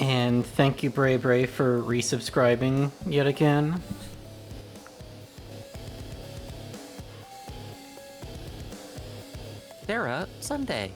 And thank you, Braybray, for resubscribing yet again. Sarah, Sunday.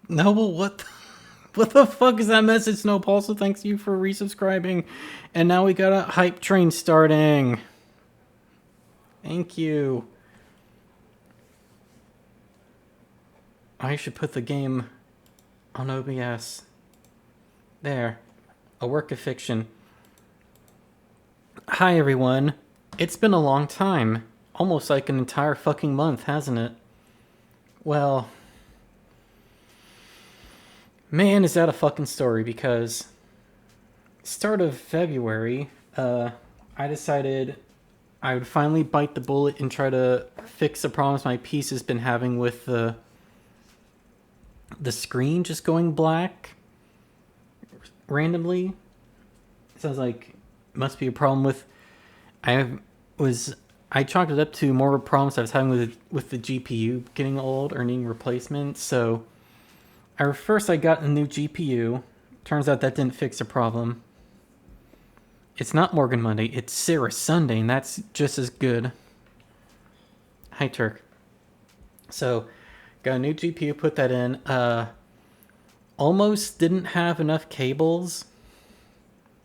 Noble, what the fuck is that message, Snowball? So thanks you for resubscribing. And now we got a hype train starting. Thank you. I should put the game on OBS. There. A work of fiction. Hi, everyone. It's been a long time. Almost like an entire fucking month, hasn't it? Well... man, is that a fucking story, because... start of February, I decided I would finally bite the bullet and try to fix the problems my PC has been having with the screen just going black randomly. Sounds like must be a problem with... I chalked it up to more problems I was having with the GPU getting old or needing replacement. So first I got a new GPU. Turns out that didn't fix the problem. It's not Morgan Monday, it's Sarah Sunday, and that's just as good. Hi, Turk. So, Got a new GPU, put that in. Almost didn't have enough cables.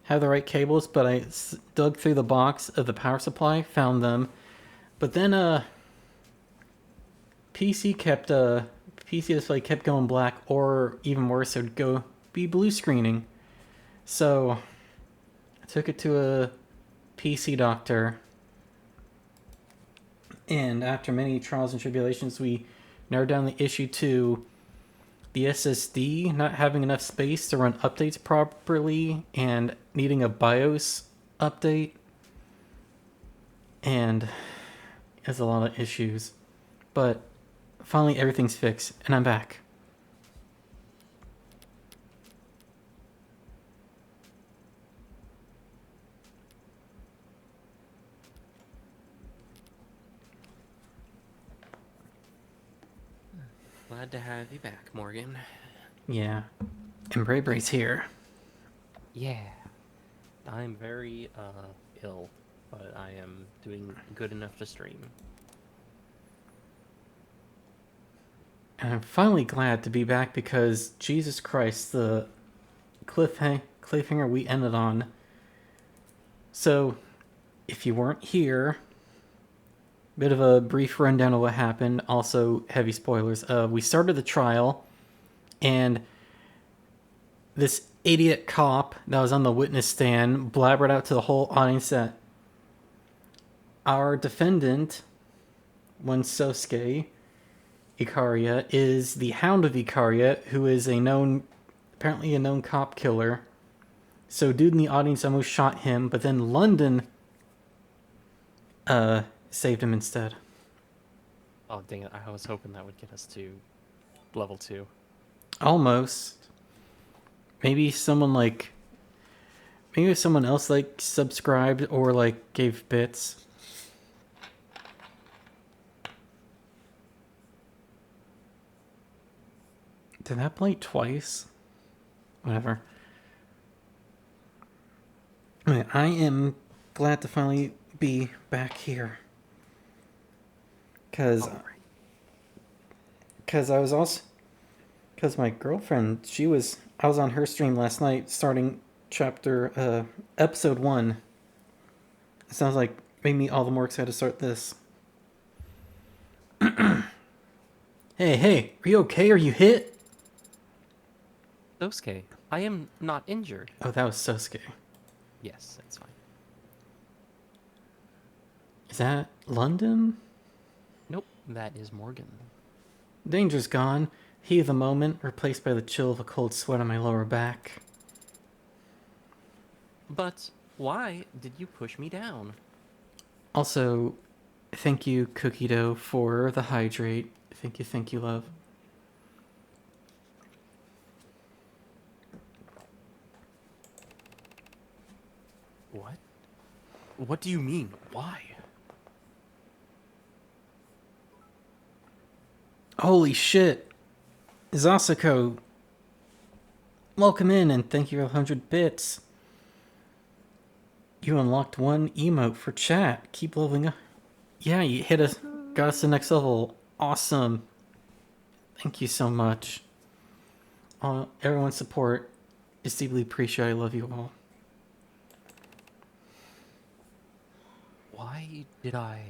Have the right cables, but I dug through the box of the power supply, found them. But then PC display kept going black, or even worse, it would go be blue screening. So I took it to a PC doctor, and after many trials and tribulations, we narrowed down the issue to the SSD not having enough space to run updates properly and needing a BIOS update. And it has a lot of issues. But finally everything's fixed and I'm back. Glad to have you back, Morgan. Yeah. And Braybray's here. Yeah. I'm very, ill, but I am doing good enough to stream. And I'm finally glad to be back because, Jesus Christ, the cliffhanger we ended on. So, if you weren't here, bit of a brief rundown of what happened. Also, heavy spoilers. We started the trial, and this idiot cop that was on the witness stand blabbered out to the whole audience that our defendant, Sosuke Ikaria, is the Hound of Ikaria, who is apparently a known cop killer. So dude in the audience almost shot him, but then London saved him instead. Oh, dang it. I was hoping that would get us to level 2. Almost. Maybe someone else subscribed or gave bits. Did that blink twice? Whatever. I am glad to finally be back here. Because my girlfriend, I was on her stream last night starting episode 1. It sounds like made me all the more excited to start this. Hey, are you okay? Are you hit? Sosuke, I am not injured. Oh, that was Sosuke. Yes, that's fine. Is that London? Nope, that is Morgan. Danger's gone. Heat of the moment, replaced by the chill of a cold sweat on my lower back. But why did you push me down? Also, thank you, Cookie Dough, for the hydrate. Thank you, love. What? What do you mean? Why? Holy shit. Zasako. Welcome in and thank you for 100 bits. You unlocked one emote for chat. Keep leveling up. Yeah, you got us to the next level. Awesome. Thank you so much. Everyone's support is deeply appreciated. I love you all. Why did I...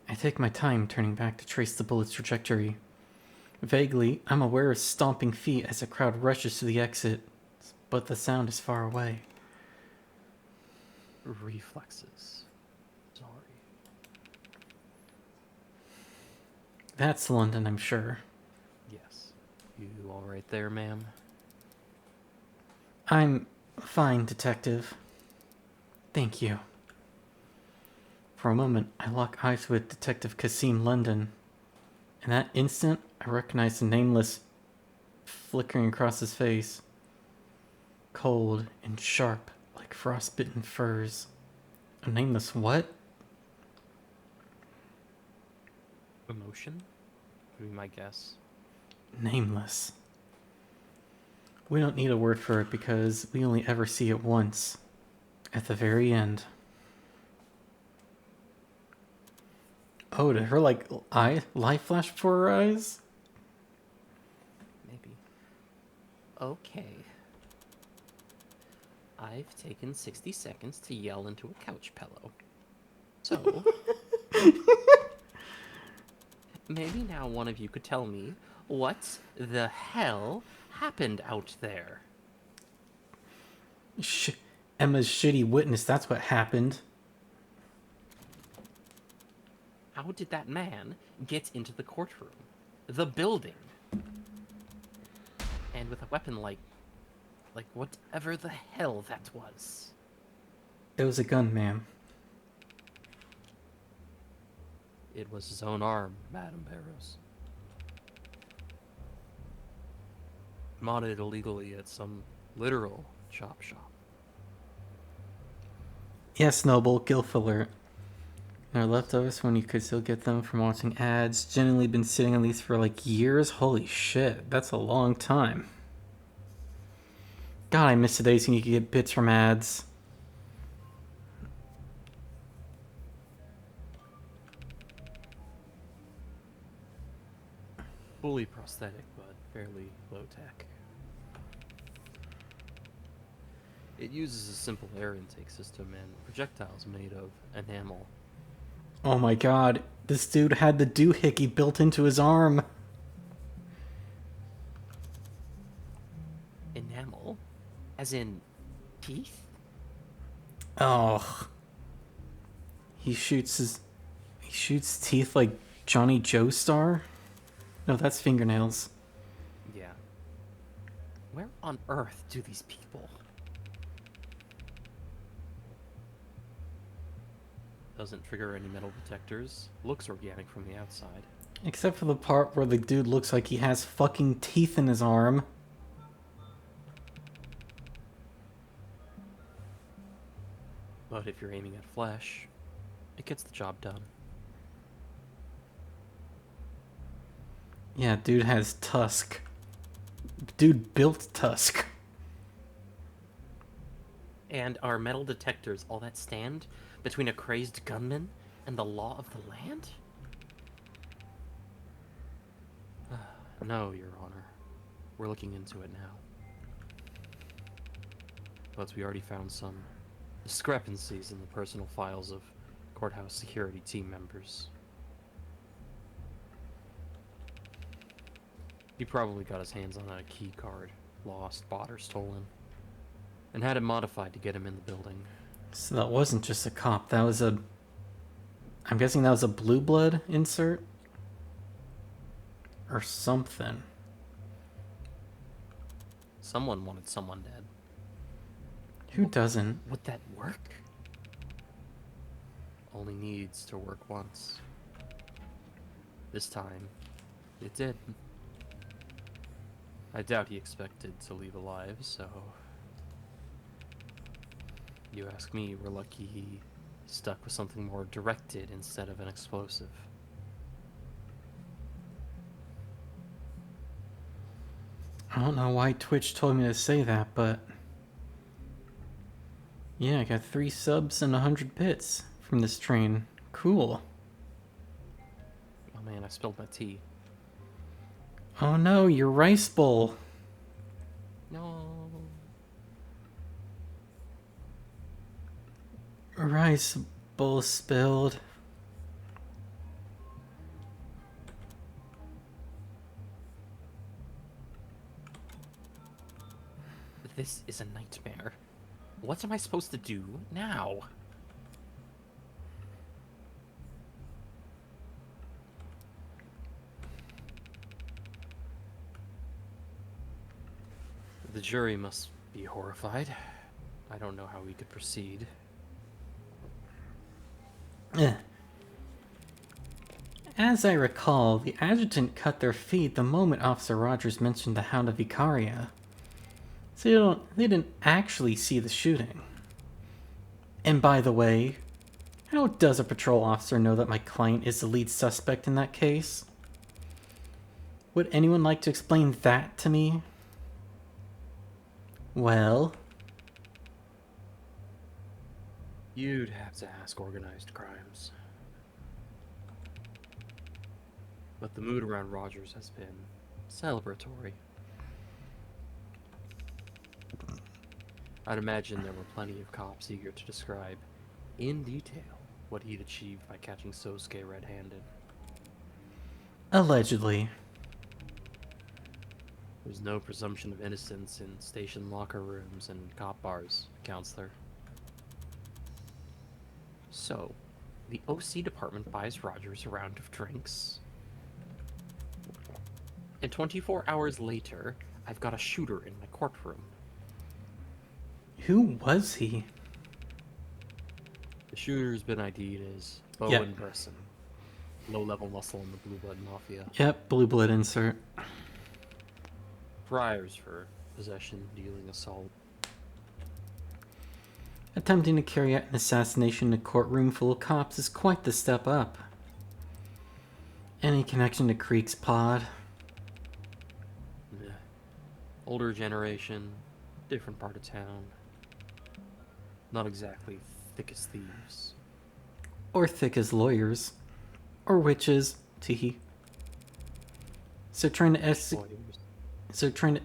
I take my time turning back to trace the bullet's trajectory. Vaguely, I'm aware of stomping feet as the crowd rushes to the exit, but the sound is far away. Reflexes. Sorry. That's London, I'm sure. Yes. You all right there, ma'am? I'm fine, Detective. Thank you. For a moment, I lock eyes with Detective Kasim London. In that instant, I recognize the nameless flickering across his face. Cold and sharp, like frostbitten furs. A nameless what? Emotion? Would be my guess. Nameless. We don't need a word for it because we only ever see it once. At the very end. Oh, did her, like, light flash before her eyes? Maybe. Okay. I've taken 60 seconds to yell into a couch pillow. So, maybe now one of you could tell me what the hell happened out there? Emma's shitty witness, that's what happened. How did that man get into the courtroom? The building? And with a weapon like whatever the hell that was. It was a gun, ma'am. It was his own arm, Madam Barrows. Modded illegally at some literal chop shop. Yes, Noble, Gilf alert. They're leftovers when you could still get them from watching ads. Genuinely been sitting on these for like years. Holy shit, that's a long time. God, I miss the days when you could get bits from ads. Fully prosthetic, but fairly low tech. It uses a simple air intake system and projectiles made of enamel. Oh my god, this dude had the doohickey built into his arm. Enamel? As in teeth? Oh. He shoots teeth like Johnny Joestar? No, that's fingernails. Yeah. Where on earth do these people? Doesn't trigger any metal detectors. Looks organic from the outside. Except for the part where the dude looks like he has fucking teeth in his arm. But if you're aiming at flesh, it gets the job done. Yeah, dude has tusk. Dude built tusk. And are metal detectors all that stand between a crazed gunman and the law of the land? No, Your Honor. We're looking into it now. But we already found some discrepancies in the personal files of courthouse security team members. He probably got his hands on a key card, lost, bought, or stolen, and had it modified to get him in the building. So that wasn't just a cop, that was a... I'm guessing that was a blue blood insert? Or something. Someone wanted someone dead. Who doesn't? Would that work? Only needs to work once. This time, it did. I doubt he expected to leave alive, so... You ask me, we're lucky he stuck with something more directed instead of an explosive. I don't know why Twitch told me to say that, but... Yeah, I got 3 subs and 100 bits from this train. Cool. Oh man, I spilled my tea. Oh no, your rice bowl. No. Rice bowl spilled. This is a nightmare. What am I supposed to do now? The jury must be horrified. I don't know how we could proceed. As I recall, the adjutant cut their feet the moment Officer Rogers mentioned the Hound of Vicaria. So they didn't actually see the shooting. And by the way, how does a patrol officer know that my client is the lead suspect in that case? Would anyone like to explain that to me? Well... You'd have to ask organized crimes. but the mood around Rogers has been celebratory. I'd imagine there were plenty of cops eager to describe in detail what he'd achieved by catching Sosuke red-handed. Allegedly. There's no presumption of innocence in station locker rooms and cop bars, counselor. So, the OC department buys Rogers a round of drinks. And 24 hours later, I've got a shooter in my courtroom. Who was he? The shooter's been ID'd as Bowen Person, low-level muscle in the Blue Blood Mafia. Yep, blue blood insert. Priors for possession, dealing, assault. Attempting to carry out an assassination in a courtroom full of cops is quite the step up. Any connection to Creek's pod? Meh. Older generation, different part of town. Not exactly thick as thieves. Or thick as lawyers. Or witches. Teehee. So trying to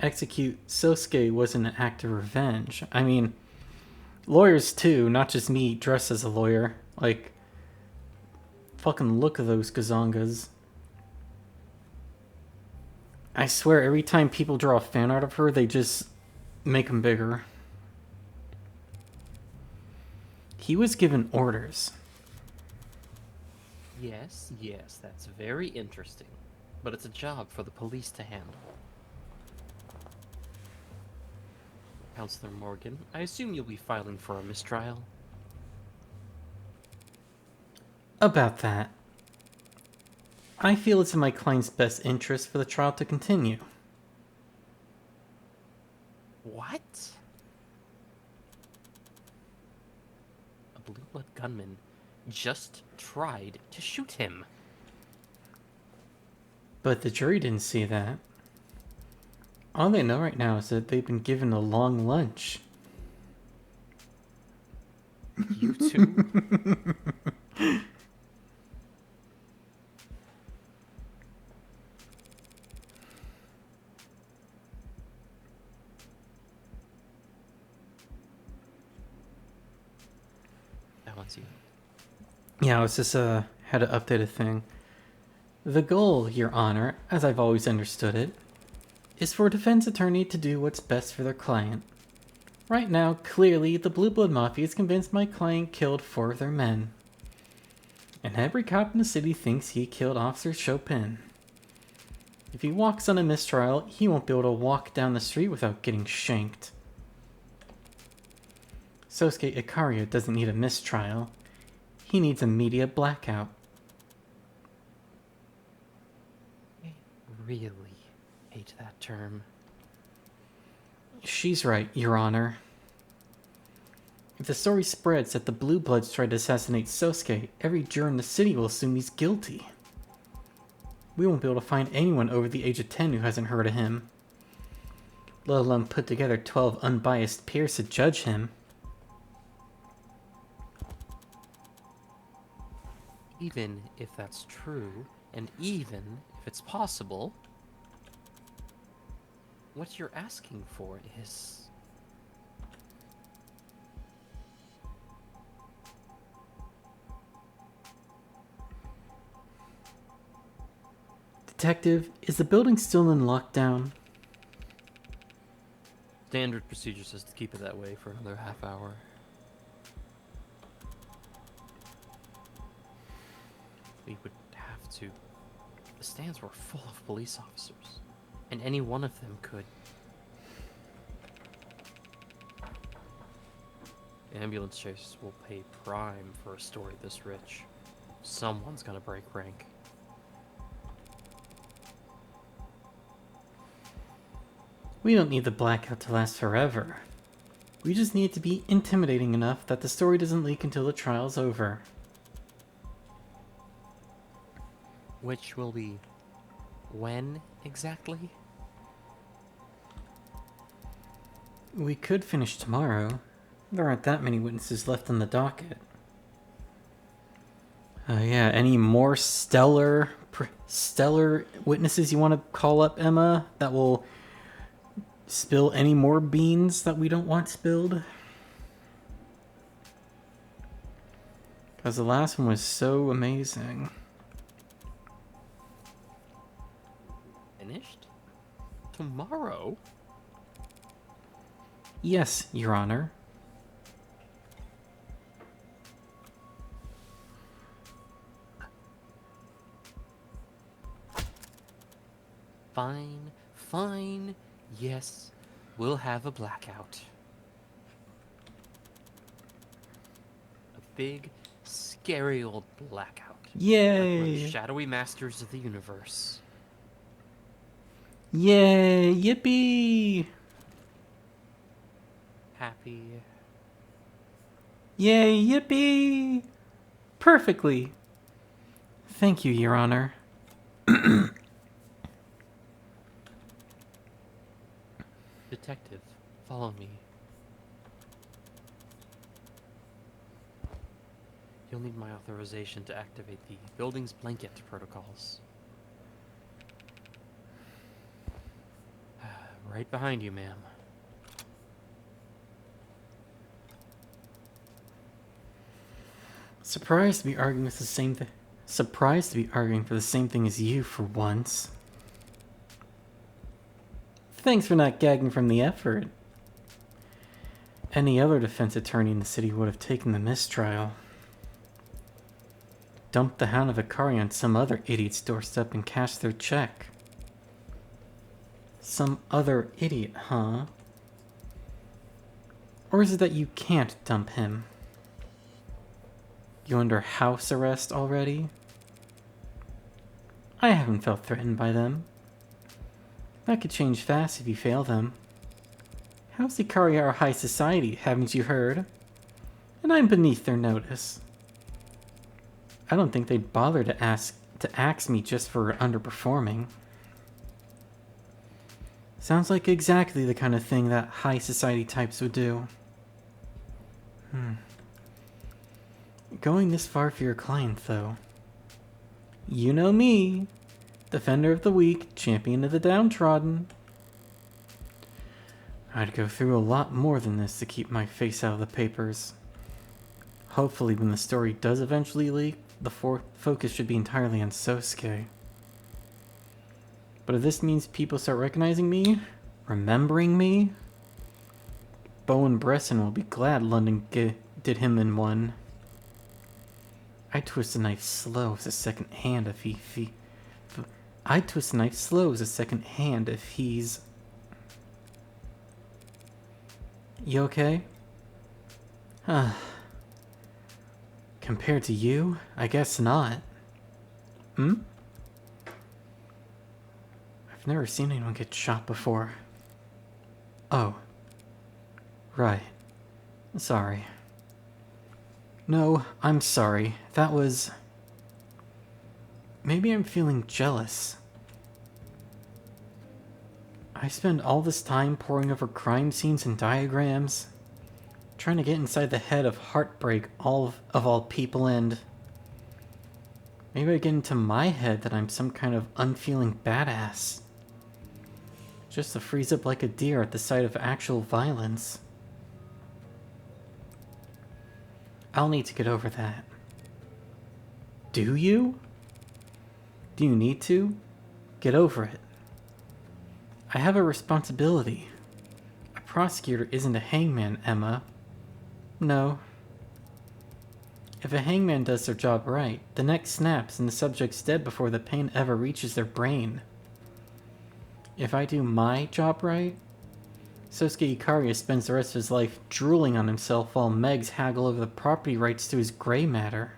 execute Sosuke wasn't an act of revenge. I mean, lawyers too, not just me dressed as a lawyer. Like, fucking look at those gazongas. I swear, every time people draw a fan art of her, they just make them bigger. He was given orders. Yes, that's very interesting. But it's a job for the police to handle. Counselor Morgan, I assume you'll be filing for a mistrial? About that. I feel it's in my client's best interest for the trial to continue. What? A Blue Blood gunman just tried to shoot him. But the jury didn't see that. All they know right now is that they've been given a long lunch. You two? You. Yeah, I was just had to update a thing. The goal, Your Honor, as I've always understood it, is for a defense attorney to do what's best for their client. Right now, clearly, the Blue Blood Mafia is convinced my client killed 4 of their men. And every cop in the city thinks he killed Officer Chopin. If he walks on a mistrial, he won't be able to walk down the street without getting shanked. Sosuke Ikaria doesn't need a mistrial. He needs a media blackout. I really hate that term. She's right, Your Honor. If the story spreads that the Blue Bloods tried to assassinate Sosuke, every juror in the city will assume he's guilty. We won't be able to find anyone over the age of 10 who hasn't heard of him. Let alone put together 12 unbiased peers to judge him. Even if that's true, and even if it's possible, what you're asking for is... Detective, is the building still in lockdown? Standard procedure says to keep it that way for another half hour. We would have to. The stands were full of police officers, and any one of them could. Ambulance chasers will pay prime for a story this rich. Someone's gonna break rank. We don't need the blackout to last forever. We just need it to be intimidating enough that the story doesn't leak until the trial's over. Which will be when exactly? We could finish tomorrow. There aren't that many witnesses left on the docket. Yeah, any more stellar stellar witnesses you want to call up, Emma, that will spill any more beans that we don't want spilled? Because the last one was so amazing. Finished? Tomorrow? Yes, Your Honor. Fine, fine. Yes, we'll have a blackout. A big, scary old blackout. Like we're the Yay! shadowy masters of the universe. Yay! Yippee! Happy. Yay! Yippee! Perfectly. Thank you, Your Honor. Detective, follow me. You'll need my authorization to activate the building's blanket protocols. Right behind you, ma'am. Surprised to be arguing with the same thing. Surprised to be arguing for the same thing as you for once. Thanks for not gagging from the effort. Any other defense attorney in the city would have taken the mistrial. Dumped the Hound of Ikari on some other idiot's doorstep and cashed their check. Some other idiot, huh? Or is it that you can't dump him? You under house arrest already? I haven't felt threatened by them. That could change fast if you fail them. How's Ikari our high society, haven't you heard? And I'm beneath their notice. I don't think they'd bother to axe me just for underperforming. Sounds like exactly the kind of thing that high society types would do. Going this far for your client, though. You know me. Defender of the weak, champion of the downtrodden. I'd go through a lot more than this to keep my face out of the papers. Hopefully when the story does eventually leak, the focus should be entirely on Sosuke. But if this means people start recognizing me, remembering me, Bowen Bresson will be glad London did him in one. I'd twist the knife slow as a second hand if I'd twist the knife slow as a second hand if he's... You okay? Compared to you, I guess not. I've never seen anyone get shot before. Oh. Right. Sorry. No, I'm sorry. That was... Maybe I'm feeling jealous. I spend all this time poring over crime scenes and diagrams, trying to get inside the head of Heartbreak of all people, and maybe I get into my head that I'm some kind of unfeeling badass. Just to freeze up like a deer at the sight of actual violence. I'll need to get over that. Do you? Do you need to? Get over it. I have a responsibility. A prosecutor isn't a hangman, Emma. No. If a hangman does their job right, the neck snaps and the subject's dead before the pain ever reaches their brain. If I do my job right, Sosuke Ikari spends the rest of his life drooling on himself while Megs haggle over the property rights to his gray matter.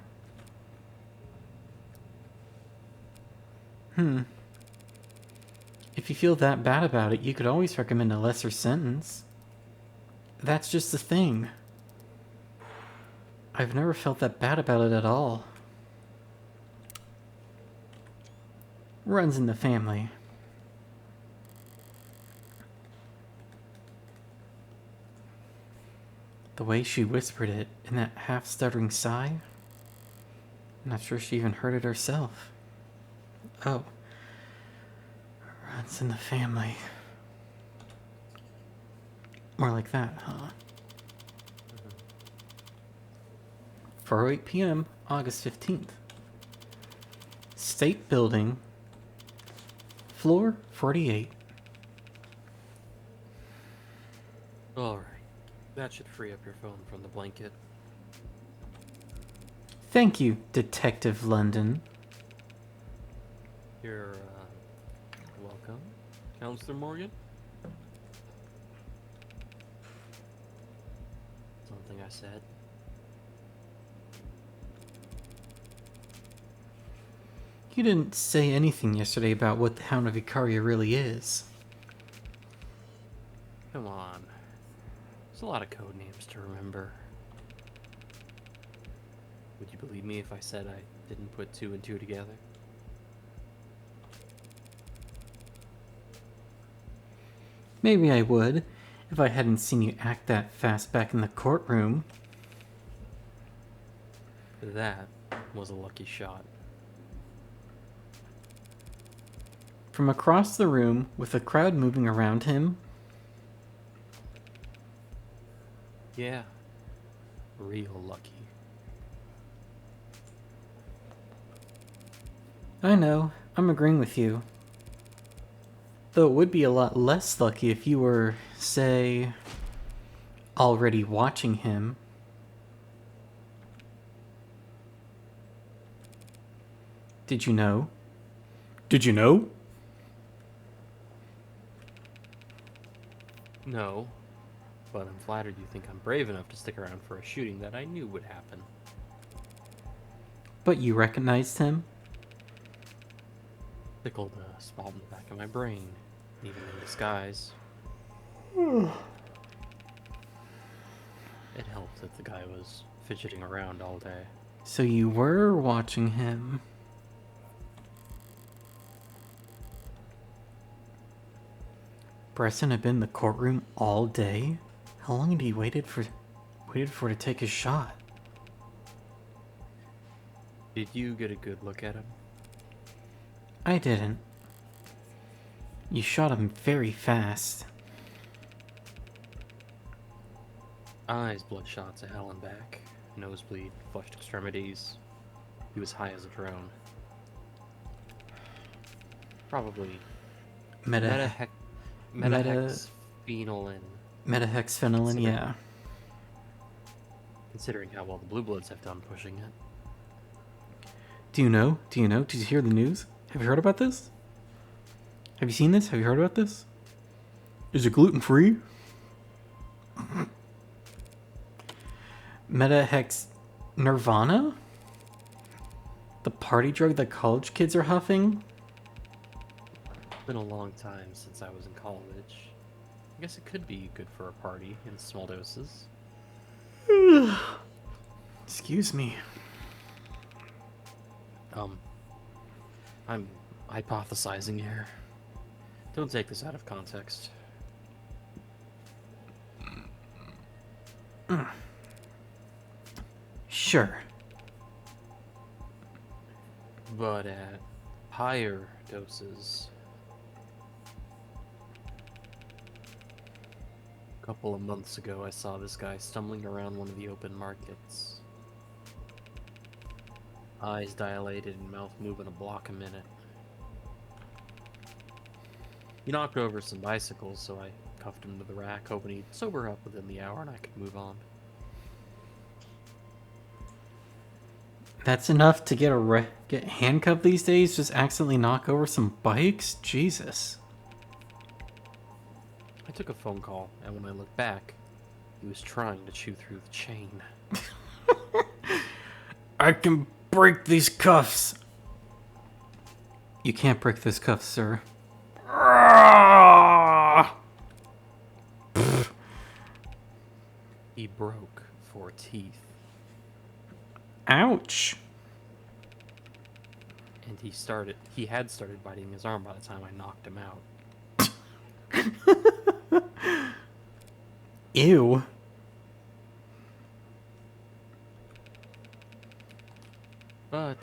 If you feel that bad about it, you could always recommend a lesser sentence. That's just the thing. I've never felt that bad about it at all. Runs in the family. The way she whispered it in that half-stuttering sigh, I'm not sure she even heard it herself. Oh. Runs in the family. More like that, huh? 4:08 p.m., August 15th. State Building, floor 48. Alright. That should free up your phone from the blanket. Thank you, Detective London. You're, welcome, Counselor Morgan. Something I said. You didn't say anything yesterday about what the Hound of Icaria really is. Come on. There's a lot of code names to remember. Would you believe me if I said I didn't put 2 and 2 together? Maybe I would, if I hadn't seen you act that fast back in the courtroom. That was a lucky shot. From across the room, with the crowd moving around him. Yeah. Real lucky. I know, I'm agreeing with you. Though it would be a lot less lucky if you were, say, already watching him. Did you know? Did you know? No, but I'm flattered you think I'm brave enough to stick around for a shooting that I knew would happen. But you recognized him? Tickled a spot in the back of my brain, even in disguise. It helped that the guy was fidgeting around all day. So you were watching him. Bresson had been in the courtroom all day? How long had he waited for to take his shot? Did you get a good look at him? I didn't. You shot him very fast. Eyes bloodshot to hell and back. Nosebleed, flushed extremities. He was high as a drone. Probably metahexphenolin. Metahexphenolin, yeah. Considering how well the Blue Bloods have done pushing it. Do you know? Did you hear the news? Have you heard about this? Have you seen this? Have you heard about this? Is it gluten-free? Metahex Nirvana? The party drug that college kids are huffing? It's been a long time since I was in college. I guess it could be good for a party in small doses. Excuse me. I'm hypothesizing here. Don't take this out of context. Sure. But at higher doses. A couple of months ago, I saw this guy stumbling around one of the open markets. Eyes dilated and mouth moving a block a minute. He knocked over some bicycles, so I cuffed him to the rack, hoping he'd sober up within the hour and I could move on. That's enough to get handcuffed these days? Just accidentally knock over some bikes? Jesus. I took a phone call, and when I looked back, he was trying to chew through the chain. I can break these cuffs. You can't break those cuffs, sir. He broke 4 teeth. Ouch. And he had started biting his arm by the time I knocked him out. Ew. But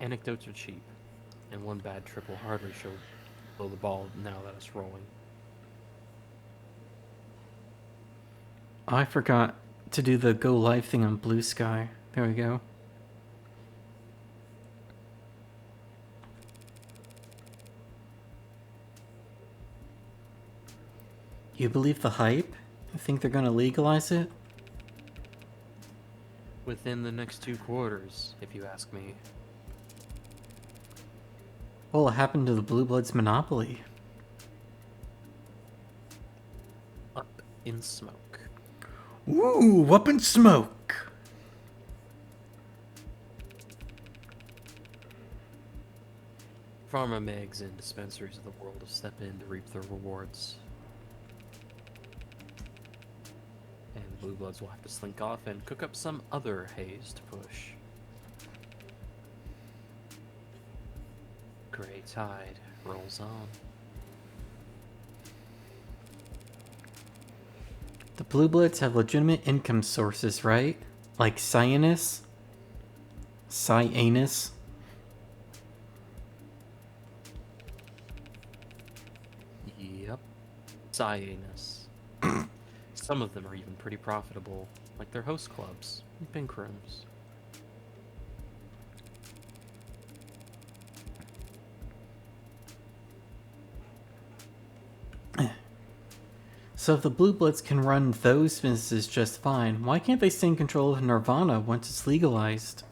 anecdotes are cheap. and one bad triple hardly showed blow the ball now that it's rolling. I forgot to do the go live thing on Blue Sky. There we go. You believe the hype? You think they're gonna legalize it? Within the next 2 quarters, if you ask me. Well, what happened to the Blue Bloods monopoly? Up in smoke. Ooh, up in smoke! Pharma megs and dispensaries of the world have stepped in to reap their rewards. And the Blue Bloods will have to slink off and cook up some other haze to push. Gray tide rolls on. The Blue Bloods have legitimate income sources, right? Like Cyanus? Cyanus? Yep. Cyanus. Some of them are even pretty profitable, like their host clubs and pink rooms. So if the Blue Bloods can run those businesses just fine, why can't they stay in control of Nirvana once it's legalized?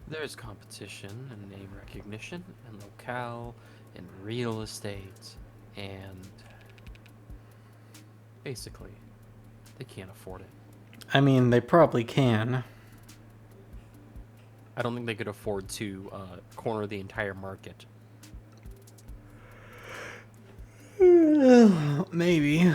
There's competition and name recognition and locale and real estate and basically they can't afford it. I mean, they probably can. I don't think they could afford to corner the entire market. Maybe.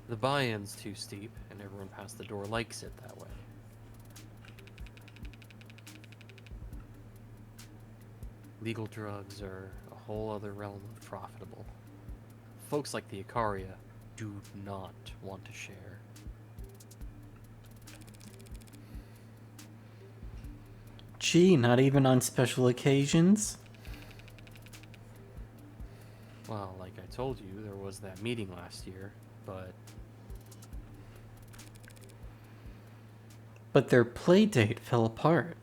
The buy-in's too steep, and everyone past the door likes it that way. Legal drugs are a whole other realm of profitable. Folks like the Icaria do not want to share. Gee, not even on special occasions? Well, like I told you, there was that meeting last year, but But their play date fell apart.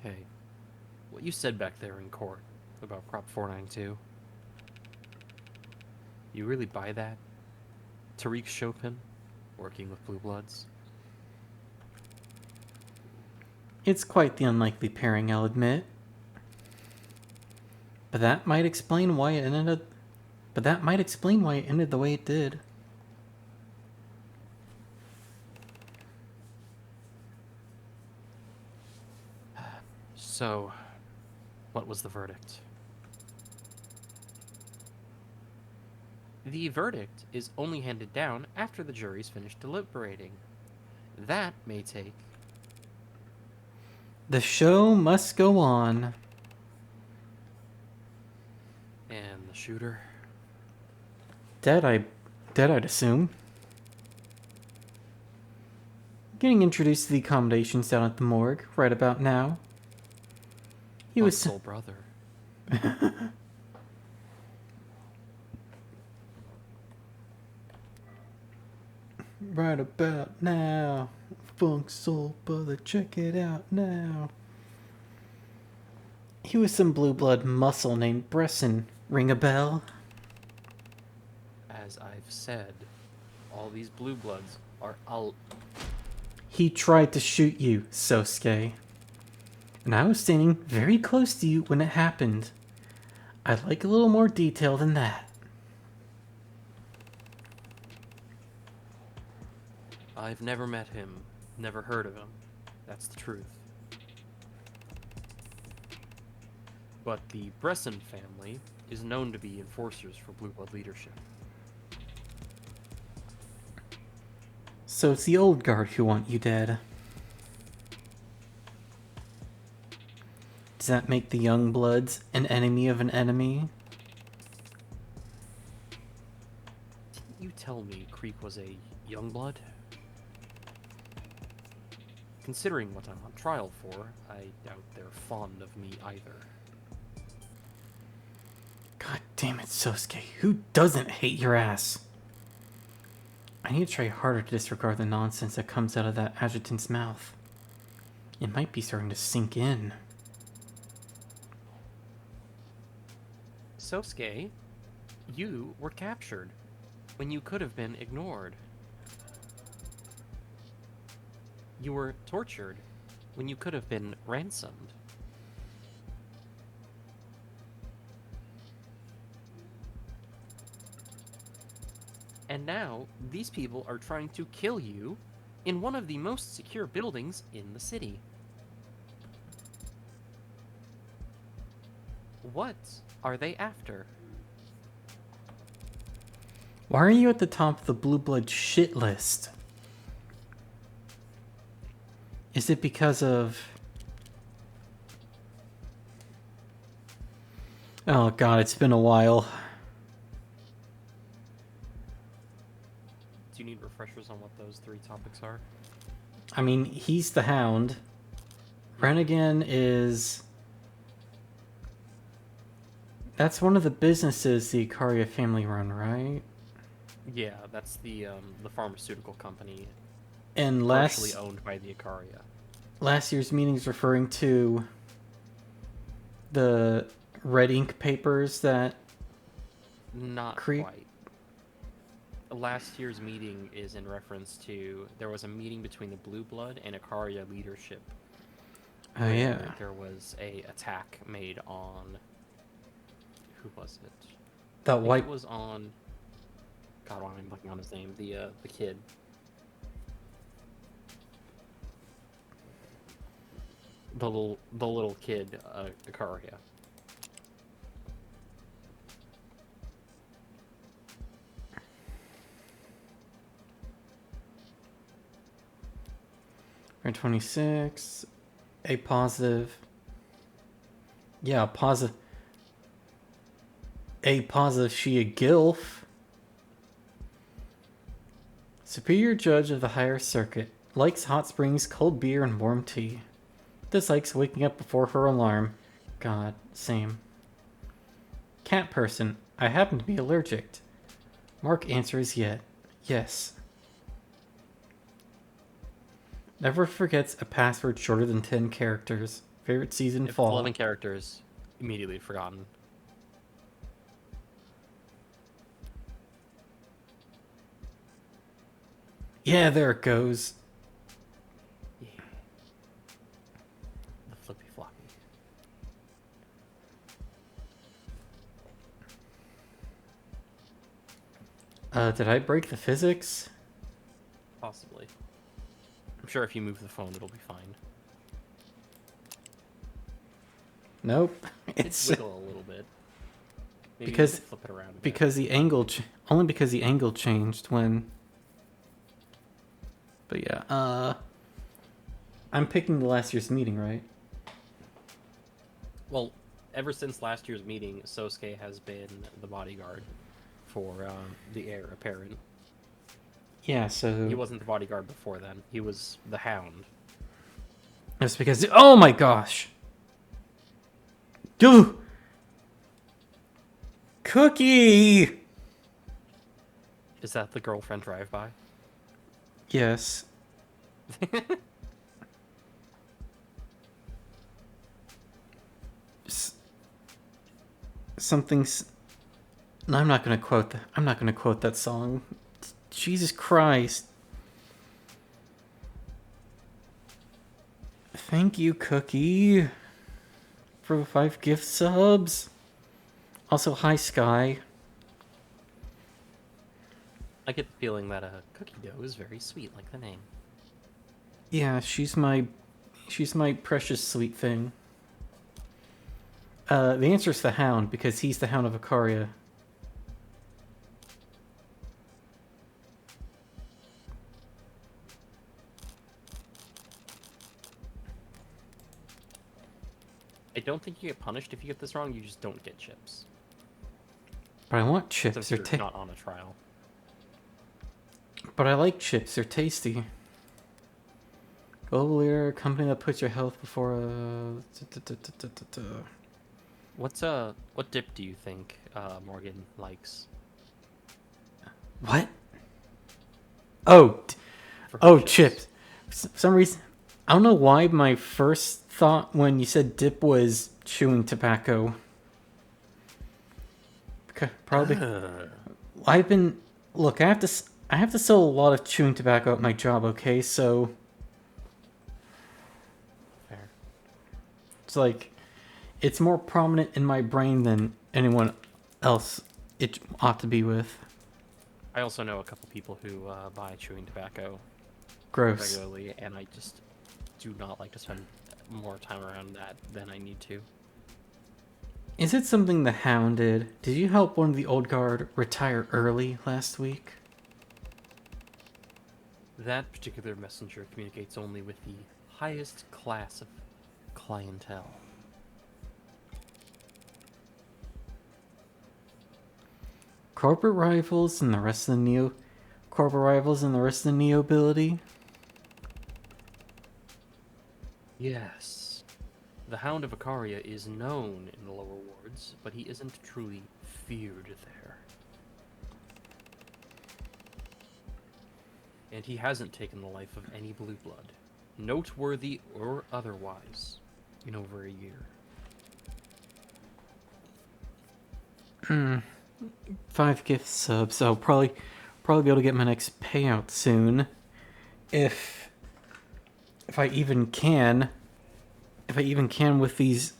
hey, what you said back there in court about Prop 492, you really buy that? Tariq Chopin working with Blue Bloods? It's quite the unlikely pairing, I'll admit. But that might explain why it ended the way it did. So, what was the verdict? The verdict is only handed down after the jury's finished deliberating. That may take... The show must go on. And the shooter? Dead, I'd assume. Getting introduced to the accommodations down at the morgue right about now. He My was soul brother. right about now. Funk Soul Brother, check it out now. He was some blue blood muscle named Bresson. Ring a bell? As I've said, all these Blue Bloods are He tried to shoot you, Sosuke. And I was standing very close to you when it happened. I'd like a little more detail than that. I've never met him, never heard of him. That's the truth. But the Bresson family is known to be enforcers for Blue Blood leadership. So it's the old guard who want you dead. Does that make the young bloods an enemy of an enemy? tell me Creek was a youngblood? Considering what I'm on trial for, I doubt they're fond of me either. God damn it, Sosuke. Who doesn't hate your ass? I need to try harder to disregard the nonsense that comes out of that adjutant's mouth. It might be starting to sink in. Sosuke, you were captured when you could have been ignored. You were tortured when you could have been ransomed. And now, these people are trying to kill you in one of the most secure buildings in the city. What are they after? Why are you at the top of the blue blood shit list? Is it because of... Oh god, it's been a while. Do you need refreshers on what those 3 topics are? I mean, he's the Hound. Rennigan is... That's one of the businesses the Ikaria family run, right? Yeah, that's the pharmaceutical company And partially owned by the Ikaria. last year's meeting's referring to the red ink papers that... Not quite. Last year's meeting is in reference to there was a meeting between the Blue Blood and Ikaria leadership. Oh yeah. There was a attack made on... Who was it? That I think white... It was on... God, why am I blanking on his name? The kid. The little kid, Ikaria. We're 26. A positive. Yeah, positive. A positive, she a gilf. Superior judge of the higher circuit. Likes hot springs, cold beer, and warm tea. Dislikes waking up before her alarm. God, same. Cat person. I happen to be allergic. Mark answers yet. Yes. Never forgets a password shorter than 10 characters. Favorite season, If fall. 11 characters, immediately forgotten. Yeah, there it goes. Yeah. The flippy floppy. Did I break the physics? Possibly. I'm sure if you move the phone, it'll be fine. Nope. It's wiggle a little bit. Maybe because- you can flip it around a bit. Because the angle... only because the angle changed when... But yeah, I'm picking the last year's meeting, right? Well, ever since last year's meeting, Sosuke has been the bodyguard for the heir apparent. Yeah, so... He wasn't the bodyguard before then. He was the Hound. It's because... Oh my gosh! Dude! Cookie! Is that the girlfriend drive-by? Yes. Something's... No, I'm not gonna quote that. I'm not gonna quote that song. Jesus Christ. Thank you, Cookie, for the 5 gift subs. Also, hi, Sky. I get the feeling that Cookie Dough is very sweet, like the name. Yeah, she's my precious sweet thing. The answer's the Hound, because he's the Hound of Ikaria. I don't think you get punished if you get this wrong, you just don't get chips. But I want chips. Since They're you're not on a trial. But I like chips. They're tasty. Global leader, a company that puts your health before What dip do you think Morgan likes? What? Oh, chips. For some reason, I don't know why my first thought when you said dip was chewing tobacco. Probably. Look, I have to sell a lot of chewing tobacco at my job, okay? So Fair. it's like it's more prominent in my brain than anyone else it ought to be with. I also know a couple people who buy chewing tobacco Gross. regularly, and I just do not like to spend more time around that than I need to. Is it something the Hound did? Did you help one of the old guard retire early last week? That particular messenger communicates only with the highest class of clientele. Corporate rivals and the rest of the neo-ability? Yes. The Hound of Icaria is known in the lower wards, but he isn't truly feared there. And he hasn't taken the life of any blue blood, noteworthy or otherwise, in over a year. 5 gift subs. I'll probably be able to get my next payout soon. If I even can. If I even can with these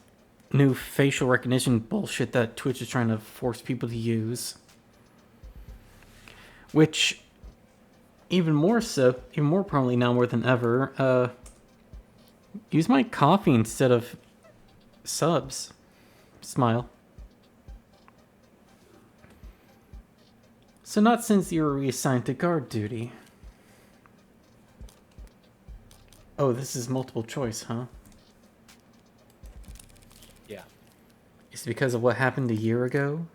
new facial recognition bullshit that Twitch is trying to force people to use. Which, even more prominently now more than ever, use my coffee instead of subs. Smile. So not since you were reassigned to guard duty. Oh, this is multiple choice, huh? Yeah. Is it because of what happened a year ago?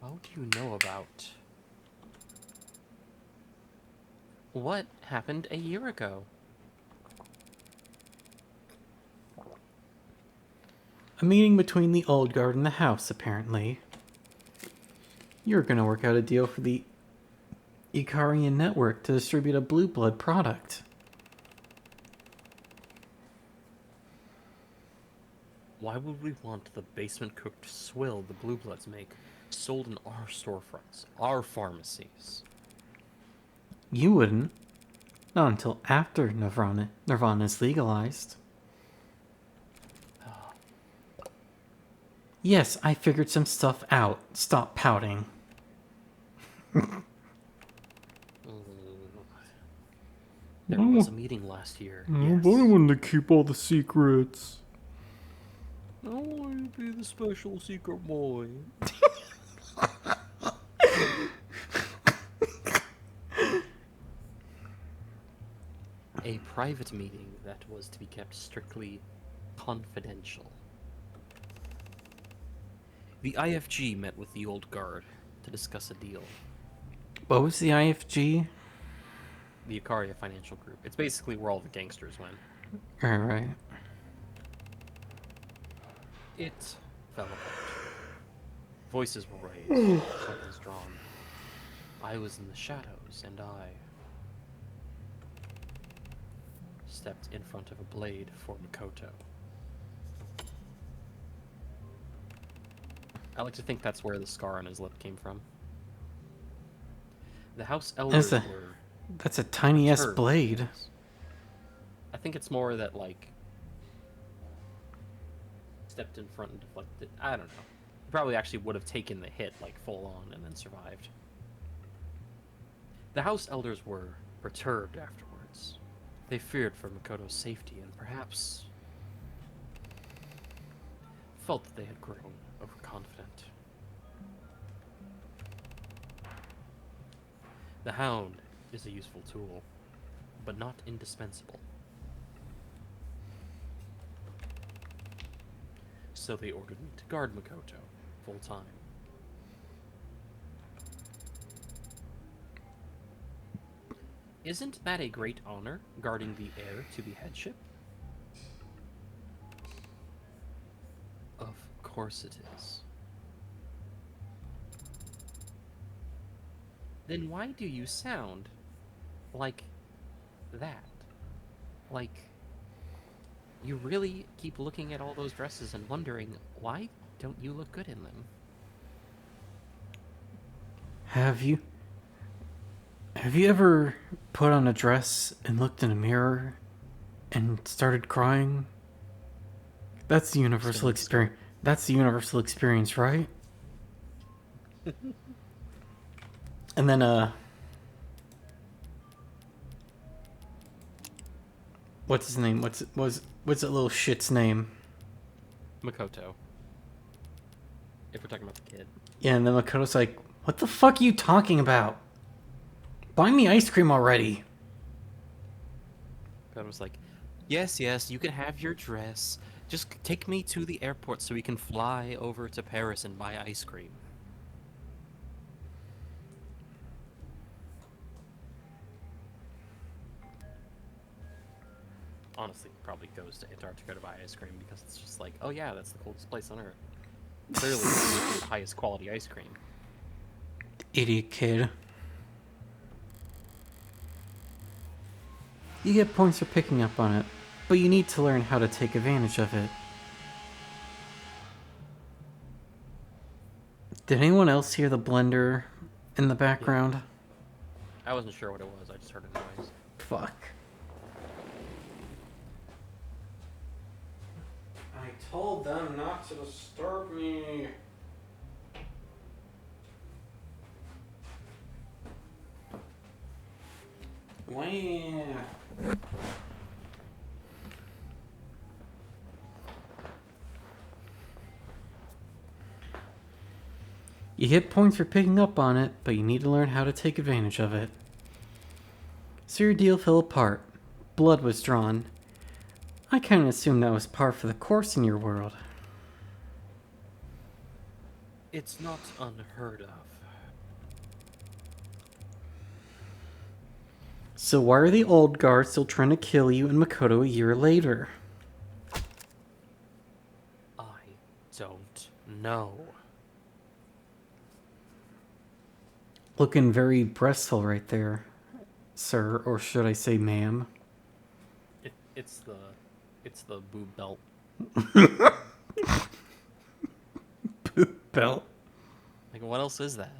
How do you know about what happened a year ago? A meeting between the old guard and the house, apparently. You're gonna work out a deal for the Icarian network to distribute a blue blood product. Why would we want the basement cooked swill the blue bloods make sold in our storefronts, our pharmacies? You wouldn't. Not until after Nirvana is legalized. Yes, I figured some stuff out. Stop pouting. There was a meeting last year. Yes. I wanted to keep all the secrets. I want to be the special secret boy. A private meeting that was to be kept strictly confidential. The IFG met with the old guard to discuss a deal. What was the IFG? The Icaria Financial Group. It's basically where all the gangsters went. Right. It fell apart. Voices were raised, weapons drawn. I was in the shadows, and I stepped in front of a blade for Makoto. I like to think that's where the scar on his lip came from. The house elders were... That's a tiny-ass blade. I think it's more that, like, stepped in front and deflected. I don't know. He probably actually would have taken the hit, like, full on and then survived. The house elders were perturbed afterwards. They feared for Makoto's safety and perhaps felt that they had grown overconfident. The Hound is a useful tool, but not indispensable. So they ordered me to guard Makoto full time. Isn't that a great honor, guarding the heir to the headship? Of course it is. Then why do you sound like that? Like, you really keep looking at all those dresses and wondering, why don't you look good in them? Have you ever put on a dress and looked in a mirror and started crying? That's the universal experience. That's the universal experience, right? And then, what's his name? What's that little shit's name? Makoto. If we're talking about the kid. Yeah, and then Makoto's like, "What the fuck are you talking about? Buy me ice cream already." God was like, yes, you can have your dress. Just take me to the airport so we can fly over to Paris and buy ice cream. Honestly, probably goes to Antarctica to buy ice cream because it's just like, oh yeah, that's the coldest place on Earth. Clearly, it's the highest quality ice cream. Idiot kid. You get points for picking up on it, but you need to learn how to take advantage of it. Did anyone else hear the blender in the background? Yeah. I wasn't sure what it was, I just heard a noise. Fuck. I told them not to disturb me. Wow. You get points for picking up on it, but you need to learn how to take advantage of it. So your deal fell apart. Blood was drawn. I kind of assumed that was par for the course in your world. It's not unheard of. So why are the old guard still trying to kill you and Makoto a year later? I don't know. Looking very breastful right there, sir, or should I say ma'am? It's the boob belt. Boob belt? Like, what else is that?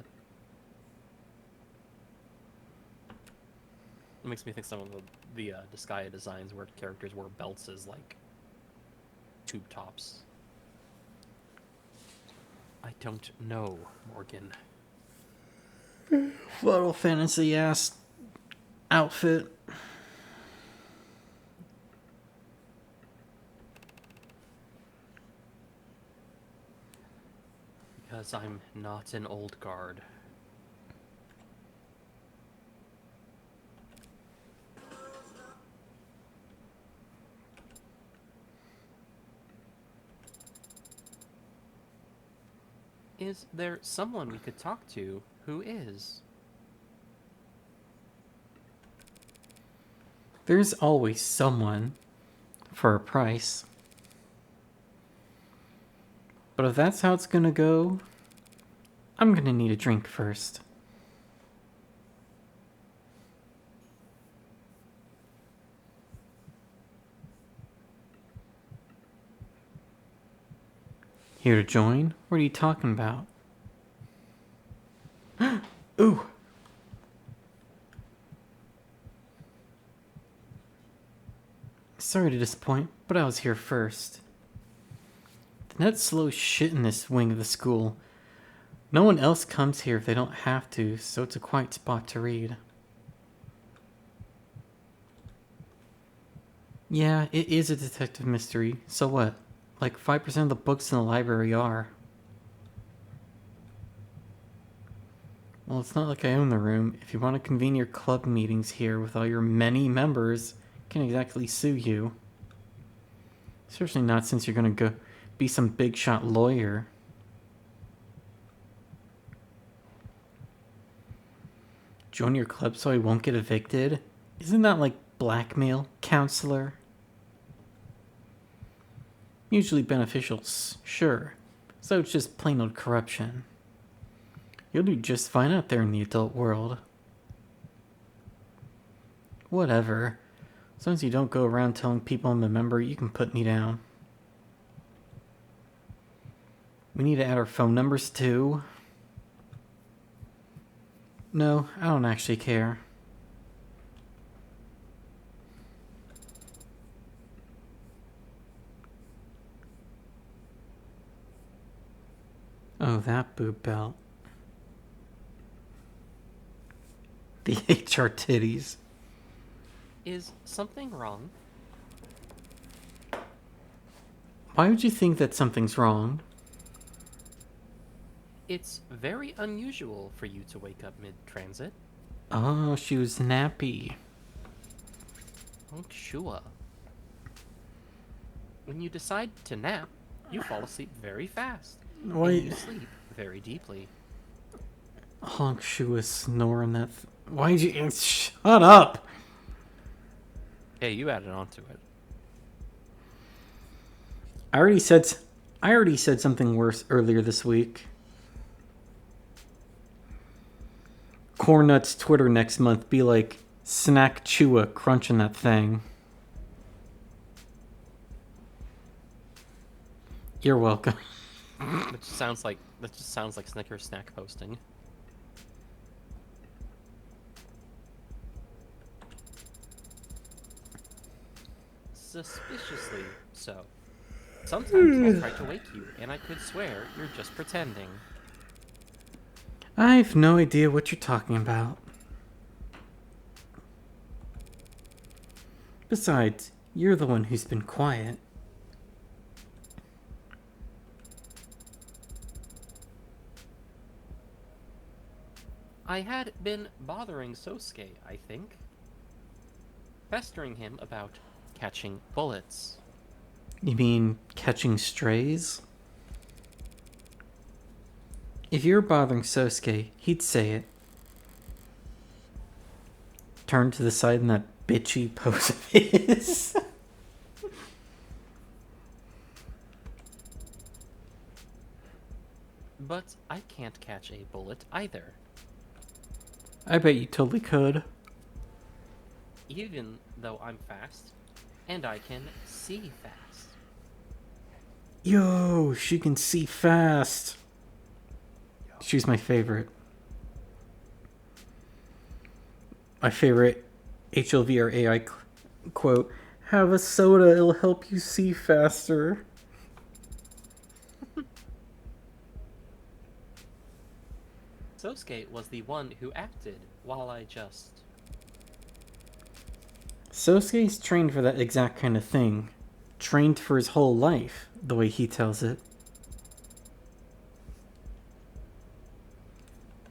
It makes me think some of the Disgaea designs where characters wear belts as, like, tube tops. I don't know, Morgan. Final Fantasy ass outfit. Because I'm not an old guard. Is there someone we could talk to who is? There's always someone for a price. But if that's how it's gonna go, I'm gonna need a drink first. Here to join? What are you talking about? Ooh! Sorry to disappoint, but I was here first. The net's slow shit in this wing of the school. No one else comes here if they don't have to, so it's a quiet spot to read. Yeah, it is a detective mystery, so what? Like 5% of the books in the library are. Well, it's not like I own the room. If you want to convene your club meetings here with all your many members, I can't exactly sue you. Especially not since you're gonna go be some big shot lawyer. Join your club so I won't get evicted? Isn't that like blackmail, counselor? Usually beneficial, sure. So it's just plain old corruption. You'll do just fine out there in the adult world. Whatever. As long as you don't go around telling people I'm a member, you can put me down. We need to add our phone numbers too. No, I don't actually care. Oh, that boob belt. The HR titties. Is something wrong? Why would you think that something's wrong? It's very unusual for you to wake up mid-transit. Oh, she was nappy. Shua. When you decide to nap, you fall asleep very fast. Why? And you sleep very deeply. Honk Shu was snoring that. Why'd you. Shut up! Hey, you added on to it. I already said something worse earlier this week. Cornut's Twitter next month be like Snack Chua crunching that thing. You're welcome. That just sounds like Snickers snack posting. Suspiciously so. Sometimes I'll try to wake you, and I could swear you're just pretending. I've no idea what you're talking about. Besides, you're the one who's been quiet. I had been bothering Sosuke, I think. Pestering him about catching bullets. You mean catching strays? If you were bothering Sosuke, he'd say it. Turn to the side in that bitchy pose of his. But I can't catch a bullet either. I bet you totally could. Even though I'm fast, and I can see fast. Yo, she can see fast. She's my favorite. My favorite HLVR AI quote, have a soda, it'll help you see faster. Sosuke was the one who acted, while I just... Sosuke's trained for that exact kind of thing. Trained for his whole life, the way he tells it.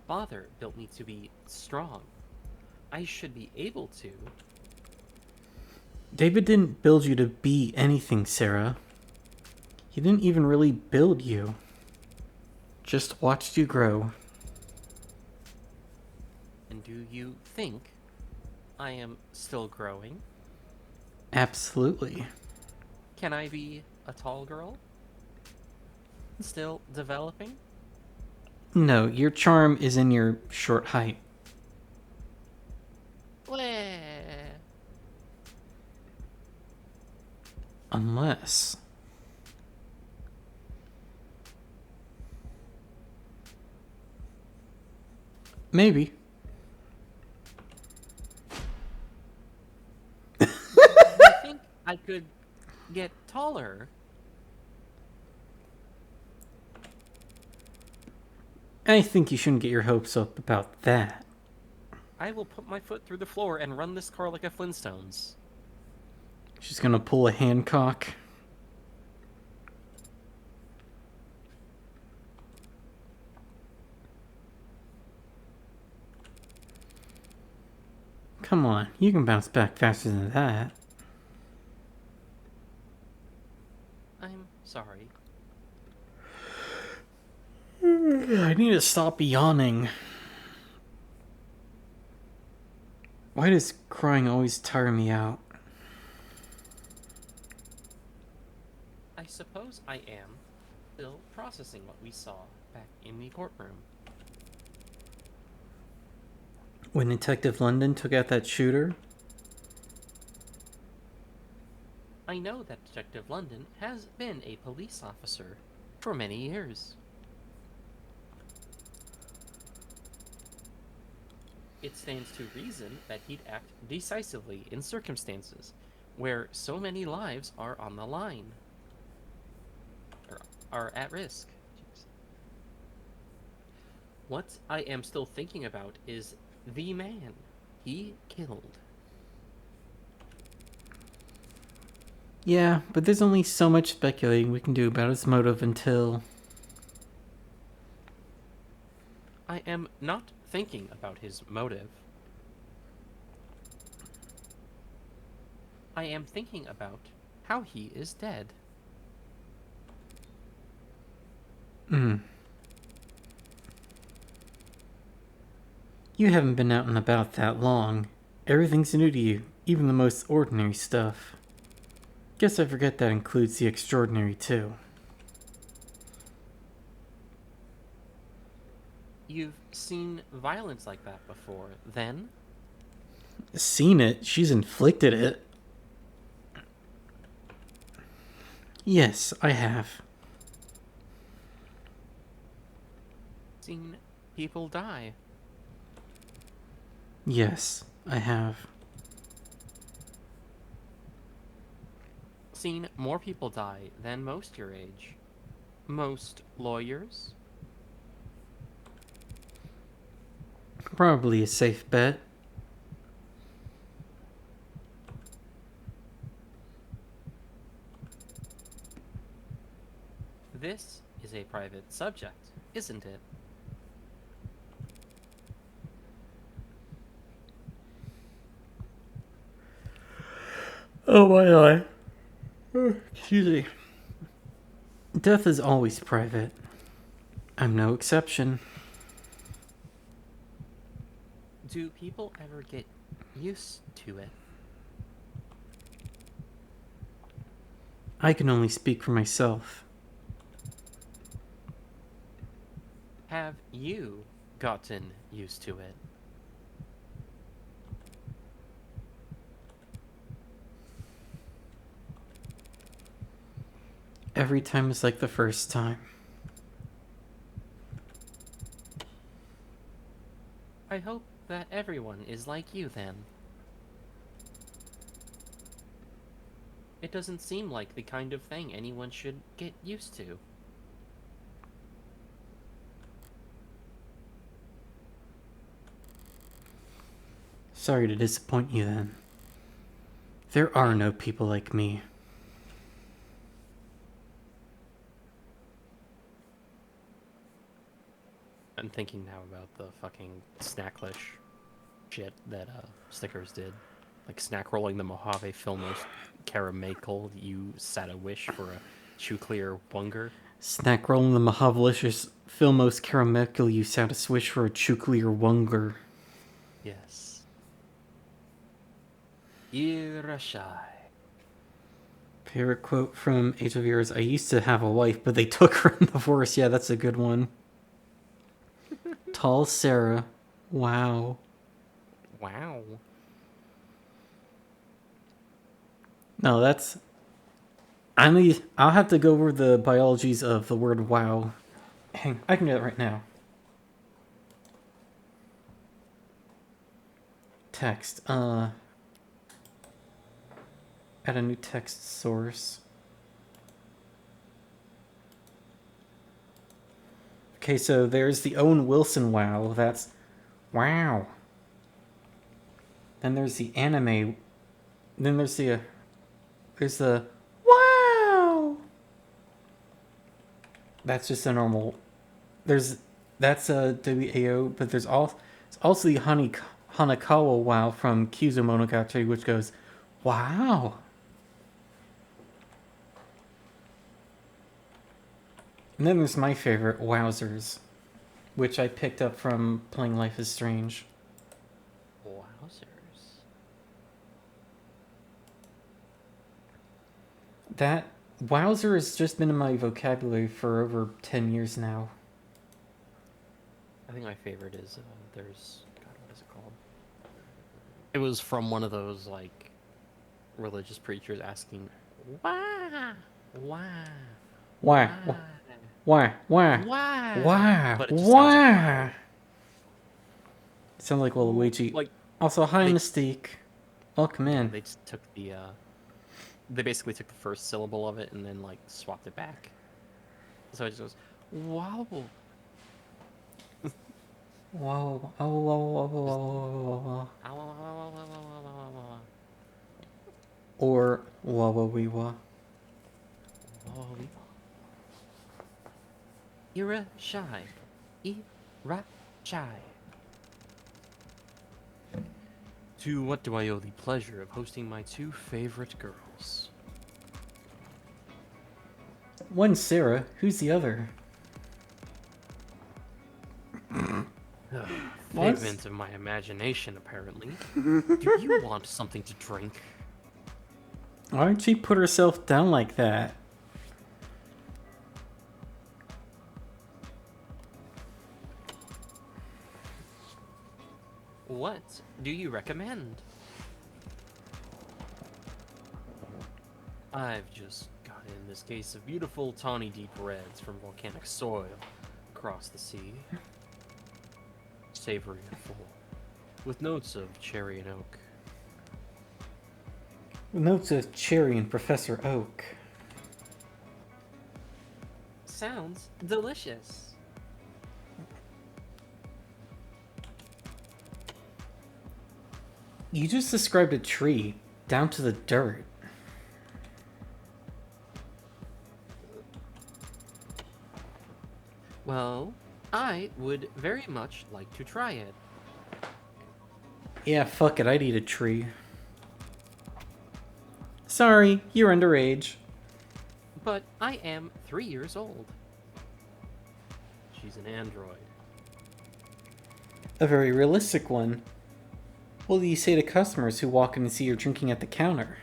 Father built me to be strong. I should be able to. David didn't build you to be anything, Sarah. He didn't even really build you. Just watched you grow. And do you think I am still growing? Absolutely. Can I be a tall girl? Still developing? No, your charm is in your short height. Bleh. Unless... Maybe. I think I could get taller. I think you shouldn't get your hopes up about that. I will put my foot through the floor and run this car like a Flintstones. She's gonna pull a Hancock. Come on, you can bounce back faster than that. I'm sorry. I need to stop yawning. Why does crying always tire me out? I suppose I am still processing what we saw back in the courtroom. When Detective London took out that shooter? I know that Detective London has been a police officer for many years. It stands to reason that he'd act decisively in circumstances where so many lives are on the line, or are at risk. Jeez. What I am still thinking about is the man he killed. Yeah, but there's only so much speculating we can do about his motive until... I am not thinking about his motive. I am thinking about how he is dead. You haven't been out and about that long. Everything's new to you, even the most ordinary stuff. Guess I forget that includes the extraordinary, too. You've seen violence like that before, then? Seen it? She's inflicted it. Yes, I have. Seen people die. Yes, I have. Seen more people die than most your age. Most lawyers? Probably a safe bet. This is a private subject, isn't it? Oh my god. Excuse me. Death is always private. I'm no exception. Do people ever get used to it? I can only speak for myself. Have you gotten used to it? Every time is like the first time. I hope that everyone is like you then. It doesn't seem like the kind of thing anyone should get used to. Sorry to disappoint you then. There are no people like me. I'm thinking now about the fucking snacklish shit that Stickers did. Like snack rolling the Mojave Filmos Caramel, you sat a wish for a Chuclear Wunger. Snack rolling the Mahavalicious Filmos Caramel, you sound a swish for a Chukli or Wunger. Yes. Irashai. Favorite quote from Age of Yours: I used to have a wife, but they took her in the forest. Yeah, that's a good one. Tall Sarah. Wow. Wow. No, that's... I'll have to go over the biologies of the word wow. Hang, I can do that right now. Text. Add a new text source. Okay, so there's the Owen Wilson wow. That's wow. Then there's the anime. Then there's the wow. That's just a normal. That's a WAO, but there's also the Hanakawa wow from Kyuzo Monogatari, which goes wow. And then there's my favorite, Wowzers, which I picked up from playing Life is Strange. Wowzers. That Wowzer has just been in my vocabulary for over 10 years now. I think my favorite is there's God, what is it called? It was from one of those like religious preachers asking, "Why, why, Why? Why? Why? why?" Why? But it just sounds like Why? It sounds like Waluigi. like Also, hi, they, Mystique. Welcome yeah, in. they just took the they basically took the first syllable of it and then like swapped it back. So it just goes, "Wow." Whoa, oh, whoa, whoa, whoa, Just, whoa, whoa, "Ah, wah, wah, wah, wah, wah, wah, wah, wah, wah." or wah, wah, wee, wah. Oh, Ira shy. Ira shy. To what do I owe the pleasure of hosting my two favorite girls? One's Sarah. Who's the other? Figment of my imagination, apparently. Do you want something to drink? Why'd she put herself down like that? What do you recommend? I've just got in this case of beautiful tawny deep reds from volcanic soil across the sea. Savory and full, with notes of cherry and oak. Notes of cherry and Professor Oak. Sounds delicious. You just described a tree down to the dirt. Well, I would very much like to try it. Yeah, fuck it, I'd eat a tree. Sorry, you're underage. But I am 3 years old. She's an android. A very realistic one. What do you say to customers who walk in and see you're drinking at the counter?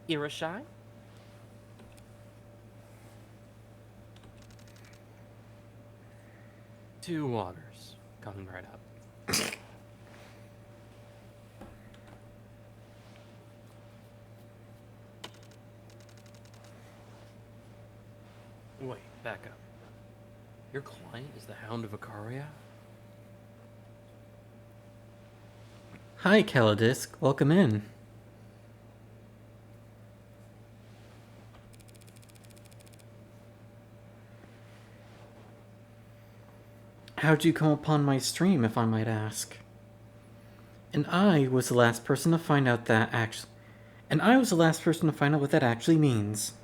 Irashai? Two waters. Coming right up. Wait, back up. Your client is the Hound of Icaria? Hi, Calidisc. Welcome in. How'd you come upon my stream, if I might ask? And I was the last person to find out what that actually means.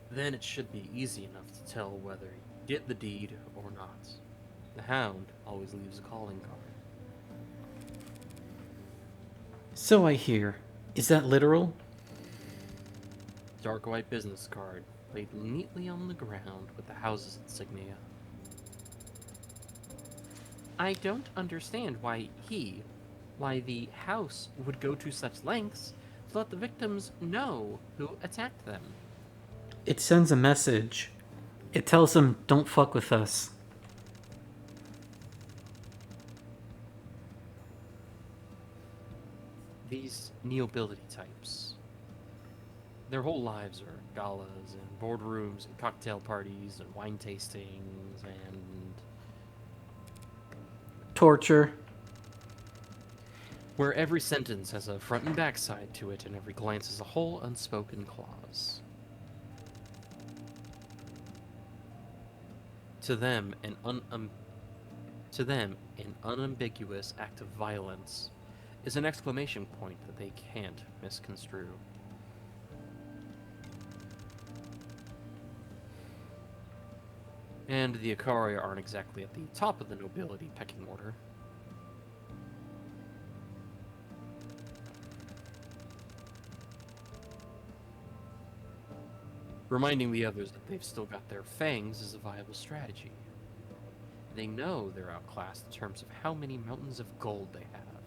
Then it should be easy enough to tell whether you did the deed or not. The Hound always leaves a calling card. So I hear. Is that literal? Dark white business card, laid neatly on the ground with the house's insignia. I don't understand why the house would go to such lengths to let the victims know who attacked them. It sends a message. It tells them, don't fuck with us. These nobility types, their whole lives are galas and boardrooms and cocktail parties and wine tastings and Torture. where every sentence has a front and back side to it and every glance is a whole unspoken clause. To them, an unambiguous act of violence is an exclamation point that they can't misconstrue. And the Icaria aren't exactly at the top of the nobility pecking order. Reminding the others that they've still got their fangs is a viable strategy. They know they're outclassed in terms of how many mountains of gold they have.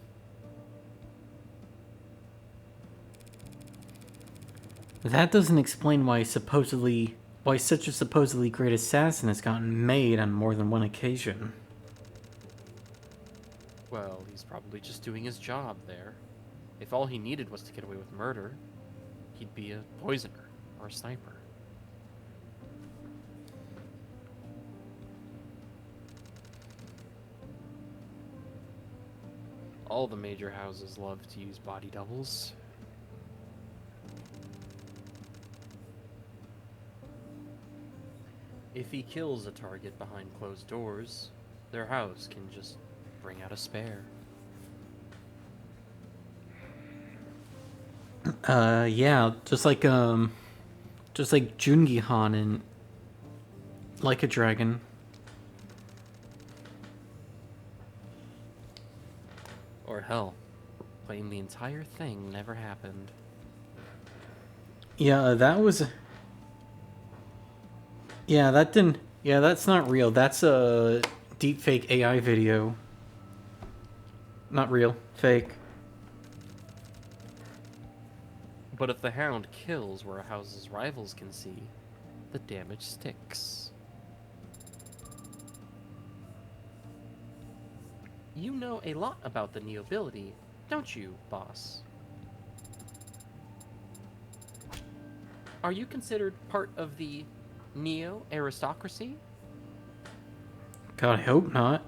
That doesn't explain why such a supposedly great assassin has gotten made on more than one occasion. Well, he's probably just doing his job there. If all he needed was to get away with murder, he'd be a poisoner or a sniper. All the major houses love to use body doubles. If he kills a target behind closed doors, their house can just bring out a spare. Yeah, just like Jungi-han in Like a Dragon. Or hell, claim the entire thing never happened. Yeah, that was. Yeah, that didn't. Yeah, that's not real. That's a deepfake AI video. Not real. Fake. But if the hound kills where a house's rivals can see, the damage sticks. You know a lot about the nobility, don't you, boss? Are you considered part of the neo-aristocracy? God, I hope not.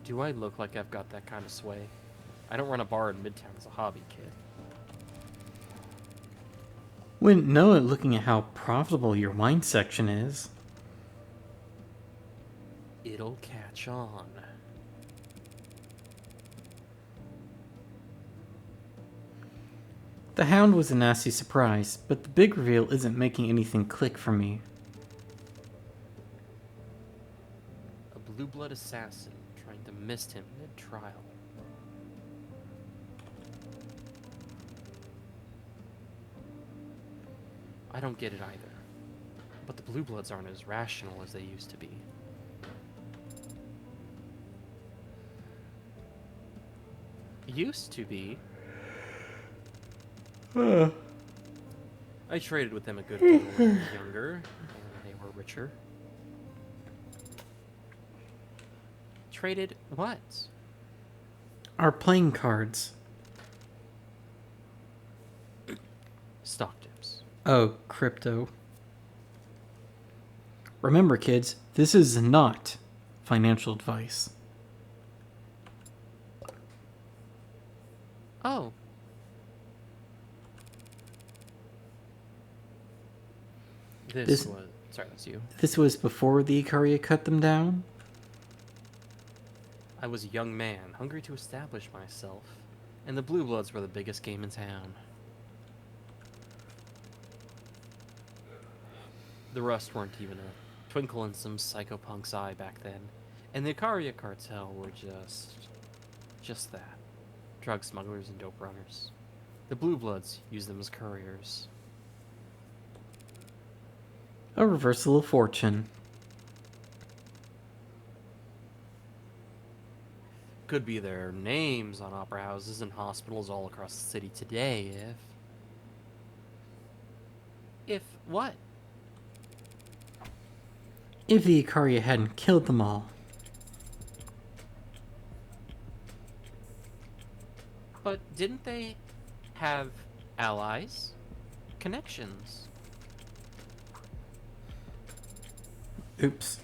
Do I look like I've got that kind of sway? I don't run a bar in Midtown as a hobby, kid. Wouldn't know it looking at how profitable your wine section is. It'll catch on. The Hound was a nasty surprise, but the big reveal isn't making anything click for me. A blue blood assassin trying to mist him mid-trial. I don't get it either. But the blue bloods aren't as rational as they used to be. Used to be? I traded with them a good deal when I was younger, and they were richer. Traded what? Our playing cards. Stock tips. Oh, crypto. Remember, kids, this is not financial advice. Oh. This was... Sorry, that's you. This was before the Ikaria cut them down? I was a young man, hungry to establish myself, and the Blue Bloods were the biggest game in town. The rust weren't even a twinkle in some psychopunk's eye back then, and the Ikaria cartel were just that. Drug smugglers and dope runners. The Blue Bloods used them as couriers. A reversal of fortune. Could be their names on opera houses and hospitals all across the city today if... If what? If the Ikaria hadn't killed them all. But didn't they have allies? Connections? Oops.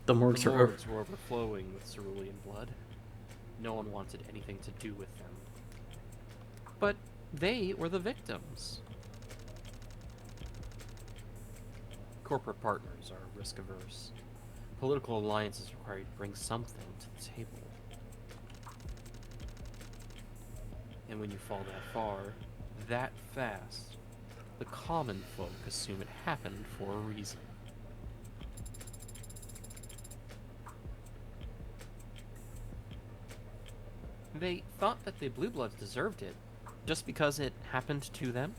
The morgues The are morgues were overflowing with cerulean blood. No one wanted anything to do with them. But they were the victims. Corporate partners are risk-averse. Political alliances require you to bring something to the table. And when you fall that far, that fast, the common folk assume it happened for a reason. They thought that the Blue Bloods deserved it, just because it happened to them?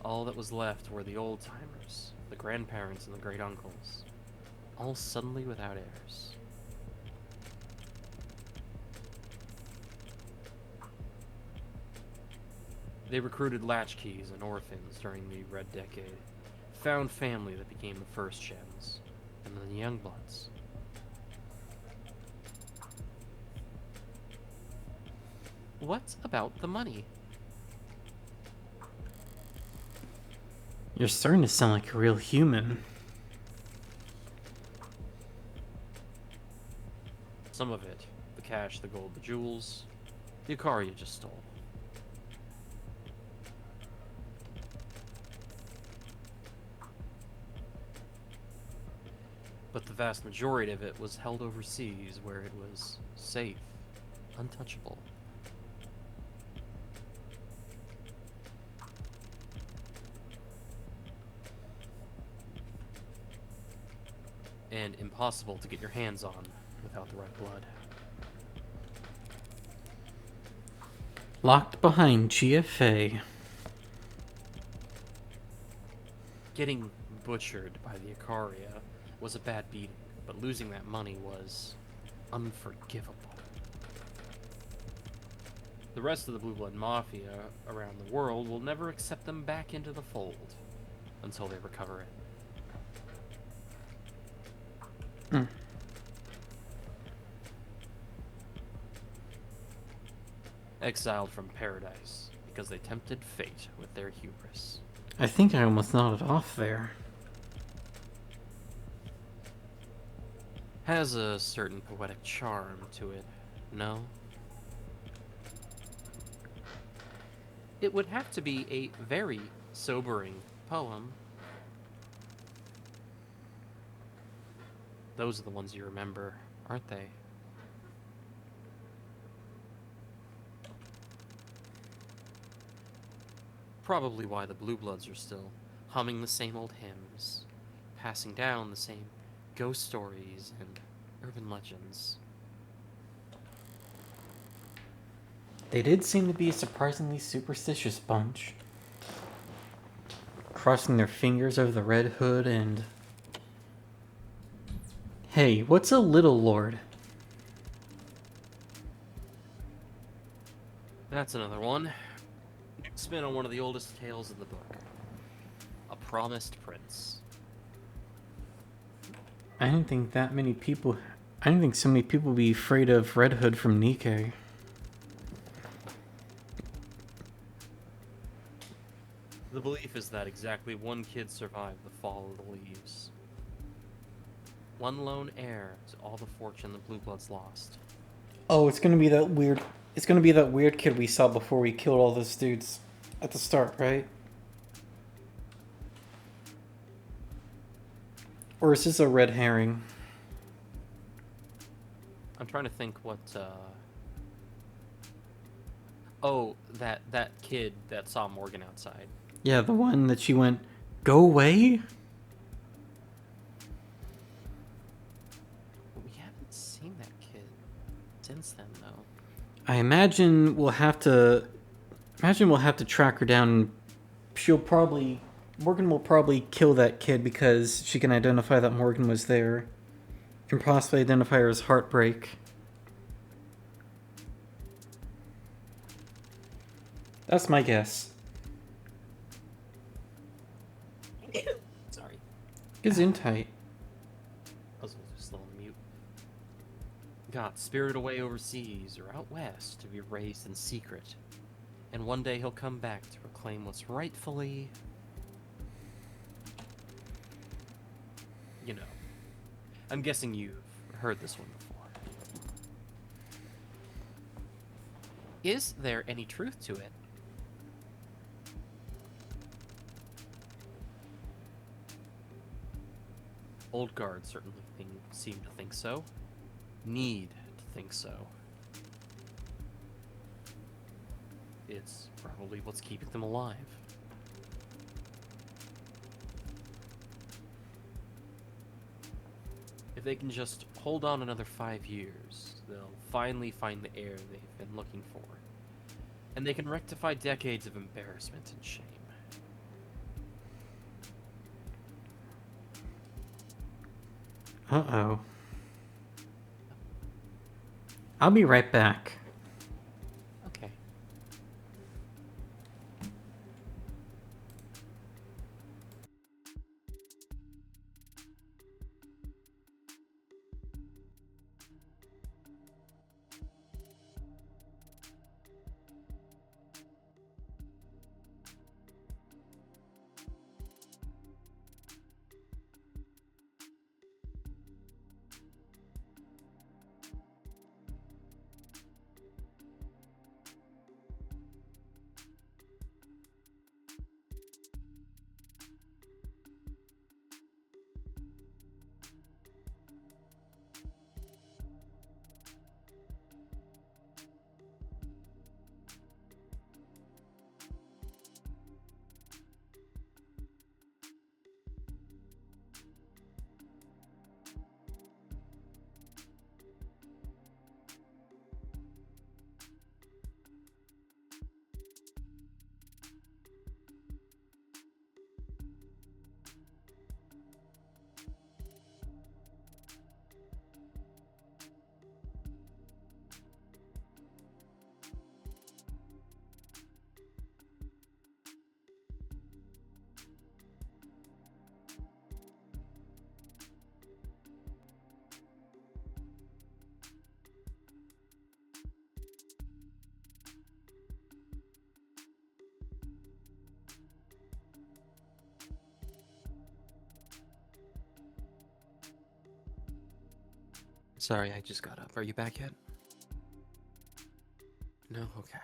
All that was left were the old-timers, the grandparents and the great-uncles. all suddenly without heirs. They recruited latchkeys and orphans during the Red Decade, found family that became the first gens, and then the Youngbloods. What about the money? You're starting to sound like a real human. Some of it. The cash, the gold, the jewels. The car you just stole. But the vast majority of it was held overseas where it was safe, untouchable. And impossible to get your hands on without the right blood. Locked behind GFA. Getting butchered by the Icaria was a bad beating, but losing that money was unforgivable. The rest of the Blue Blood Mafia around the world will never accept them back into the fold until they recover it. Exiled from paradise because they tempted fate with their hubris. I think I almost nodded off there. Has a certain poetic charm to it, no? It would have to be a very sobering poem. Those are the ones you remember, aren't they? Probably why the Blue Bloods are still humming the same old hymns, passing down the same ghost stories and urban legends. They did seem to be a surprisingly superstitious bunch. Crossing their fingers over the Red Hood and... Hey, what's a Little Lord? That's another one. Spin on one of the oldest tales in the book. A Promised Prince. I didn't think so many people would be afraid of Red Hood from Nikkei. The belief is that exactly one kid survived the fall of the leaves. One lone heir to all the fortune the Blue Bloods lost. Oh, it's gonna be that weird kid we saw before we killed all those dudes at the start, right? Or is this a red herring? I'm trying to think what, Oh, that kid that saw Morgan outside. Yeah, the one that she went, go away? We haven't seen that kid since then, though. I imagine we'll have to track her down. Morgan will probably kill that kid because she can identify that Morgan was there. And possibly identify her as Heartbreak. That's my guess. Sorry. It's in tight. I was just a little mute. Got spirited away overseas or out west to be raised in secret. And one day he'll come back to reclaim what's rightfully... You know. I'm guessing you've heard this one before. Is there any truth to it? Old guard certainly seem to think so. Need to think so. It's probably what's keeping them alive. If they can just hold on another 5 years, they'll finally find the heir they've been looking for. And they can rectify decades of embarrassment and shame. Uh-oh. I'll be right back. Okay. Sorry, I just got up. Are you back yet? No? Okay.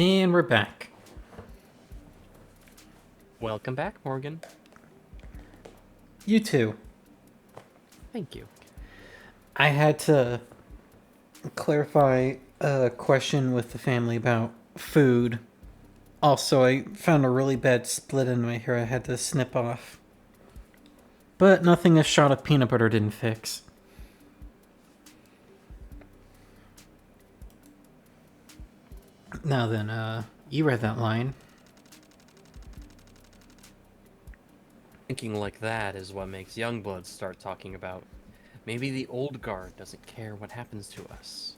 And we're back. Welcome back, Morgan. You too. Thank you. I had to clarify a question with the family about food. Also, I found a really bad split in my hair I had to snip off. But nothing a shot of peanut butter didn't fix. Now then, you read that line. Thinking like that is what makes youngbloods start talking about. Maybe the old guard doesn't care what happens to us.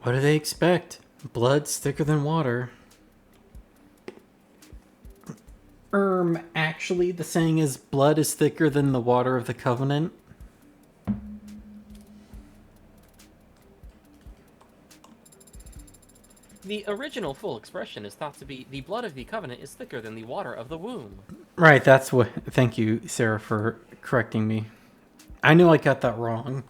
What do they expect? Blood's thicker than water. Actually, the saying is blood is thicker than the water of the covenant. The original full expression is thought to be the blood of the covenant is thicker than the water of the womb. Right, that's what. Thank you, Sarah, for correcting me. I knew I got that wrong.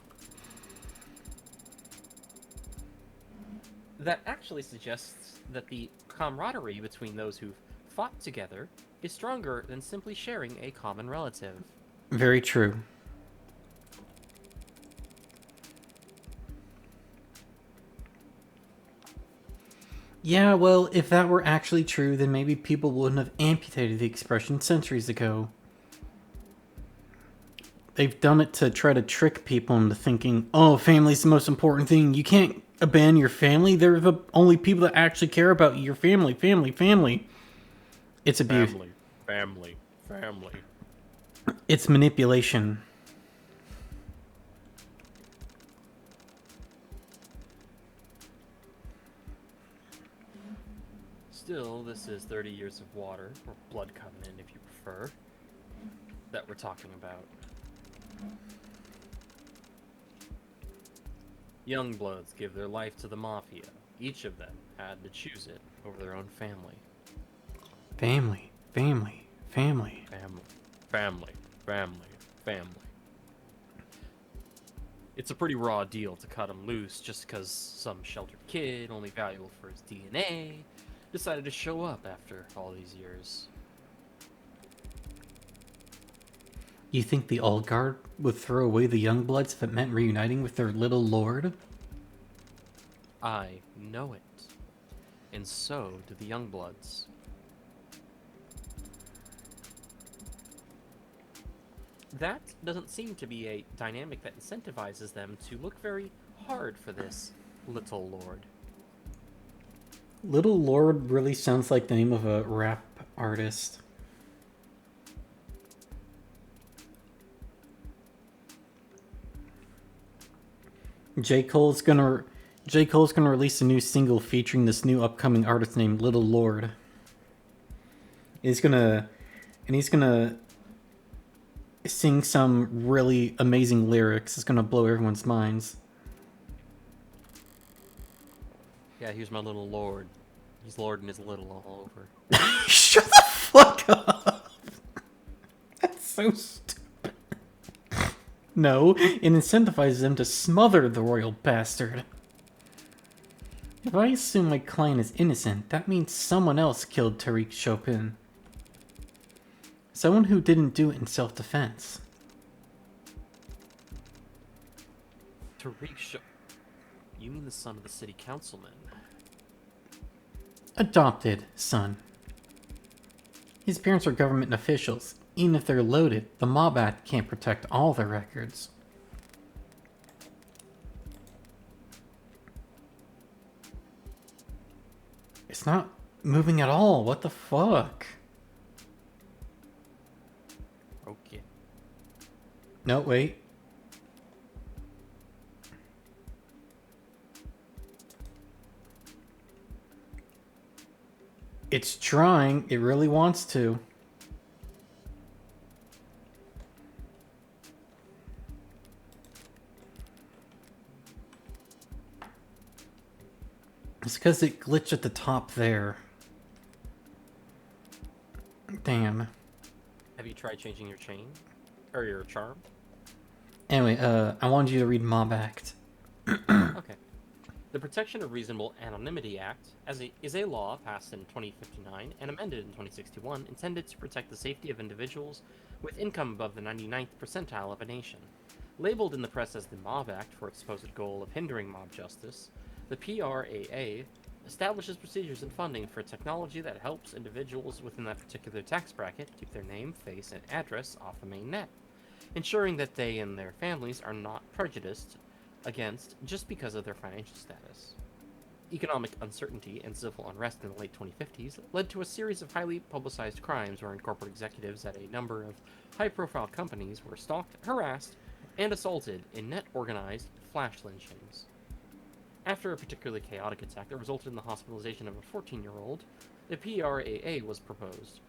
That actually suggests that the camaraderie between those who've fought together is stronger than simply sharing a common relative. Very true. Yeah, well, if that were actually true, then maybe people wouldn't have amputated the expression centuries ago. They've done it to try to trick people into thinking, oh, family's the most important thing. You can't abandon your family. They're the only people that actually care about your family, family. It's abuse. Family. It's manipulation. Still, this is 30 years of water, or blood covenant if you prefer, that we're talking about. Youngbloods give their life to the Mafia. Each of them had to choose it over their own family. Family. It's a pretty raw deal to cut him loose just because some sheltered kid, only valuable for his DNA, decided to show up after all these years. You think the old guard would throw away the young bloods if it meant reuniting with their little lord? I know it. And so do the Youngbloods. That doesn't seem to be a dynamic that incentivizes them to look very hard for this little lord. Little Lord really sounds like the name of a rap artist. J. Cole's gonna release a new single featuring this new upcoming artist named Little Lord. He's gonna sing some really amazing lyrics. It's gonna blow everyone's minds. Yeah, here's my little lord. He's lording his little all over. Shut the fuck up! That's so stupid. No, it incentivizes them to smother the royal bastard. If I assume my client is innocent, that means someone else killed Tariq Chopin. Someone who didn't do it in self-defense. Tariq You mean the son of the city councilman? Adopted son. His parents are government officials. Even if they're loaded, the Mob Act can't protect all their records. It's not moving at all. What the fuck? Okay. No, wait. It's trying. It really wants to. It's because it glitched at the top there. Damn. Have you tried changing your chain? Or your charm? Anyway, I wanted you to read Mob Act. Okay. The Protection of Reasonable Anonymity Act is a law passed in 2059 and amended in 2061 intended to protect the safety of individuals with income above the 99th percentile of a nation. Labeled in the press as the Mob Act for its supposed goal of hindering mob justice, the PRAA establishes procedures and funding for technology that helps individuals within that particular tax bracket keep their name, face, and address off the main net, ensuring that they and their families are not prejudiced against just because of their financial status. Economic uncertainty and civil unrest in the late 2050s led to a series of highly publicized crimes wherein corporate executives at a number of high-profile companies were stalked, harassed, and assaulted in net organized flash lynchings. After a particularly chaotic attack that resulted in the hospitalization of a 14-year-old, the PRAA was proposed,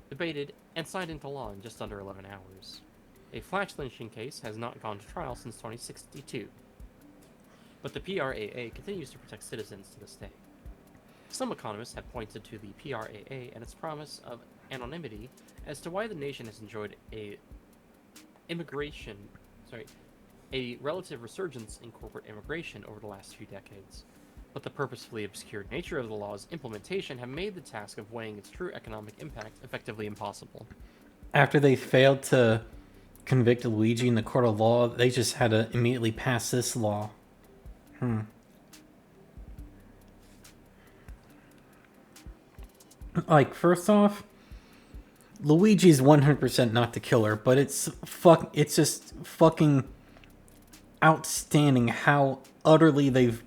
debated, and signed into law in just under 11 hours. A flash lynching case has not gone to trial since 2062, but the PRAA continues to protect citizens to this day. Some economists have pointed to the PRAA and its promise of anonymity as to why the nation has enjoyed a relative resurgence in corporate immigration over the last few decades. But the purposefully obscured nature of the law's implementation have made the task of weighing its true economic impact effectively impossible. After they failed to convict Luigi in the court of law, they just had to immediately pass this law. Like, first off, Luigi's 100% not the killer, but it's just fucking outstanding how utterly they've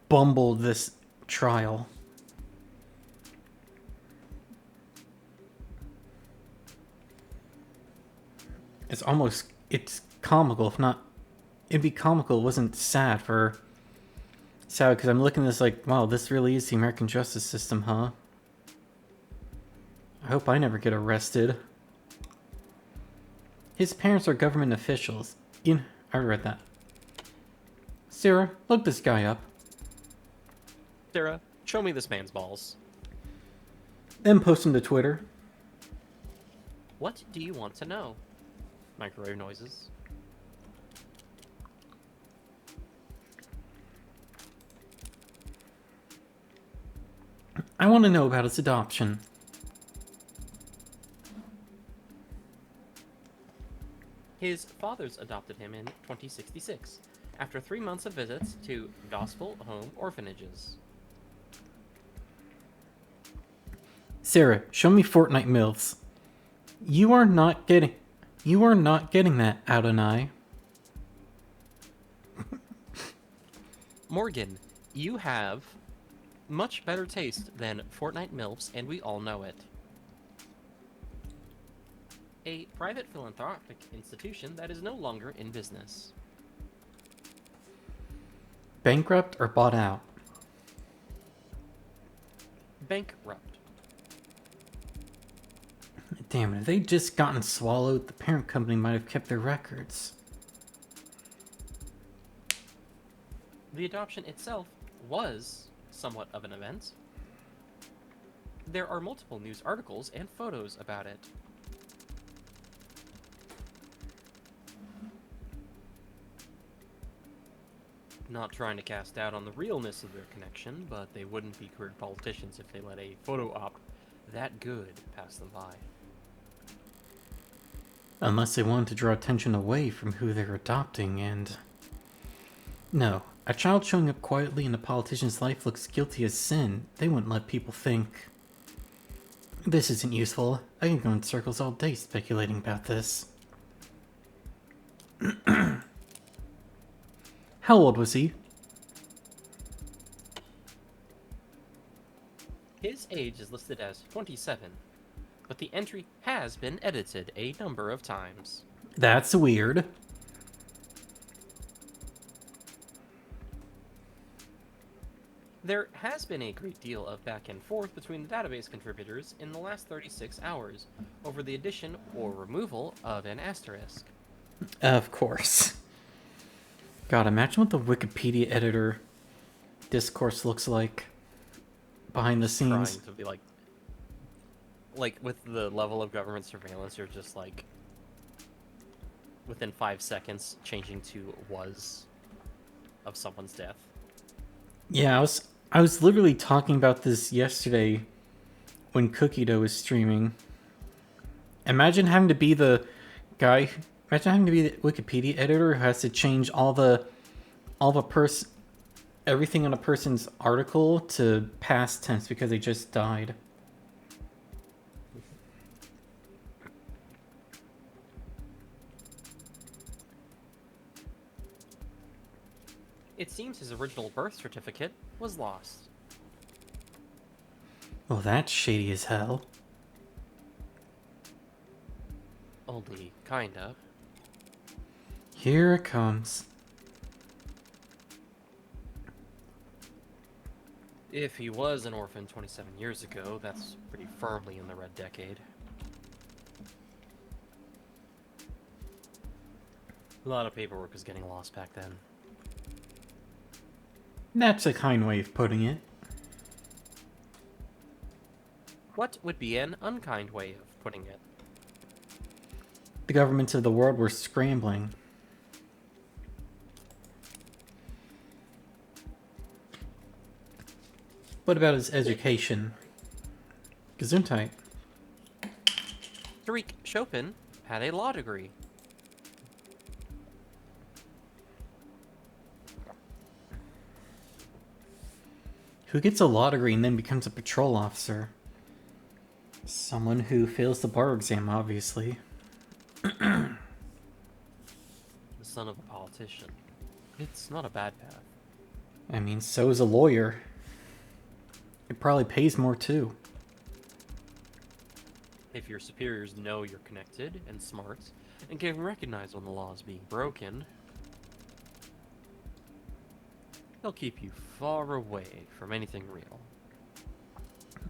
bumbled this trial. It's comical, if not, it'd be comical. It wasn't sad because I'm looking at this like, wow, this really is the American justice system, huh? I hope I never get arrested. His parents are government officials. I read that. Sarah, look this guy up. Sarah, show me this man's balls. Then post him to Twitter. What do you want to know? Microwave noises. I want to know about his adoption. His fathers adopted him in 2066, after 3 months of visits to gospel home orphanages. Sarah, show me Fortnite MILFs. You are not getting that, Adonai. Morgan, you have much better taste than Fortnite MILFs, and we all know it. A private philanthropic institution that is no longer in business. Bankrupt or bought out? Bankrupt. Damn it, if they'd just gotten swallowed, the parent company might have kept their records. The adoption itself was somewhat of an event. There are multiple news articles and photos about it. Not trying to cast doubt on the realness of their connection, but they wouldn't be career politicians if they let a photo op that good pass them by. Unless they wanted to draw attention away from who they're adopting, and... No, a child showing up quietly in a politician's life looks guilty as sin. They wouldn't let people think. This isn't useful. I can go in circles all day speculating about this. How old was he? His age is listed as 27, but the entry has been edited a number of times. That's weird. There has been a great deal of back and forth between the database contributors in the last 36 hours over the addition or removal of an asterisk. Of course. God, imagine what the Wikipedia editor discourse looks like behind the scenes. Trying to be like with the level of government surveillance, you're just like within 5 seconds changing to was of someone's death. Yeah, I was literally talking about this yesterday when Cookie Dough was streaming. Imagine having to be the guy. Imagine having to be the Wikipedia editor who has to change all the everything on a person's article to past tense because they just died. It seems his original birth certificate was lost. Well, that's shady as hell. Only kinda. Here it comes. If he was an orphan 27 years ago, that's pretty firmly in the red decade. A lot of paperwork was getting lost back then. That's a kind way of putting it. What would be an unkind way of putting it? The governments of the world were scrambling. What about his education? Gesundheit. Tariq Chopin had a law degree. Who gets a law degree and then becomes a patrol officer? Someone who fails the bar exam, obviously. The son of a politician. It's not a bad path. I mean, so is a lawyer. It probably pays more too. If your superiors know you're connected and smart, and can recognize when the law is being broken, they'll keep you far away from anything real.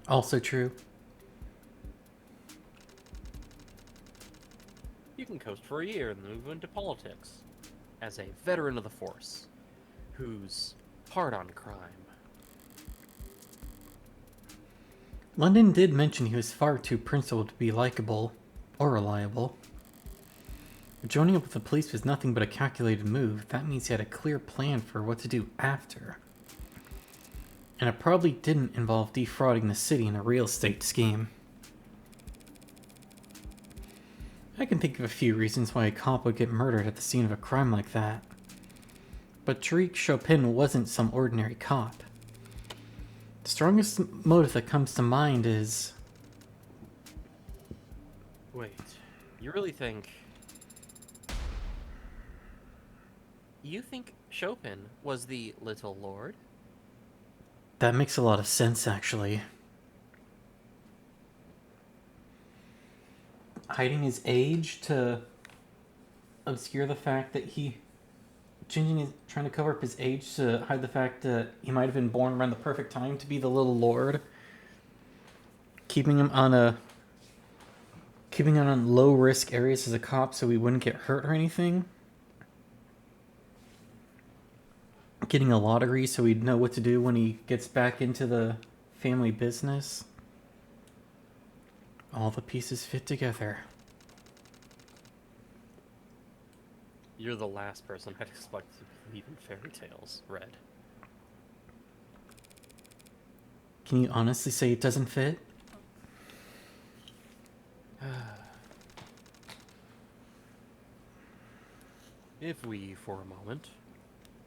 Also true. You can coast for a year and then move into politics as a veteran of the force who's hard on crime. London did mention he was far too principled to be likable or reliable. Joining up with the police was nothing but a calculated move. That means he had a clear plan for what to do after. And it probably didn't involve defrauding the city in a real estate scheme. I can think of a few reasons why a cop would get murdered at the scene of a crime like that. But Tariq Chopin wasn't some ordinary cop. The strongest motive that comes to mind is... Wait, you really think... You think Chopin was the Little Lord? That makes a lot of sense, actually. Hiding his age to obscure the fact that trying to cover up his age to hide the fact that he might have been born around the perfect time to be the Little Lord. Keeping him on low risk areas as a cop so he wouldn't get hurt or anything. Getting a law degree so he'd know what to do when he gets back into the family business. All the pieces fit together. You're the last person I'd expect to believe in fairy tales, Red. Can you honestly say it doesn't fit? If we, for a moment,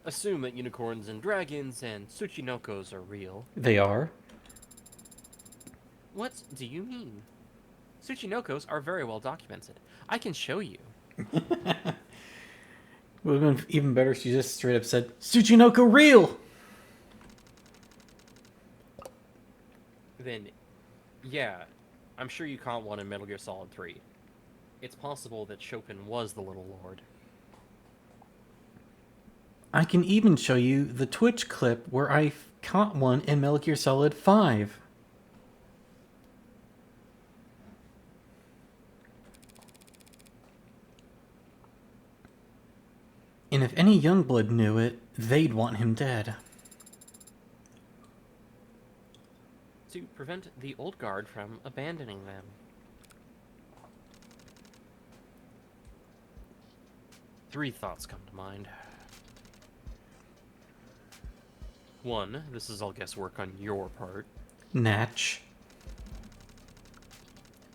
assume that unicorns and dragons and Tsuchinokos are real, They are. what do you mean? Tsuchinokos are very well documented. I can show you. It would have been even better if she just straight up said, Tsuchinoko real! Then, yeah, I'm sure you caught one in Metal Gear Solid 3. It's possible that Chopin was the Little Lord. I can even show you the Twitch clip where I caught one in Metal Gear Solid 5. And if any Youngblood knew it, they'd want him dead. To prevent the Old Guard from abandoning them. Three thoughts come to mind. One, this is all guesswork on your part. Natch.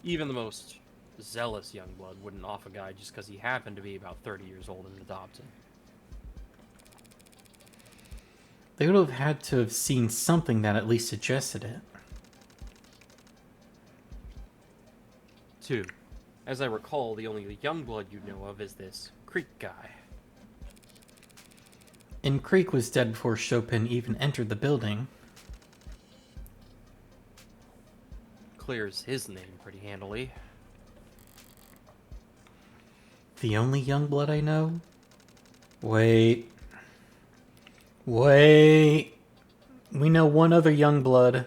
Even the most zealous youngblood wouldn't off a guy just because he happened to be about 30 years old and adopted. They would have had to have seen something that at least suggested it. Two, as I recall, the only youngblood you know of is this Creek guy. And Creek was dead before Chopin even entered the building. Clears his name pretty handily. The only Youngblood I know? Wait. We know one other Youngblood.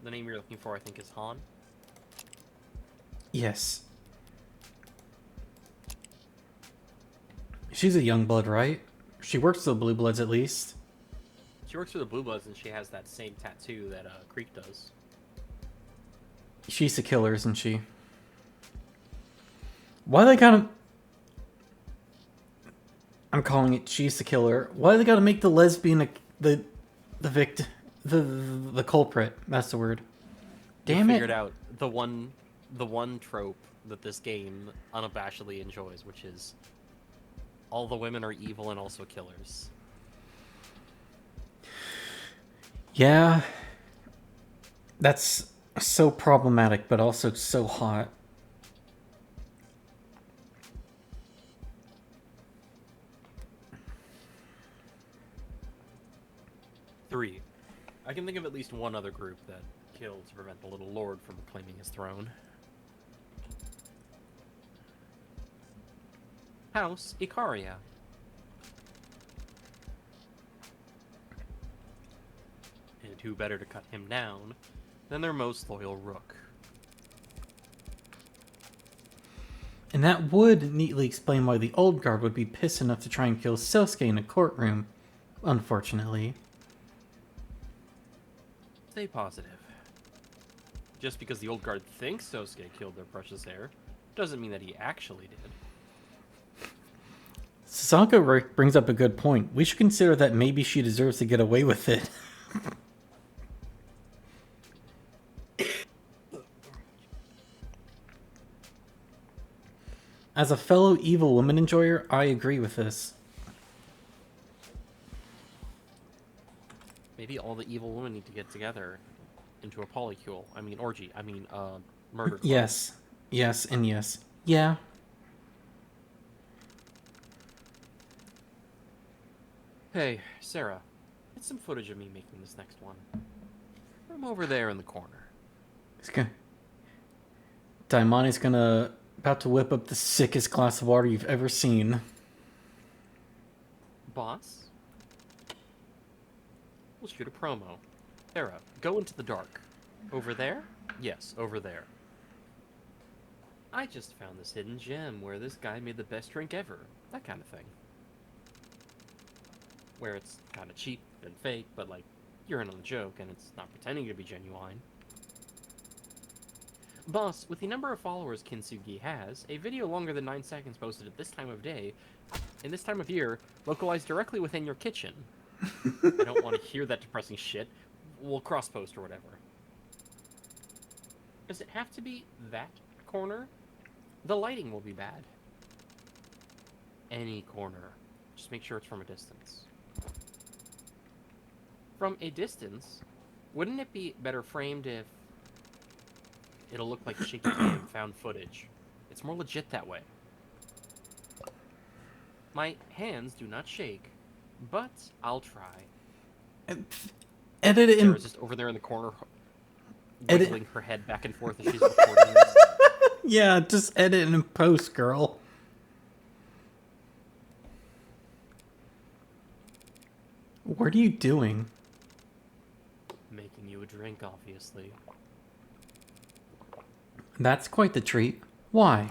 The name you're looking for, I think, is Han. Yes. She's a Youngblood, right? She works for the Blue Bloods at least. She works for the Blue Bloods, and she has that same tattoo that Creek does. She's the killer, isn't she? Why they gotta... I'm calling it she's the killer. Why they gotta make the lesbian the victim, the culprit? That's the word. Damn You it! figured out the one trope that this game unabashedly enjoys, which is all the women are evil and also killers. Yeah, that's so problematic, but also so hot. Three, I can think of at least one other group that killed to prevent the little lord from claiming his throne. House Icaria. And who better to cut him down than their most loyal rook? And that would neatly explain why the old guard would be pissed enough to try and kill Sosuke in a courtroom, unfortunately. Stay positive. Just because the old guard thinks Sosuke killed their precious heir, doesn't mean that he actually did. Sasaka brings up a good point. We should consider that maybe she deserves to get away with it. As a fellow evil woman enjoyer, I agree with this. Maybe all the evil women need to get together into a polycule. Orgy. Murder club. Yes. Yes, and yes. Yeah. Hey, Sarah. Get some footage of me making this next one. I'm over there in the corner. Daimoni's about to whip up the sickest glass of water you've ever seen. Boss? We'll shoot a promo. Sarah, go into the dark. Over there? Yes, over there. I just found this hidden gem where this guy made the best drink ever. That kind of thing. Where it's kind of cheap and fake, but you're in on the joke and it's not pretending to be genuine. Boss, with the number of followers Kintsugi has, a video longer than 9 seconds posted at this time of day, in this time of year, localized directly within your kitchen. I don't want to hear that depressing shit. We'll cross-post or whatever. Does it have to be that corner? The lighting will be bad. Any corner. Just make sure it's from a distance. From a distance? Wouldn't it be better framed if it'll look like shaky cam found footage? It's more legit that way. My hands do not shake, but I'll try. Edit it in... Sarah's just over there in the corner, wiggling her head back and forth as she's recording this. Yeah, just edit and post, girl. What are you doing? Making you a drink, obviously. That's quite the treat. Why?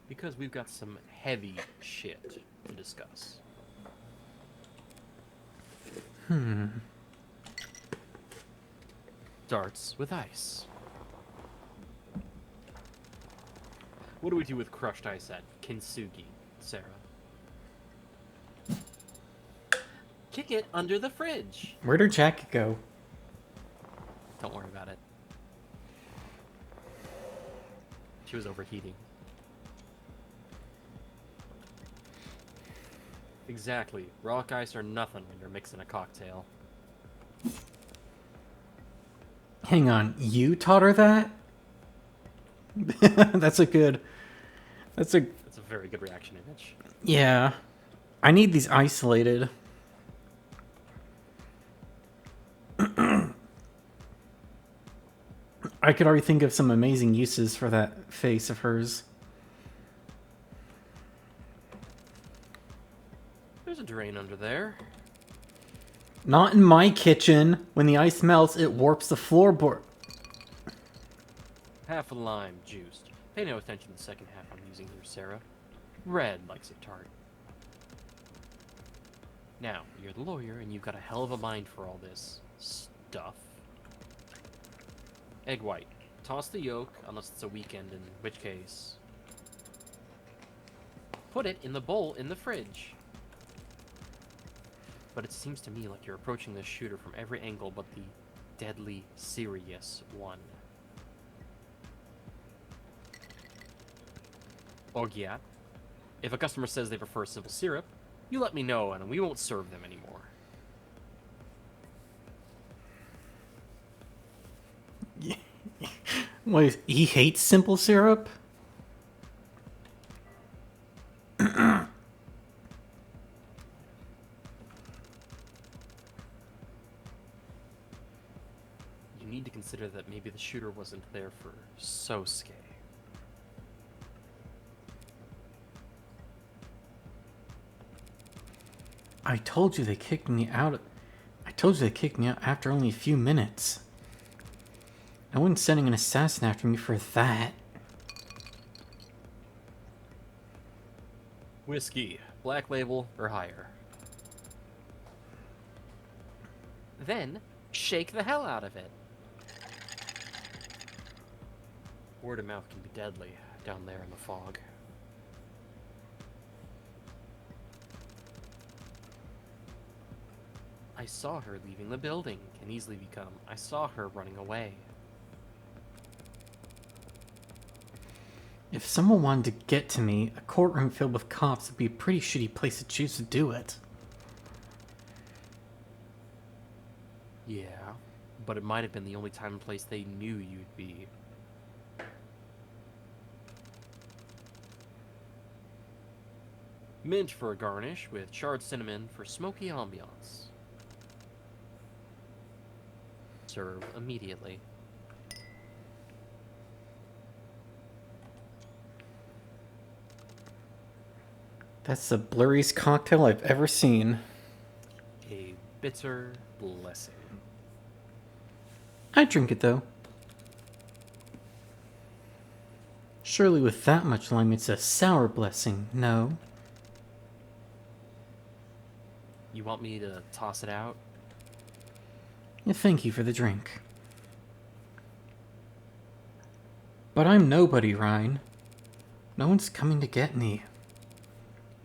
Because we've got some heavy shit to discuss. Darts with ice. What do we do with crushed ice at Kintsugi, Sarah? Kick it under the fridge. Where'd her jacket go? Don't worry about it. She was overheating. Exactly. Rock ice are nothing when you're mixing a cocktail. Hang on, you taught her that? That's a good... That's a... That's a very good reaction image. Yeah. I need these isolated. I could already think of some amazing uses for that face of hers. There's a drain under there. Not in my kitchen. When the ice melts, it warps the floorboard. Half a lime juiced. Pay no attention to the second half I'm using here, Sarah. Red likes it tart. Now, you're the lawyer, and you've got a hell of a mind for all this stuff. Egg white. Toss the yolk, unless it's a weekend, in which case... Put it in the bowl in the fridge. But it seems to me like you're approaching this shooter from every angle but the deadly serious one. Oh yeah? If a customer says they prefer simple syrup, you let me know and we won't serve them anymore. Wait, he hates simple syrup? You need to consider that maybe the shooter wasn't there for Sosuke. I told you they kicked me out. I told you they kicked me out after only a few minutes. No one's sending an assassin after me for that. Whiskey, black label, or higher. Then, shake the hell out of it. Word of mouth can be deadly down there in the fog. I saw her leaving the building, can easily become, I saw her running away. If someone wanted to get to me, a courtroom filled with cops would be a pretty shitty place to choose to do it. Yeah, but it might have been the only time and place they knew you'd be. Mint for a garnish, with charred cinnamon for smoky ambiance. Serve immediately. That's the blurriest cocktail I've ever seen. A bitter blessing. I'd drink it though. Surely with that much lime it's a sour blessing, no? You want me to toss it out? Yeah, thank you for the drink. But I'm nobody, Ryan. No one's coming to get me.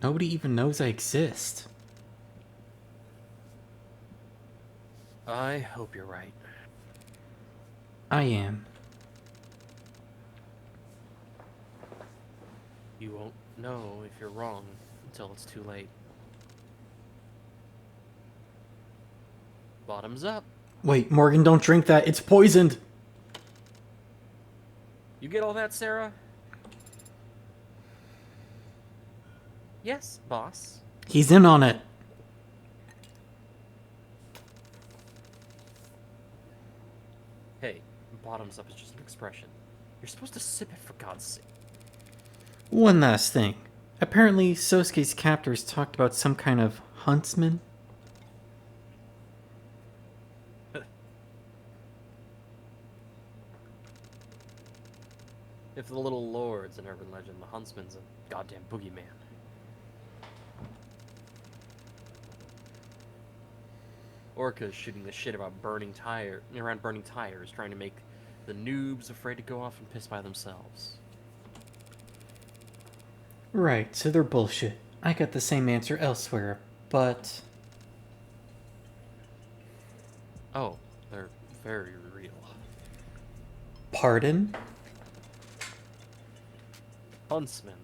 Nobody even knows I exist. I hope you're right. I am. You won't know if you're wrong until it's too late. Bottoms up. Wait, Morgan, don't drink that. It's poisoned. You get all that, Sarah? Yes, boss. He's in on it. Hey, bottoms up is just an expression. You're supposed to sip it for God's sake. One last thing. Apparently, Sosuke's captors talked about some kind of huntsman. If the little lord's an urban legend, the huntsman's a goddamn boogeyman. Orca's shooting the shit about burning tires, trying to make the noobs afraid to go off and piss by themselves. Right, so they're bullshit. I got the same answer elsewhere, but... Oh, they're very real. Pardon? Huntsmen.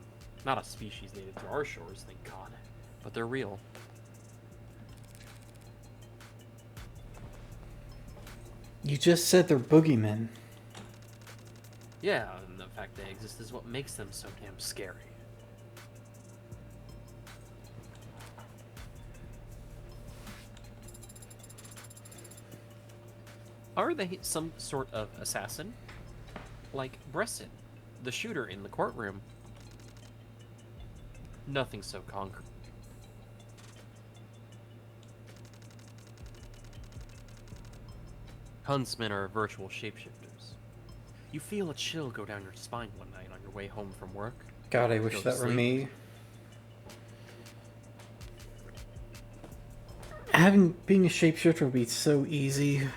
Not a species native to our shores, thank God. But they're real. You just said they're boogeymen. Yeah, and the fact they exist is what makes them so damn scary. Are they some sort of assassin? Like Bresson, the shooter in the courtroom? Nothing so concrete. Huntsmen are virtual shapeshifters. You feel a chill go down your spine one night on your way home from work. God, I wish Go to that were sleep. me. Being a shapeshifter would be so easy.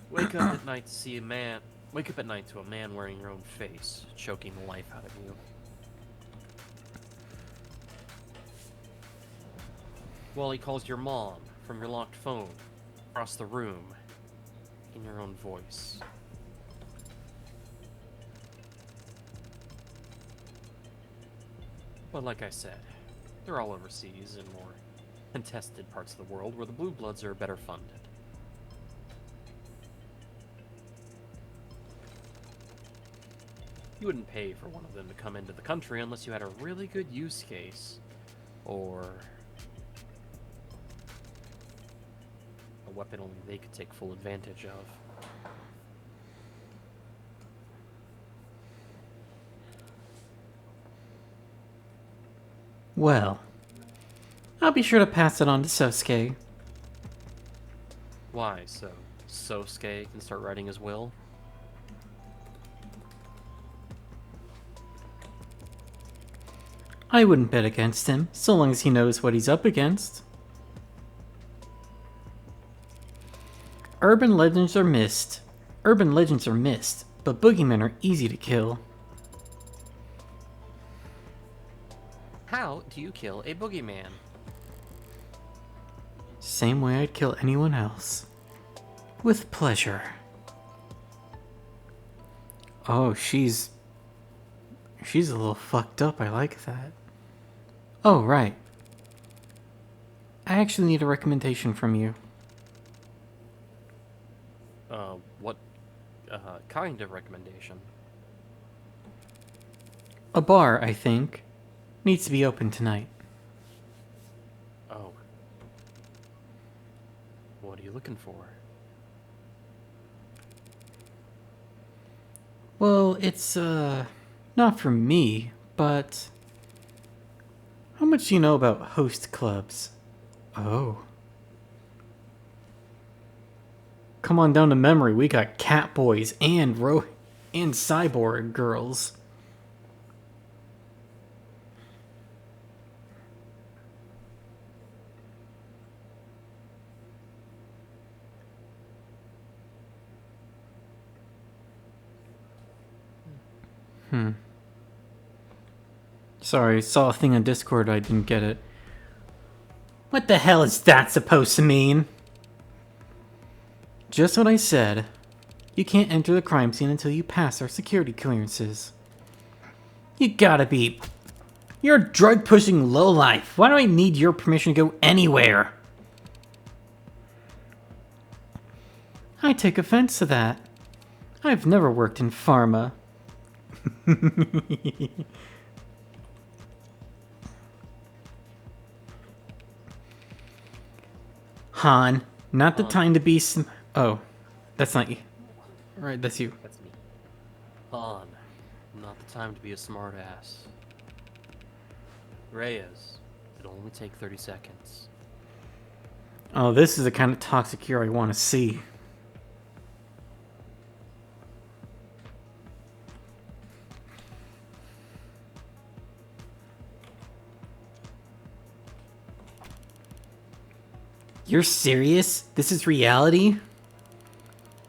Wake up at night to see a man. Wake up at night to a man wearing your own face, choking the life out of you. Well, he calls your mom from your locked phone, across the room, in your own voice. But like I said, they're all overseas in more contested parts of the world where the blue bloods are better funded. You wouldn't pay for one of them to come into the country unless you had a really good use case, or a weapon only they could take full advantage of. Well, I'll be sure to pass it on to Sosuke. Why, so Sosuke can start writing his will? I wouldn't bet against him, so long as he knows what he's up against. Urban legends are missed, but boogeymen are easy to kill. How do you kill a boogeyman? Same way I'd kill anyone else. With pleasure. Oh, she's a little fucked up, I like that. Oh, right. I actually need a recommendation from you. What kind of recommendation? A bar, I think. Needs to be open tonight. Oh. What are you looking for? Well, it's, not for me, but... How much do you know about host clubs? Oh. Come on down to memory, we got cat boys and cyborg girls. Sorry, saw a thing on Discord, I didn't get it. What the hell is that supposed to mean? Just what I said. You can't enter the crime scene until you pass our security clearances. You gotta be... You're a drug-pushing lowlife. Why do I need your permission to go anywhere? I take offense to that. I've never worked in pharma. Han, not the time to be Oh, that's not you. Right, that's you. That's me. Han, not the time to be a smartass. Reyes, it'll only take 30 seconds. Oh, this is the kind of toxic hero I want to see. You're serious? This is reality?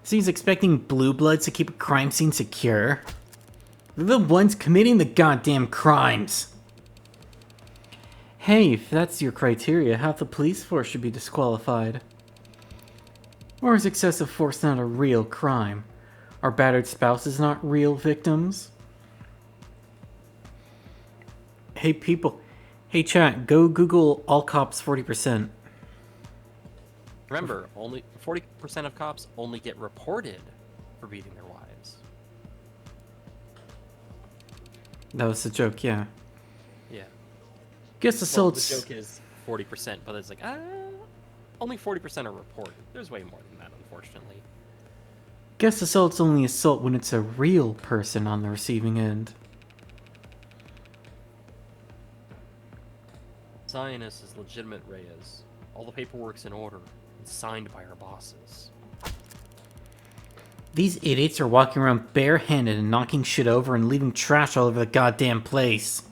So he's expecting blue bloods to keep a crime scene secure? They're the ones committing the goddamn crimes. Hey, if that's your criteria, half the police force should be disqualified. Or is excessive force not a real crime? Are battered spouses not real victims? Hey people, hey chat, go Google all cops 40%. Remember, only 40% of cops only get reported for beating their wives. That was a joke, yeah. Yeah. Guess Well, the assaults. joke is 40%, but it's like, only 40% are reported. There's way more than that, unfortunately. Guess assault's only assault when it's a real person on the receiving end. Zionist is legitimate, Reyes. All the paperwork's in order and signed by our bosses. These idiots are walking around barehanded and knocking shit over and leaving trash all over the goddamn place.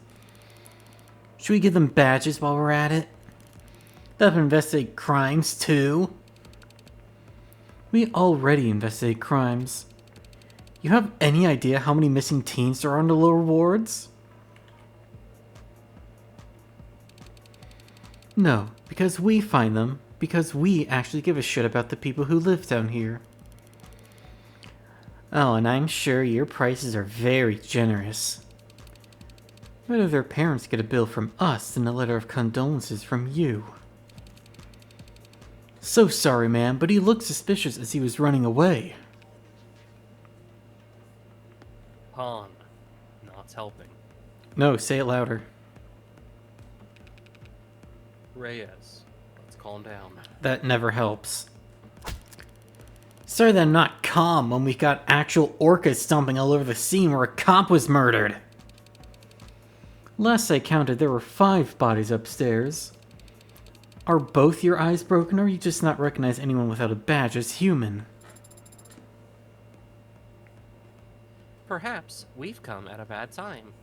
Should we give them badges while we're at it? They'll have to investigate crimes too. We already investigate crimes. You have any idea how many missing teens there are on the lower wards? No, because we find them, because we actually give a shit about the people who live down here. Oh, and I'm sure your prices are very generous. Better their parents get a bill from us than a letter of condolences from you. So sorry, man, but he looked suspicious as he was running away. Han, not helping. No, say it louder. Reyes, let's calm down. That never helps. Sorry that I'm not calm when we got actual orcas stomping all over the scene where a cop was murdered. Last I counted, there were 5 bodies upstairs. Are both your eyes broken, or you just not recognize anyone without a badge as human? Perhaps we've come at a bad time.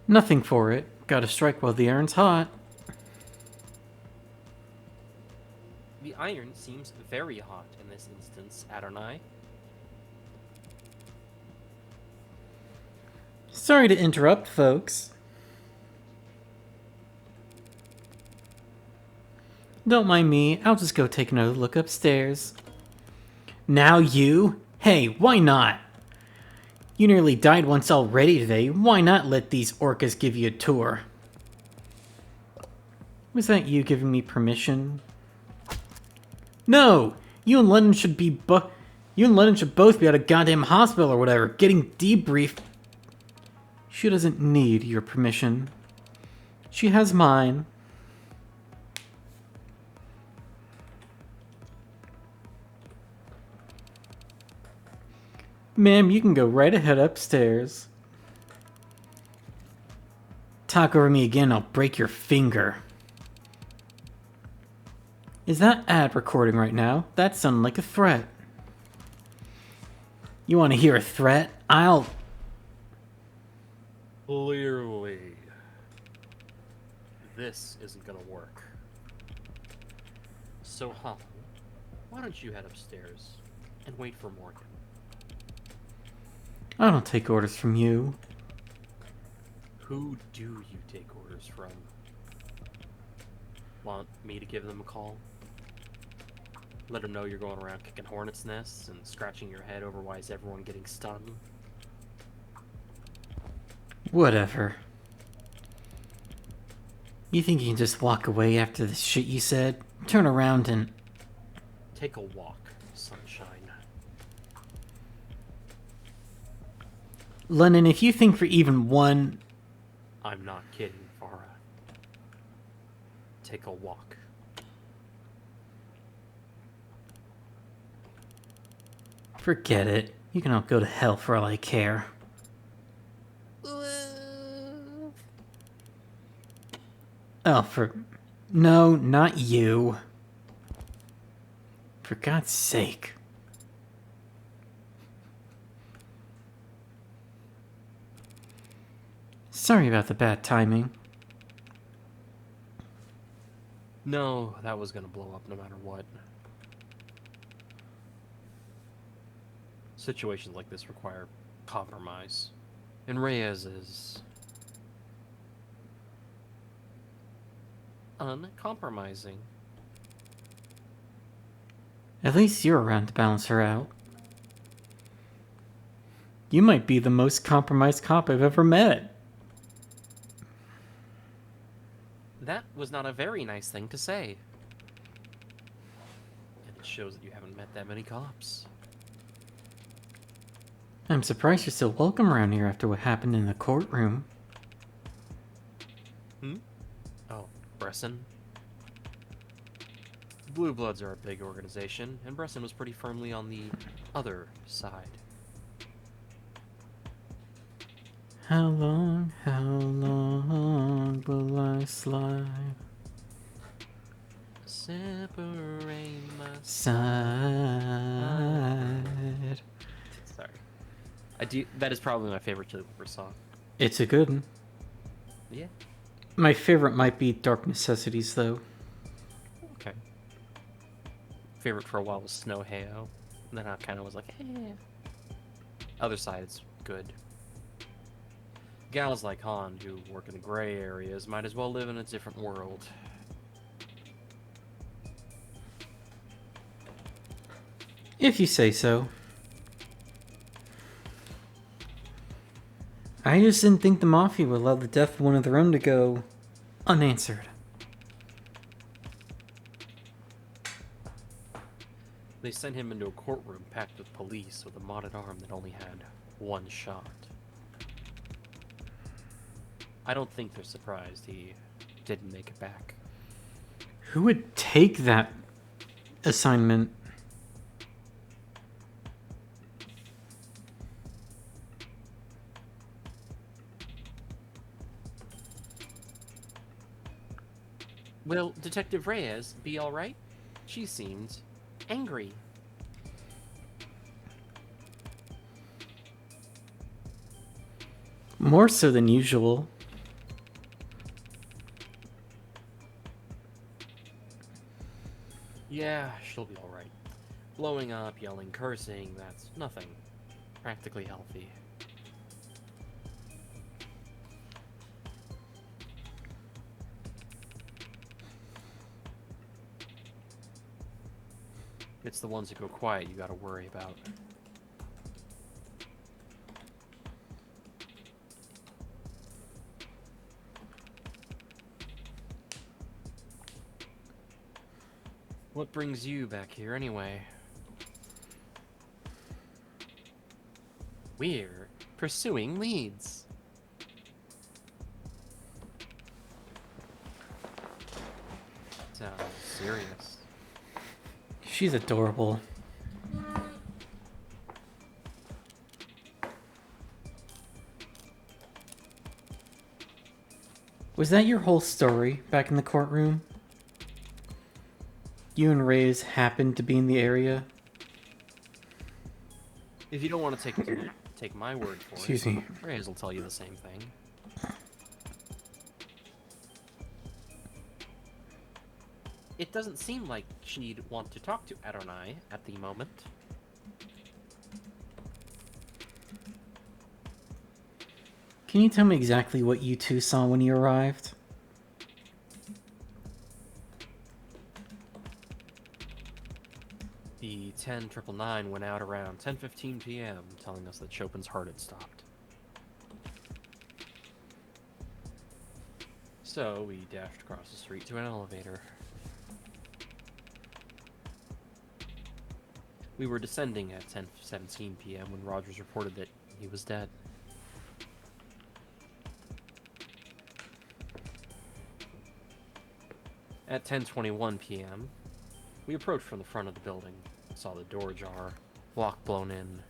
Nothing for it. Gotta strike while the iron's hot. The iron seems very hot in this instance, Adonai. Sorry to interrupt, folks. Don't mind me, I'll just go take another look upstairs. Now you? Hey, why not? You nearly died once already today. Why not let these orcas give you a tour? Was that you giving me permission? No! You and London should both be at a goddamn hospital or whatever, getting debriefed. She doesn't need your permission. She has mine. Ma'am, you can go right ahead upstairs. Talk over me again, I'll break your finger. Is that ad recording right now? That sounded like a threat. You want to hear a threat? I'll... Clearly, this isn't gonna work. So, Han, why don't you head upstairs and wait for Morgan? I don't take orders from you. Who do you take orders from? Want me to give them a call? Let them know you're going around kicking hornets' nests and scratching your head over why is everyone getting stung? Whatever. You think you can just walk away after the shit you said? Turn around and... Take a walk, sunshine. Lennon, if you think for even one... I'm not kidding, Farah. Take a walk. Forget it. You can all go to hell for all I care. Oh, for... No, not you. For God's sake. Sorry about the bad timing. No, that was gonna blow up no matter what. Situations like this require compromise. And Reyes is uncompromising. At least you're around to balance her out. You might be the most compromised cop I've ever met. That was not a very nice thing to say. And it shows that you haven't met that many cops. I'm surprised you're still welcome around here after what happened in the courtroom. Oh, Bresson? Blue Bloods are a big organization, and Bresson was pretty firmly on the other side. How long will I slide? Separate my Side. Sorry. That is probably my favorite Chili Peppers song. It's a good one. Yeah. My favorite might be Dark Necessities, though. Okay. Favorite for a while was Snow Hayo. And then I kind of was like, eh. Other side, it's good. Gals like Han, who work in the gray areas, might as well live in a different world. If you say so. I just didn't think the Mafia would allow the death of one of their own to go unanswered. They sent him into a courtroom packed with police with a modded arm that only had one shot. I don't think they're surprised he didn't make it back. Who would take that assignment? Will Detective Reyes be alright? She seemed angry. More so than usual. Yeah, she'll be alright. Blowing up, yelling, cursing, that's nothing. Practically healthy. It's the ones that go quiet you gotta worry about. What brings you back here anyway? We're pursuing leads. Sounds serious. She's adorable. Was that your whole story back in the courtroom? You and Reyes happened to be in the area? If you don't want to take my word for Excuse it, me. Reyes will tell you the same thing. It doesn't seem like she'd want to talk to Adonai at the moment. Can you tell me exactly what you two saw when you arrived? The 10999 went out around 10:15 p.m., telling us that Chopin's heart had stopped. So we dashed across the street to an elevator. We were descending at 10:17 p.m. when Rogers reported that he was dead. At 10:21 p.m., we approached from the front of the building, saw the door ajar, lock blown in.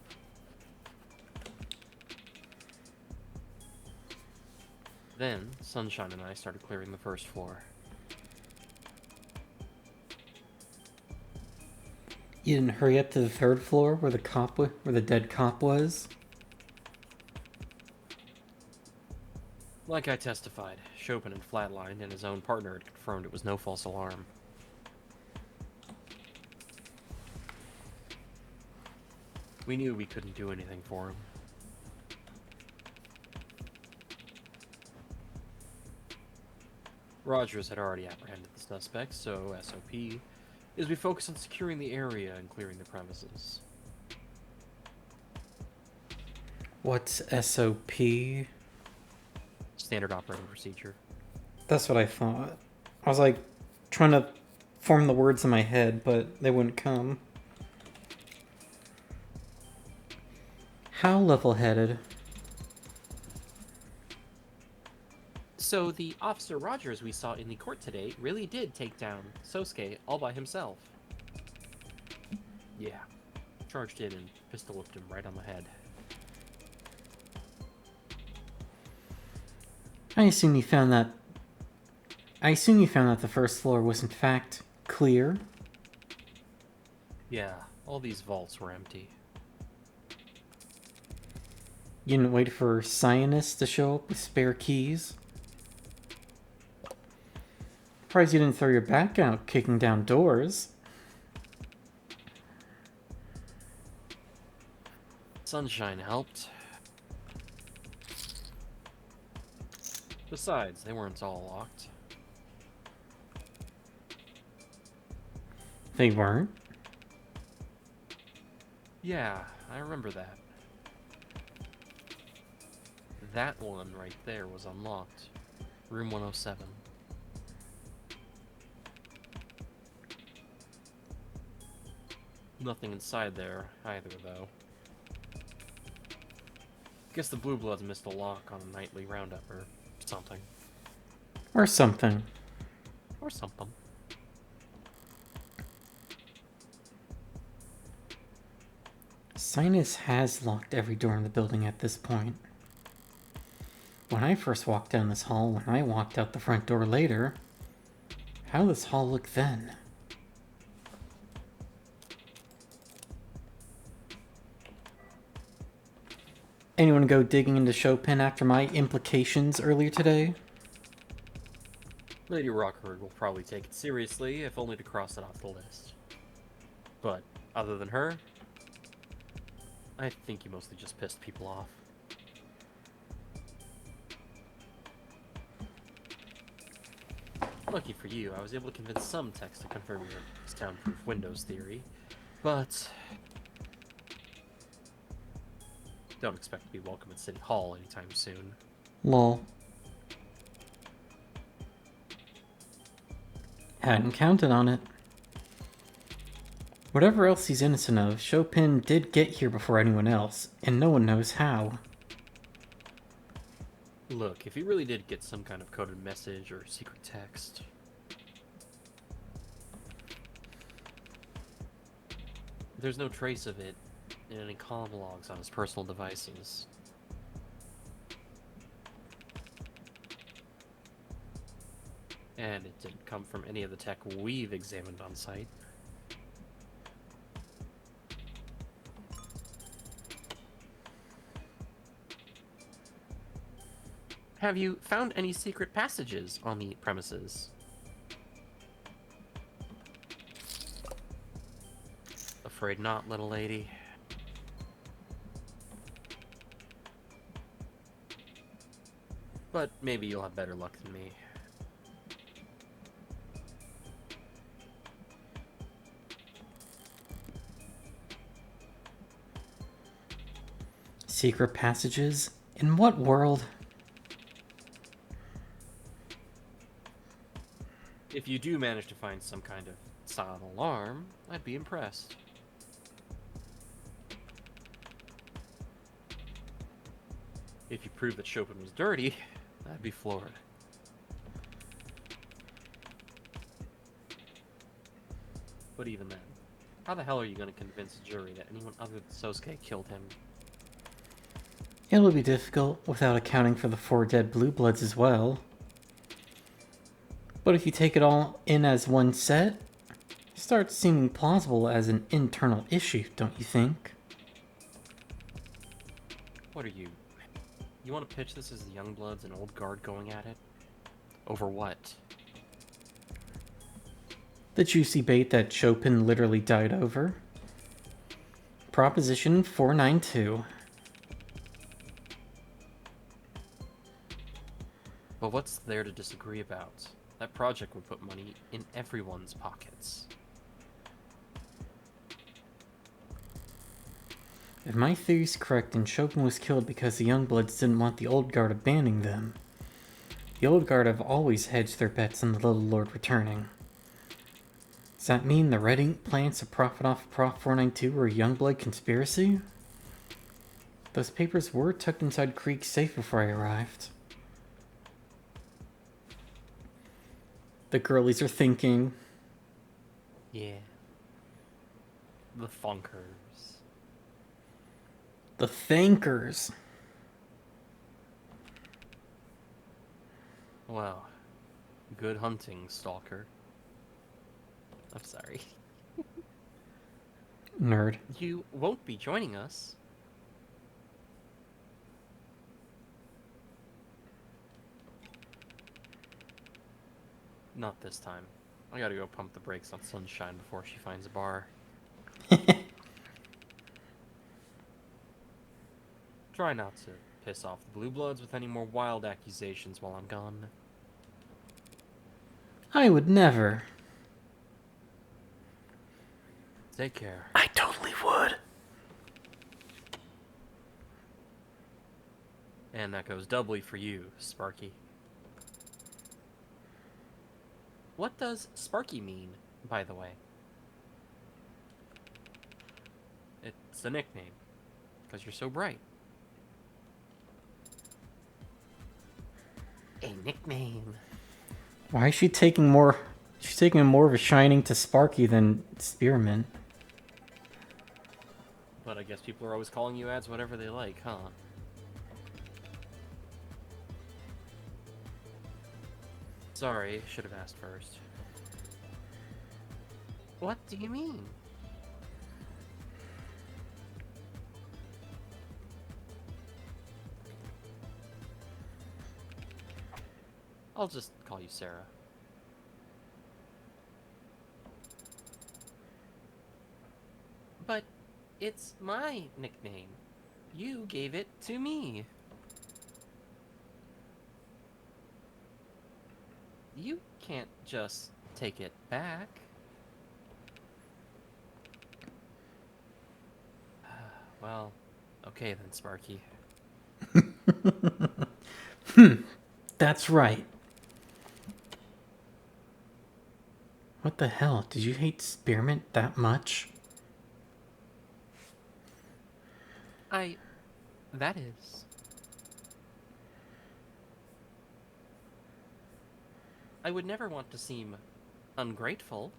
Then, Sunshine and I started clearing the first floor. You didn't hurry up to the third floor where the dead cop was? Like I testified, Chopin had flatlined, and his own partner had confirmed it was no false alarm. We knew we couldn't do anything for him. Rogers had already apprehended the suspects, so SOP is we focus on securing the area and clearing the premises. What's SOP? Standard operating procedure. That's what I thought. I was like trying to form the words in my head, but they wouldn't come. How level-headed. So the Officer Rogers we saw in the court today really did take down Sosuke all by himself. Yeah. Charged in and pistol whipped him right on the head. I assume you found that the first floor was in fact clear. Yeah, all these vaults were empty. You didn't wait for Cynimax to show up with spare keys. Surprised you didn't throw your back out kicking down doors. Sunshine helped. Besides, they weren't all locked. They weren't? Yeah, I remember that. That one right there was unlocked. Room 107. Nothing inside there either, though. Guess the Blue Bloods missed a lock on a nightly roundup or something. Or something. Or something. Cynimax has locked every door in the building at this point. When I first walked down this hall, when I walked out the front door later, how did this hall look then? Anyone go digging into Chopin after my implications earlier today? Lady Rockford will probably take it seriously, if only to cross it off the list. But, other than her, I think you mostly just pissed people off. Lucky for you, I was able to convince some techs to confirm your soundproof Windows theory, but don't expect to be welcome at City Hall anytime soon. Lol. Hadn't counted on it. Whatever else he's innocent of, Chopin did get here before anyone else, and no one knows how. Look, if he really did get some kind of coded message or secret text, there's no trace of it in any comm logs on his personal devices. And it didn't come from any of the tech we've examined on site. Have you found any secret passages on the premises? Afraid not, little lady. But maybe you'll have better luck than me. Secret passages? In what world? If you do manage to find some kind of silent alarm, I'd be impressed. If you prove that Chopin was dirty, I'd be floored. But even then, how the hell are you going to convince a jury that anyone other than Sosuke killed him? It'll be difficult without accounting for the 4 dead Blue Bloods as well. But if you take it all in as one set, it starts seeming plausible as an internal issue, don't you think? What are you You want to pitch this as the Youngbloods and Old Guard going at it? Over what? The juicy bait that Chopin literally died over. Proposition 492. But what's there to disagree about? That project would put money in everyone's pockets. If my theory's correct, then Chopin was killed because the Youngbloods didn't want the Old Guard abandoning them. The Old Guard have always hedged their bets on the Little Lord returning. Does that mean the Red Ink plans to profit off Prop 492 were a Youngblood conspiracy? Those papers were tucked inside Creek's safe before I arrived. The girlies are thinking. Yeah. The Funkers. The Thankers. Well, good hunting, Stalker. I'm sorry. Nerd. You won't be joining us. Not this time. I gotta go pump the brakes on Sunshine before she finds a bar. Try not to piss off the Blue Bloods with any more wild accusations while I'm gone. I would never. Take care. I totally would. And that goes doubly for you, Sparky. What does Sparky mean, by the way? It's a nickname, because you're so bright. A nickname. Why is she taking more? She's taking more of a shining to Sparky than Spearman. But I guess people are always calling you ads whatever they like, huh? Sorry, should have asked first. What do you mean? I'll just call you Sarah. But it's my nickname. You gave it to me. You can't just take it back. Well, okay then, Sparky. That's right. What the hell? Did you hate Spearmint that much? That is. I would never want to seem ungrateful.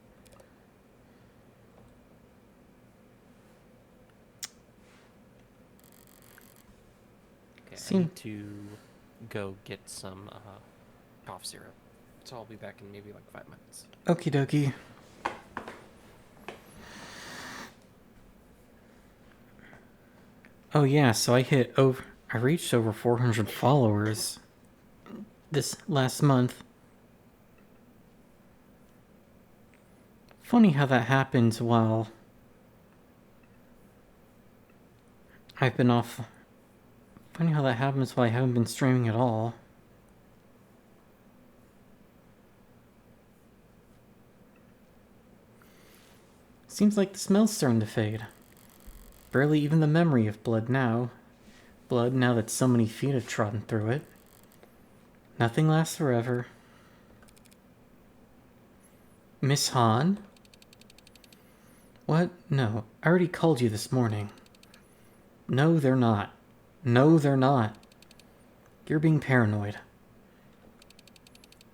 Okay, I need to go get some cough syrup. So I'll be back in maybe like 5 minutes. Okie dokie. Oh yeah, so I reached over 400 followers this last month. Funny how that happens while I've been off. Funny how that happens while I haven't been streaming at all. Seems like the smell's starting to fade. Barely even the memory of blood now. Blood now that so many feet have trodden through it. Nothing lasts forever. Miss Hahn? What? No, I already called you this morning. No, they're not. No, they're not. You're being paranoid.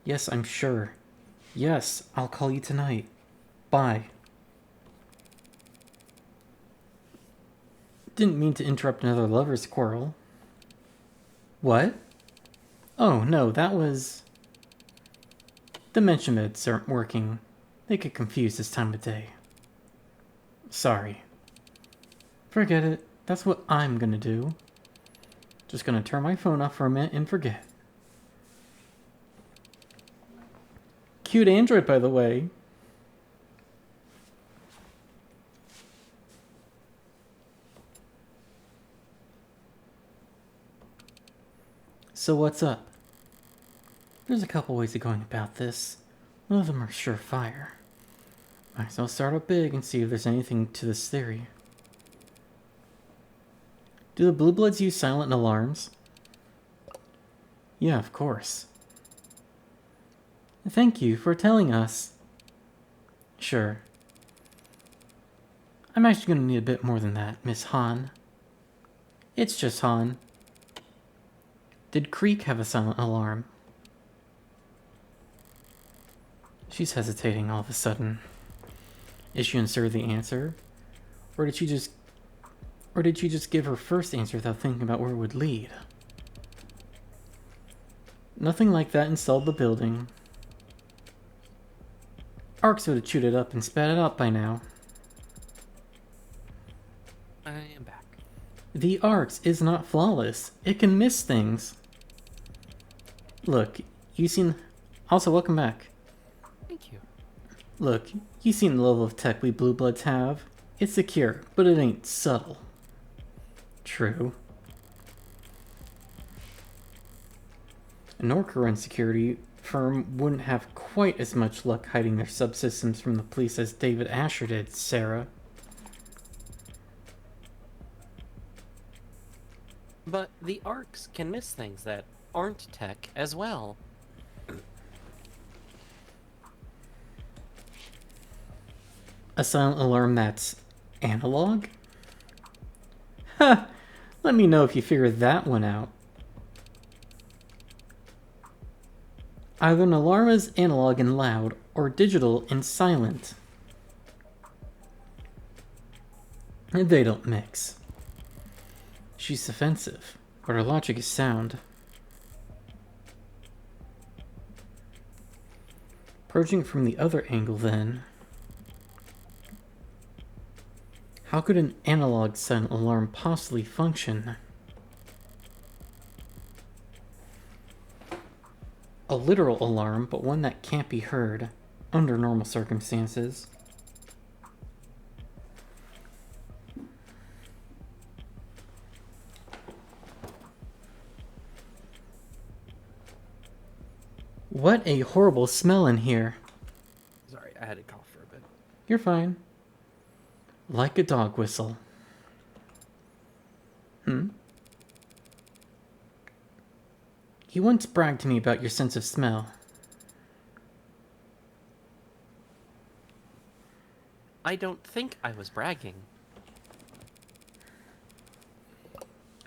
Yes, I'm sure. Yes, I'll call you tonight. Bye. Didn't mean to interrupt another lover's quarrel. What? Oh, no, that was... Dementia meds aren't working. They get confused this time of day. Sorry. Forget it. That's what I'm gonna do. Just gonna turn my phone off for a minute and forget. Cute Android, by the way. So what's up? There's a couple ways of going about this. None of them are surefire. Might as well start up big and see if there's anything to this theory. Do the Blue Bloods use silent alarms? Yeah, of course. Thank you for telling us. Sure. I'm actually going to need a bit more than that, Miss Han. It's just Han. Did Creek have a silent alarm? She's hesitating all of a sudden. Is she unsure of the answer? Or did she just give her first answer without thinking about where it would lead? Nothing like that installed the building. Arcs would have chewed it up and spat it out by now. I am back. The Arcs is not flawless. It can miss things. Look, you seen... Also, welcome back. Thank you. Look, you seen the level of tech we Blue Bloods have. It's secure, but it ain't subtle. True. A Norca-run security firm wouldn't have quite as much luck hiding their subsystems from the police as David Asher did, Sarah. But the arcs can miss things that aren't tech as well. A silent alarm that's analog? Ha! Let me know if you figure that one out. Either an alarm is analog and loud, or digital and silent. They don't mix. She's offensive, but her logic is sound. Approaching from the other angle, then. How could an analog silent alarm possibly function? A literal alarm, but one that can't be heard under normal circumstances. What a horrible smell in here. Sorry, I had to cough for a bit. You're fine. Like a dog whistle. You once bragged to me about your sense of smell. I don't think I was bragging.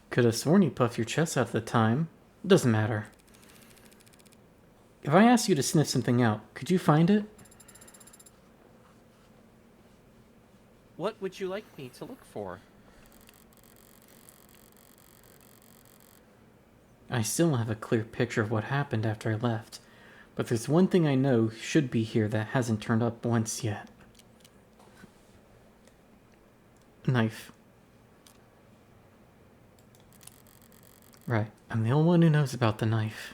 Could have sworn you puffed your chest out at the time. Doesn't matter. If I asked you to sniff something out, could you find it? What would you like me to look for? I still don't have a clear picture of what happened after I left, but there's one thing I know should be here that hasn't turned up once yet. Knife. Right, I'm the only one who knows about the knife.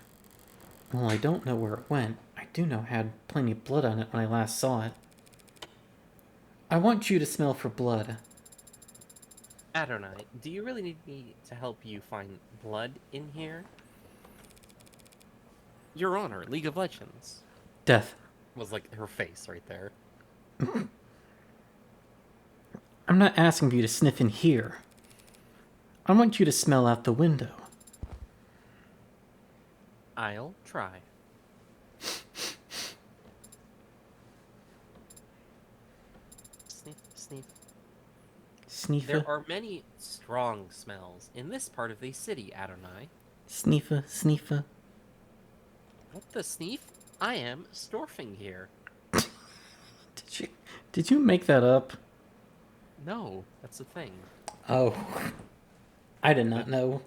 Well, I don't know where it went. I do know it had plenty of blood on it when I last saw it. I want you to smell for blood. Adonai, do you really need me to help you find blood in here? Your Honor, League of Legends. Death. Was like her face right there. I'm not asking for you to sniff in here. I want you to smell out the window. I'll try. Sniff, sniff. Sniffa. There are many strong smells in this part of the city, Adonai. Sniffa, sniffa. What the sneef? I am storfing here. Did you make that up? No, that's the thing. Oh. I did not know.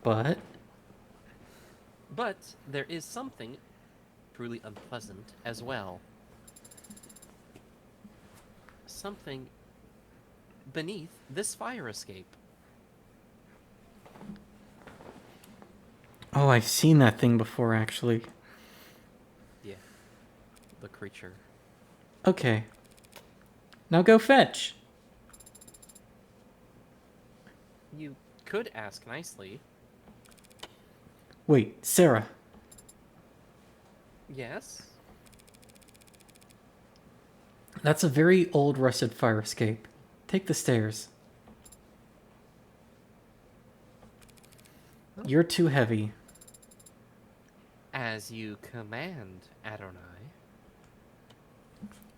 But But there is something truly unpleasant as well. something beneath this fire escape. Oh, I've seen that thing before, actually. Yeah, the creature. Okay. Now go fetch. You could ask nicely. Wait, Sarah. Yes? That's a very old rusted fire escape. Take the stairs. You're too heavy. As you command, Adonai.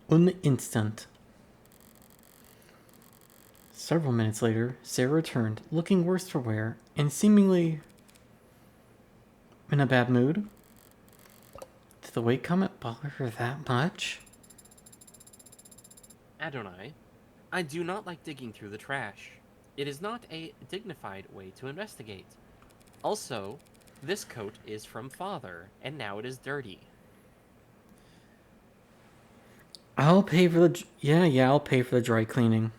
Un instant. Several minutes later, Sarah returned, looking worse for wear, and seemingly in a bad mood. Did the weight comment bother her that much? Adonai, I do not like digging through the trash. It is not a dignified way to investigate. Also, this coat is from Father, and now it is dirty. I'll pay for the... Yeah, I'll pay for the dry cleaning.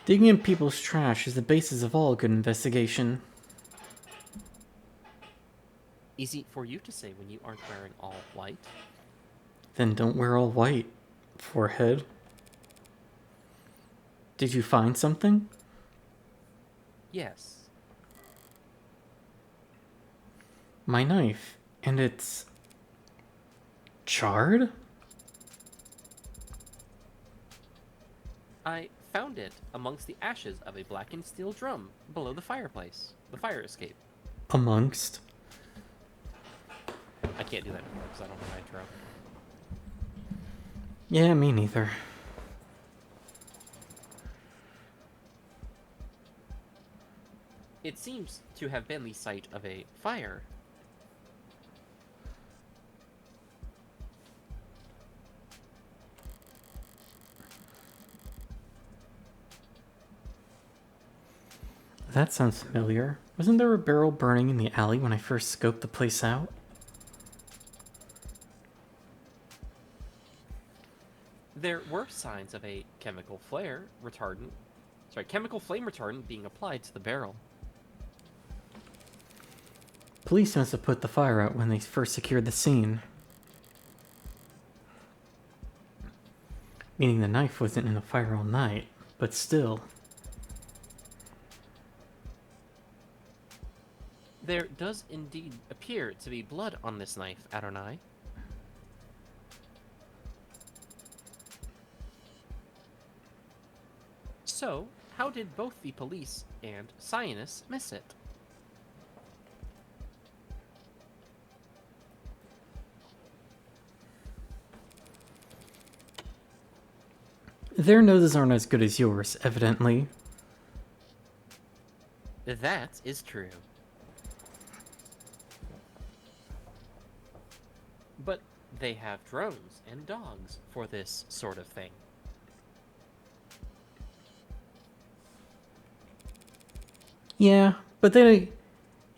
Digging in people's trash is the basis of all good investigation. Easy for you to say when you aren't wearing all white. Then don't wear all white, forehead. Did you find something? Yes. My knife. And it's... charred? I found it amongst the ashes of a blackened steel drum below the fireplace. The fire escape. Amongst? I can't do that anymore because I don't have nitro. Yeah, me neither. It seems to have been the site of a fire. That sounds familiar. Wasn't there a barrel burning in the alley when I first scoped the place out? There were signs of a chemical flame retardant being applied to the barrel. Police must have put the fire out when they first secured the scene. Meaning the knife wasn't in a fire all night, but still. There does indeed appear to be blood on this knife, Adonai. So, how did both the police and Cynimax miss it? Their noses aren't as good as yours, evidently. That is true. But they have drones and dogs for this sort of thing. Yeah, but they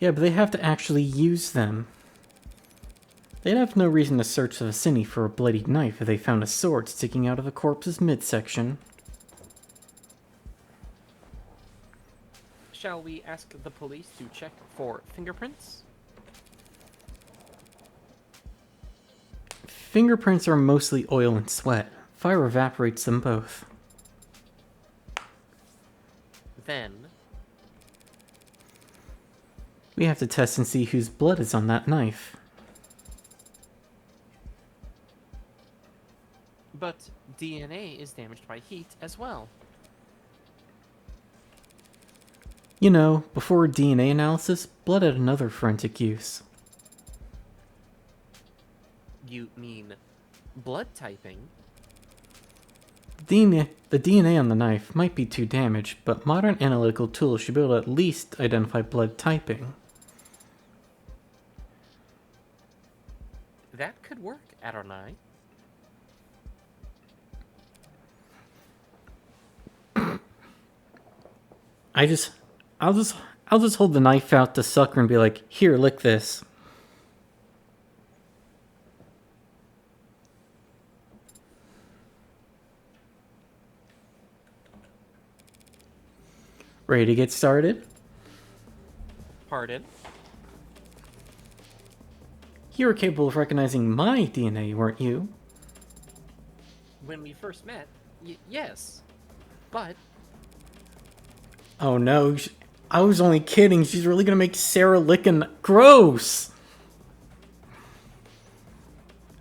have to actually use them. They'd have no reason to search the vicinity for a bloodied knife if they found a sword sticking out of a corpse's midsection. Shall we ask the police to check for fingerprints? Fingerprints are mostly oil and sweat. Fire evaporates them both. Then, We have to test and see whose blood is on that knife. but DNA is damaged by heat as well. You know, before DNA analysis, blood had another forensic use. You mean blood typing? The DNA on the knife might be too damaged, but modern analytical tools should be able to at least identify blood typing. That could work, Adonai. I'll just hold the knife out to Sucker and be like, "Here, lick this." Ready to get started? Pardon? You were capable of recognizing my DNA, weren't you? When we first met, yes. But Oh no, I was only kidding. She's really gonna make Sarah lickin' gross!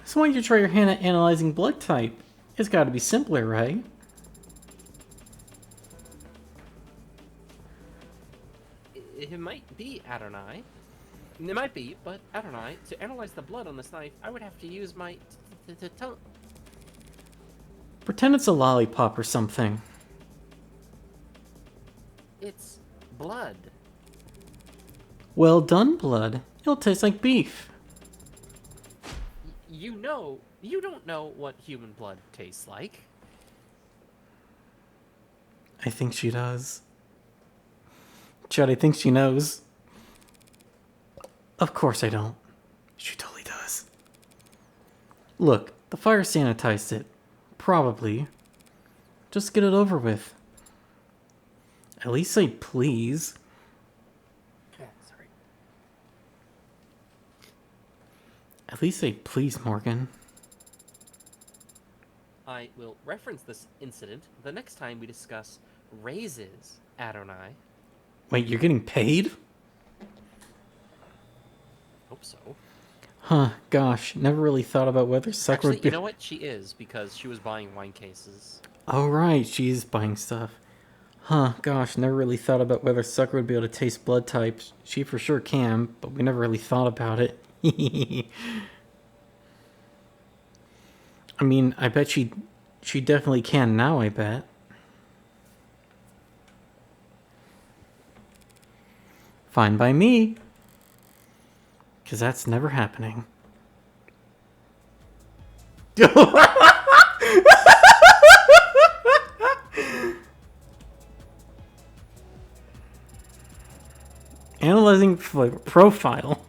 So why don't you try your hand at analyzing blood type? It's gotta be simpler, right? it might be Adonai. It might be, but Adonai, to analyze the blood on this knife, I would have to use my tongue. Pretend it's a lollipop or something. It's blood. Well done, blood. It'll taste like beef. You don't know what human blood tastes like. I think she does. Chad, I think she knows. Of course I don't. She totally does. Look, the fire sanitized it. Probably. Just get it over with. At least say please. Sorry. At least say please, Morgan. I will reference this incident the next time we discuss raises, Adonai. Wait, you're getting paid? Hope so. Huh, gosh, never really thought about whether Sucker Actually, would be... you know what? She is, because she was buying wine cases. Oh right, she's buying stuff. Huh, gosh, never really thought about whether Sucker would be able to taste blood types. She for sure can, but we never really thought about it. I mean, I bet she definitely can now, I bet. Fine by me. Because that's never happening. Analyzing profile.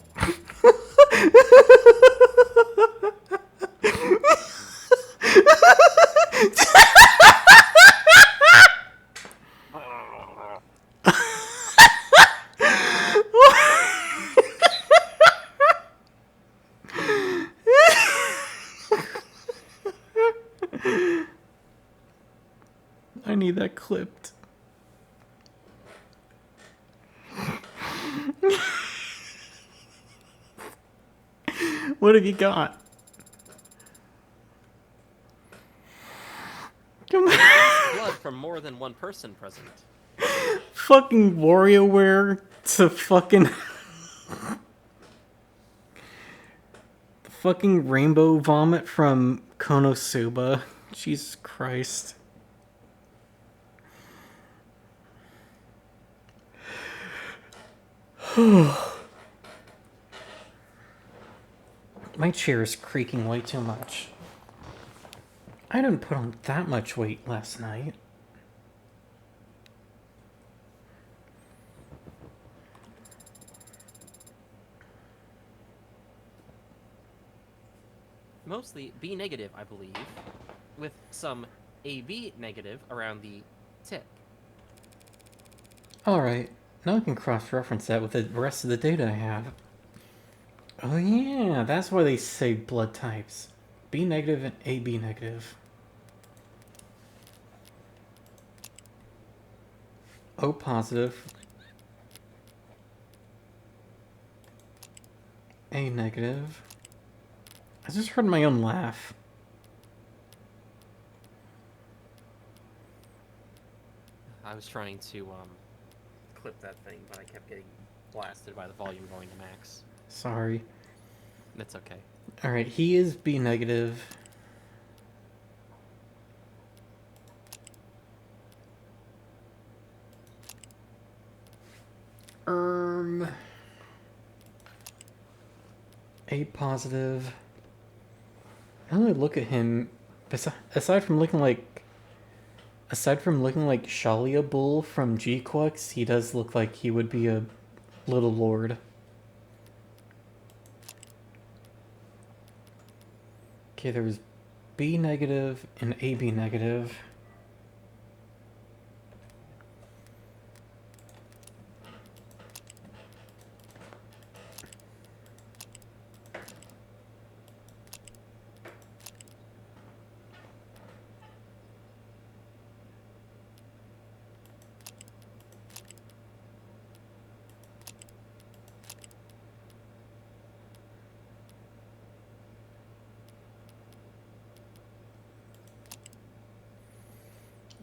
I need that clipped. What have you got? Come on. Blood from more than one person present. Fucking WarioWare to fucking... fucking rainbow vomit from Konosuba. Jesus Christ. My chair is creaking way too much. I didn't put on that much weight last night. Mostly B negative, I believe, with some AB negative around the tip. Alright, now I can cross-reference that with the rest of the data I have. Oh yeah, that's why they say blood types. B negative and AB negative. O positive. A negative. I just heard my own laugh. I was trying to clip that thing, but I kept getting blasted by the volume going to max. Sorry. That's okay. Alright, he is B negative. A positive. Now that I look at him, aside from looking like Shalia Bull from G-Quux, he does look like he would be a little lord. Okay, there's B negative and AB negative.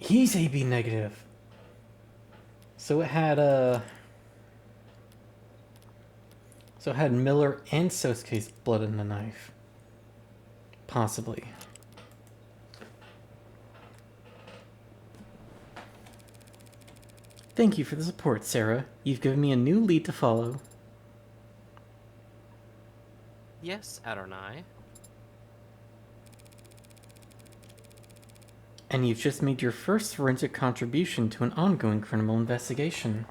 He's AB negative. So it had So it had Miller and Sosuke's blood in the knife. Possibly. Thank you for the support, Sarah. You've given me a new lead to follow. Yes, Adonai. And you've just made your first forensic contribution to an ongoing criminal investigation.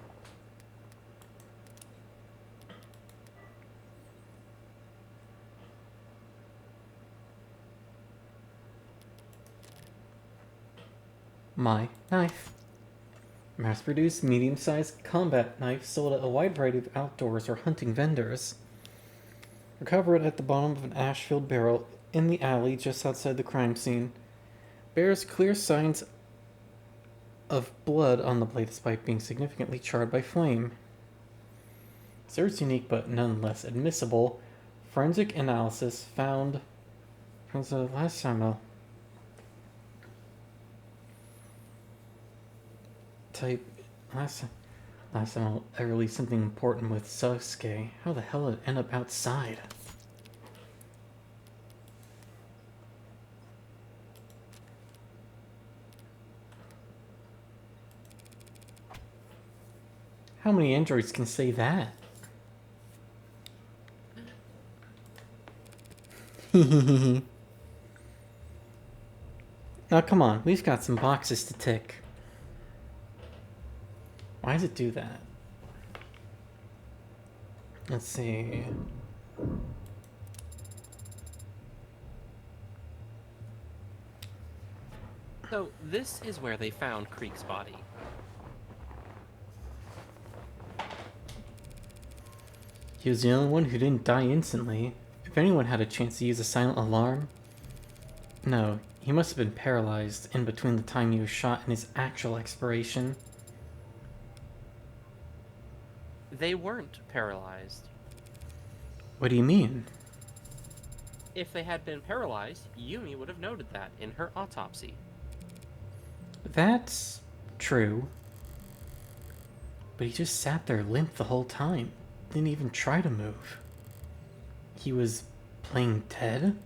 My knife. Mass-produced, medium-sized combat knife sold at a wide variety of outdoors or hunting vendors. Recovered at the bottom of an ash-filled barrel in the alley just outside the crime scene. Bears clear signs of blood on the blade despite being significantly charred by flame. Serves unique but nonetheless admissible forensic analysis found as the last time type last time I'll ever release something important with Sasuke. How the hell did it end up outside? How many androids can say that? Now come on, we've got some boxes to tick. Why does it do that? Let's see. So, this is where they found Creek's body. He was the only one who didn't die instantly. If anyone had a chance to use a silent alarm... No, he must have been paralyzed in between the time he was shot and his actual expiration. They weren't paralyzed. What do you mean? If they had been paralyzed, Yumi would have noted that in her autopsy. That's true. But he just sat there limp the whole time. Didn't even try to move. He was playing dead?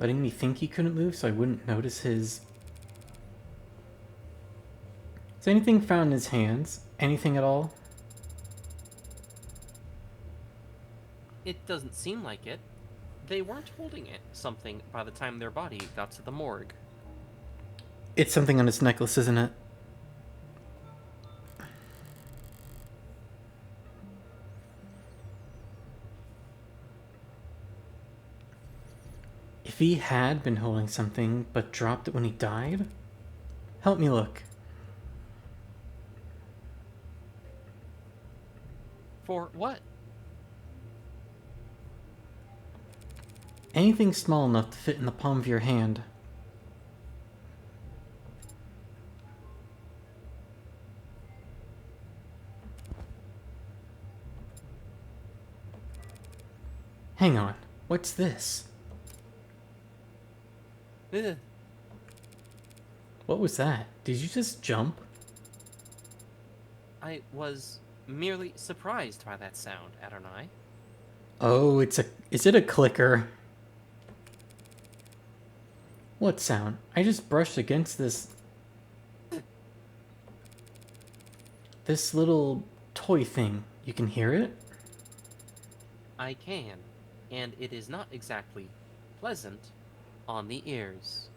Letting me think he couldn't move so I wouldn't notice his... Is anything found in his hands? Anything at all? It doesn't seem like it. They weren't holding something by the time their body got to the morgue. It's something on his necklace, isn't it? If he had been holding something but dropped it when he died? Help me look. For what? Anything small enough to fit in the palm of your hand. Hang on, what's this? Ugh. What was that? Did you just jump? I was merely surprised by that sound, Adonai. Oh, is it a clicker? What sound? I just brushed against this little toy thing. You can hear it? I can, and it is not exactly pleasant on the ears.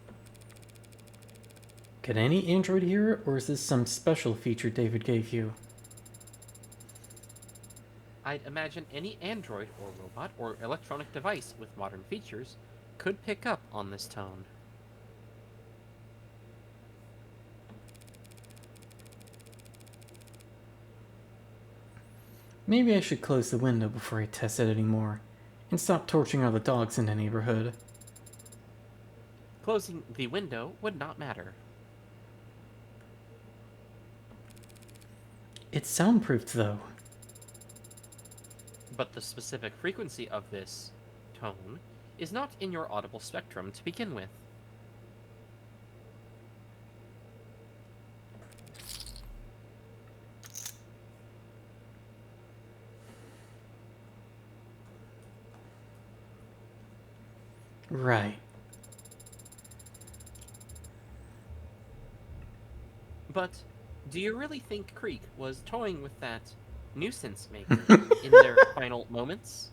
Could any android hear it, or is this some special feature David gave you? I'd imagine any android or robot or electronic device with modern features could pick up on this tone. Maybe I should close the window before I test it anymore, and stop torturing all the dogs in the neighborhood. Closing the window would not matter. It's soundproofed, though. But the specific frequency of this tone is not in your audible spectrum to begin with. Right. But do you really think Creek was toying with that nuisance maker in their final moments?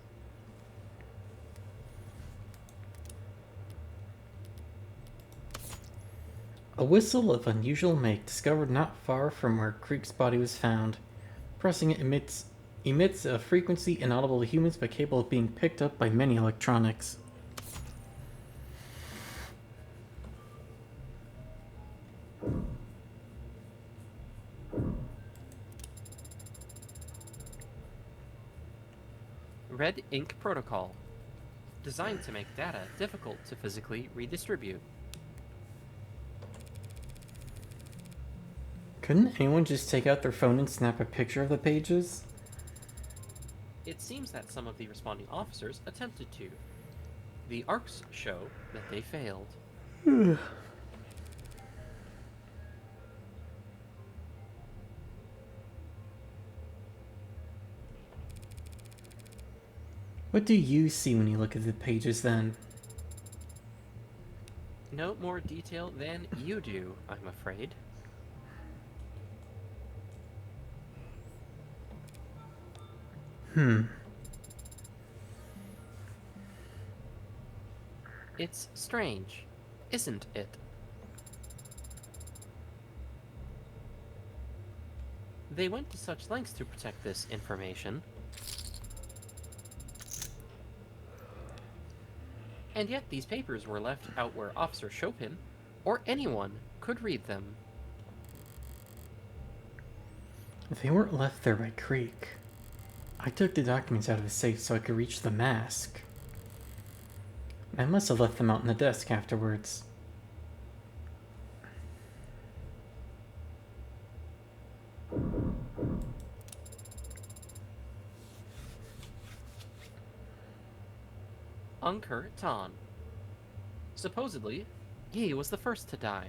A whistle of unusual make discovered not far from where Creek's body was found. Pressing it emits a frequency inaudible to humans but capable of being picked up by many electronics. Red ink protocol, designed to make data difficult to physically redistribute. Couldn't anyone just take out their phone and snap a picture of the pages? It seems that some of the responding officers attempted to. The arcs show that they failed. What do you see when you look at the pages then? No more detail than you do, I'm afraid. It's strange, isn't it? They went to such lengths to protect this information. And yet these papers were left out where Officer Chopin, or anyone, could read them. They weren't left there by Creek. I took the documents out of his safe so I could reach the mask. I must have left them out on the desk afterwards. Unker Tan. Supposedly, he was the first to die.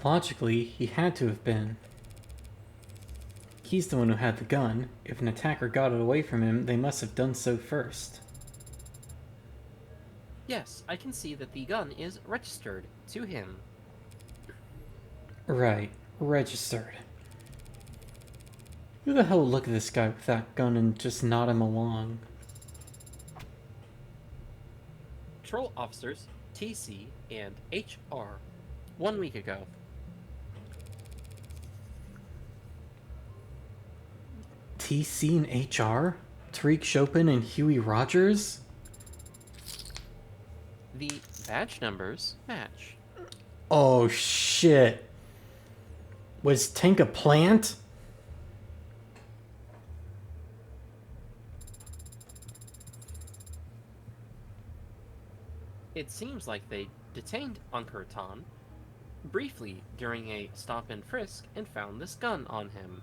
Logically, he had to have been. He's the one who had the gun. If an attacker got it away from him, they must have done so first. Yes, I can see that the gun is registered to him. Right, registered. Who the hell would look at this guy with that gun and just nod him along? Patrol officers TC and HR 1 week ago. TC and HR? Tariq Chopin and Huey Rogers? The badge numbers match. Oh shit. Was Tank a plant? It seems like they detained Unker Tan briefly during a stop and frisk and found this gun on him.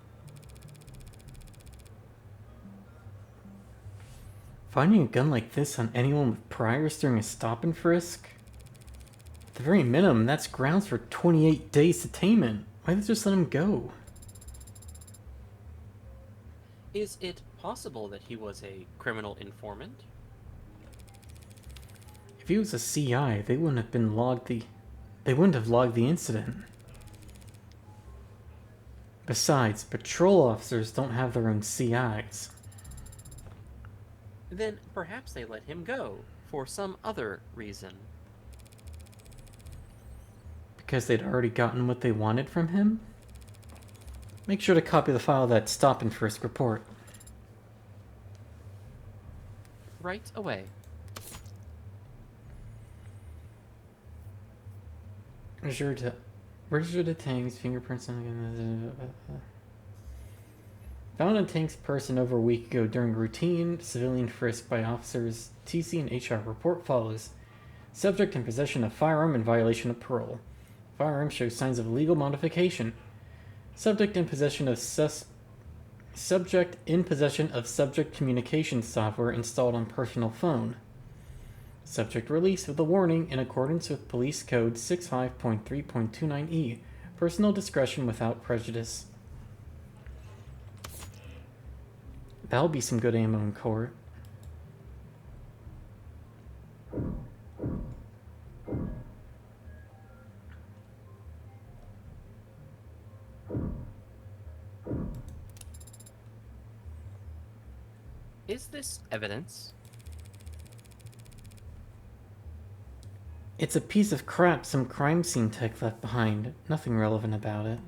Finding a gun like this on anyone with priors during a stop and frisk? At the very minimum, that's grounds for 28 days detainment. Why'd they just let him go? Is it possible that he was a criminal informant? If he was a CI, they wouldn't have logged the incident. Besides, patrol officers don't have their own CIs. Then perhaps they let him go for some other reason. Because they'd already gotten what they wanted from him? Make sure to copy the file of that stop and frisk report. Right away. Register the Tank's fingerprints on found on Tank's person over a week ago during routine civilian frisk by officers. TC and HR report follows. Subject in possession of firearm in violation of parole. Firearm shows signs of illegal modification. Subject in possession of subject communication software installed on personal phone. Subject released with a warning in accordance with Police Code 65.3.29E. Personal discretion without prejudice. That'll be some good ammo in court. Is this evidence? It's a piece of crap some crime scene tech left behind. Nothing relevant about it.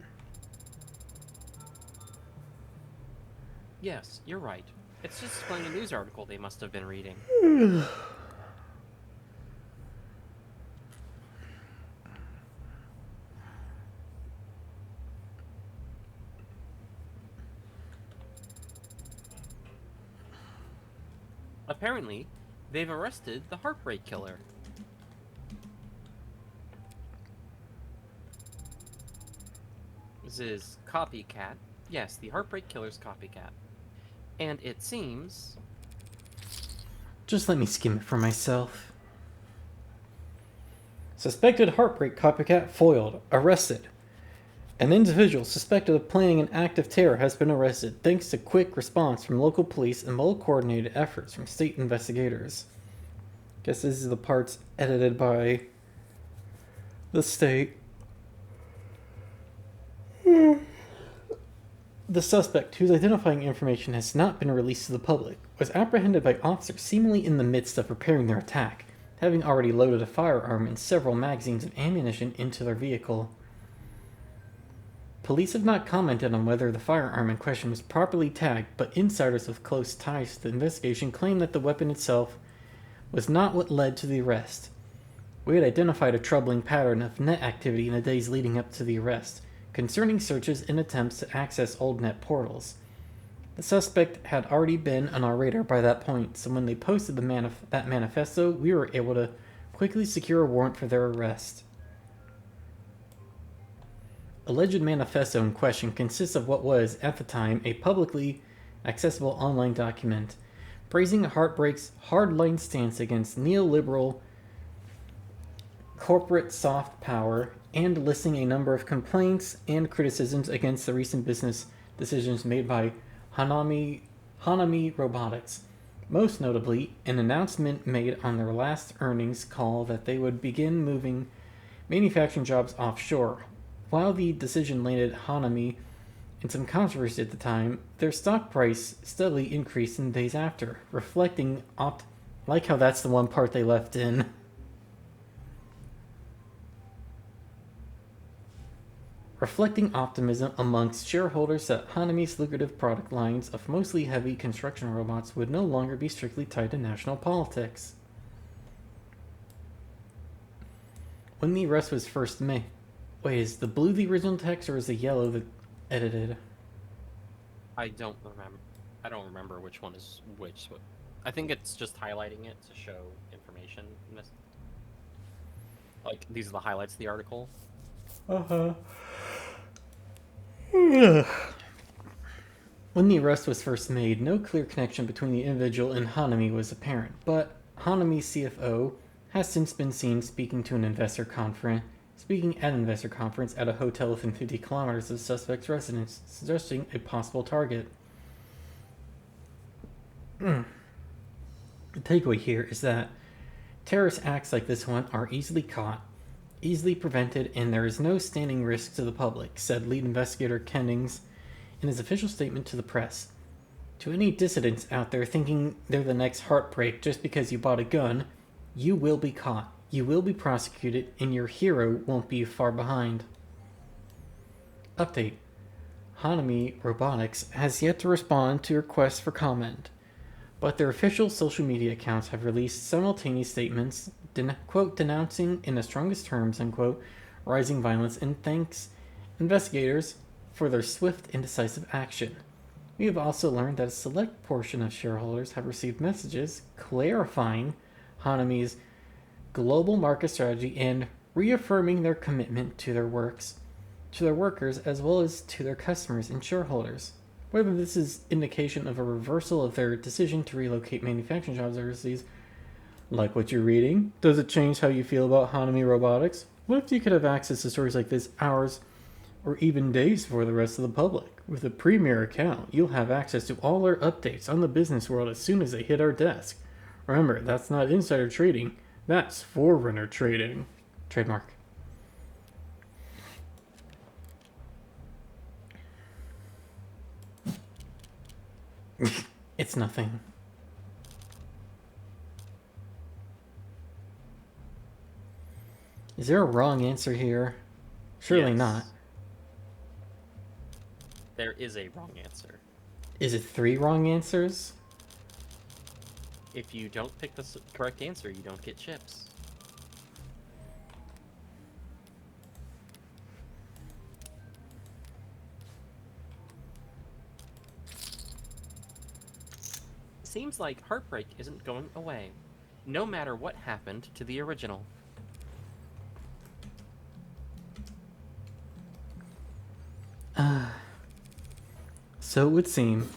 Yes, you're right. It's just displaying a news article they must have been reading. Apparently, they've arrested the Heartbreak Killer. This is copycat. Yes, the Heartbreak Killer's copycat. And it seems... Just let me skim it for myself. Suspected heartbreak copycat foiled. Arrested. An individual suspected of planning an act of terror has been arrested thanks to quick response from local police and well-coordinated efforts from state investigators. Guess this is the parts edited by the state. The suspect, whose identifying information has not been released to the public, was apprehended by officers seemingly in the midst of preparing their attack, having already loaded a firearm and several magazines of ammunition into their vehicle. Police have not commented on whether the firearm in question was properly tagged, but insiders with close ties to the investigation claim that the weapon itself was not what led to the arrest. We had identified a troubling pattern of net activity in the days leading up to the arrest, concerning searches and attempts to access old net portals. The suspect had already been on our radar by that point, so when they posted that manifesto, we were able to quickly secure a warrant for their arrest. Alleged manifesto in question consists of what was, at the time, a publicly accessible online document, praising Heartbreak's hardline stance against neoliberal corporate soft power and listing a number of complaints and criticisms against the recent business decisions made by Hanami Robotics. Most notably, an announcement made on their last earnings call that they would begin moving manufacturing jobs offshore. While the decision landed Hanami in some controversy at the time, their stock price steadily increased in the days after, reflecting like how that's the one part they left in. Reflecting optimism amongst shareholders that Hanami's lucrative product lines of mostly heavy construction robots would no longer be strictly tied to national politics. When the arrest was first made... Wait, is the blue the original text or is the yellow the edited? I don't remember which one is which. I think it's just highlighting it to show information in this. Like, these are the highlights of the article. Uh-huh. When the arrest was first made, no clear connection between the individual and Hanami was apparent, but Hanami's CFO has since been seen speaking at an investor conference at a hotel within 50 kilometers of the suspect's residence, suggesting a possible target. The takeaway here is that terrorist acts like this one are easily caught, easily prevented, and there is no standing risk to the public, said lead investigator Kennings in his official statement to the press. To any dissidents out there thinking they're the next heartbreak just because you bought a gun, you will be caught, you will be prosecuted, and your hero won't be far behind. Update. Hanami Robotics has yet to respond to requests for comment, but their official social media accounts have released simultaneous statements, quote, denouncing in the strongest terms, unquote, rising violence, and thanks investigators for their swift and decisive action. We have also learned that a select portion of shareholders have received messages clarifying Hanami's global market strategy and reaffirming their commitment to their workers, as well as to their customers and shareholders. Whether this is indication of a reversal of their decision to relocate manufacturing jobs overseas, like what you're reading, does it change how you feel about Hanami Robotics? What if you could have access to stories like this hours or even days before the rest of the public? With a Premier account, you'll have access to all our updates on the business world as soon as they hit our desk. Remember, that's not insider trading, that's forerunner trading. Trademark. It's nothing. Is there a wrong answer here? Surely Yes. not. There is a wrong answer. Is it 3 wrong answers? If you don't pick the correct answer, you don't get chips. Seems like heartbreak isn't going away, no matter what happened to the original. So it would seem.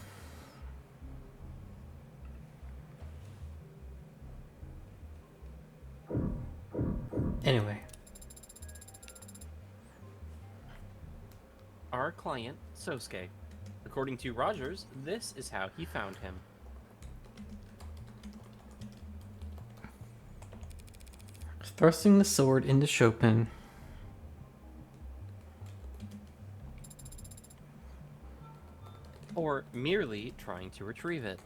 Anyway. Our client, Sosuke. According to Rogers, this is how he found him. Thrusting the sword into Chopin. Or merely trying to retrieve it.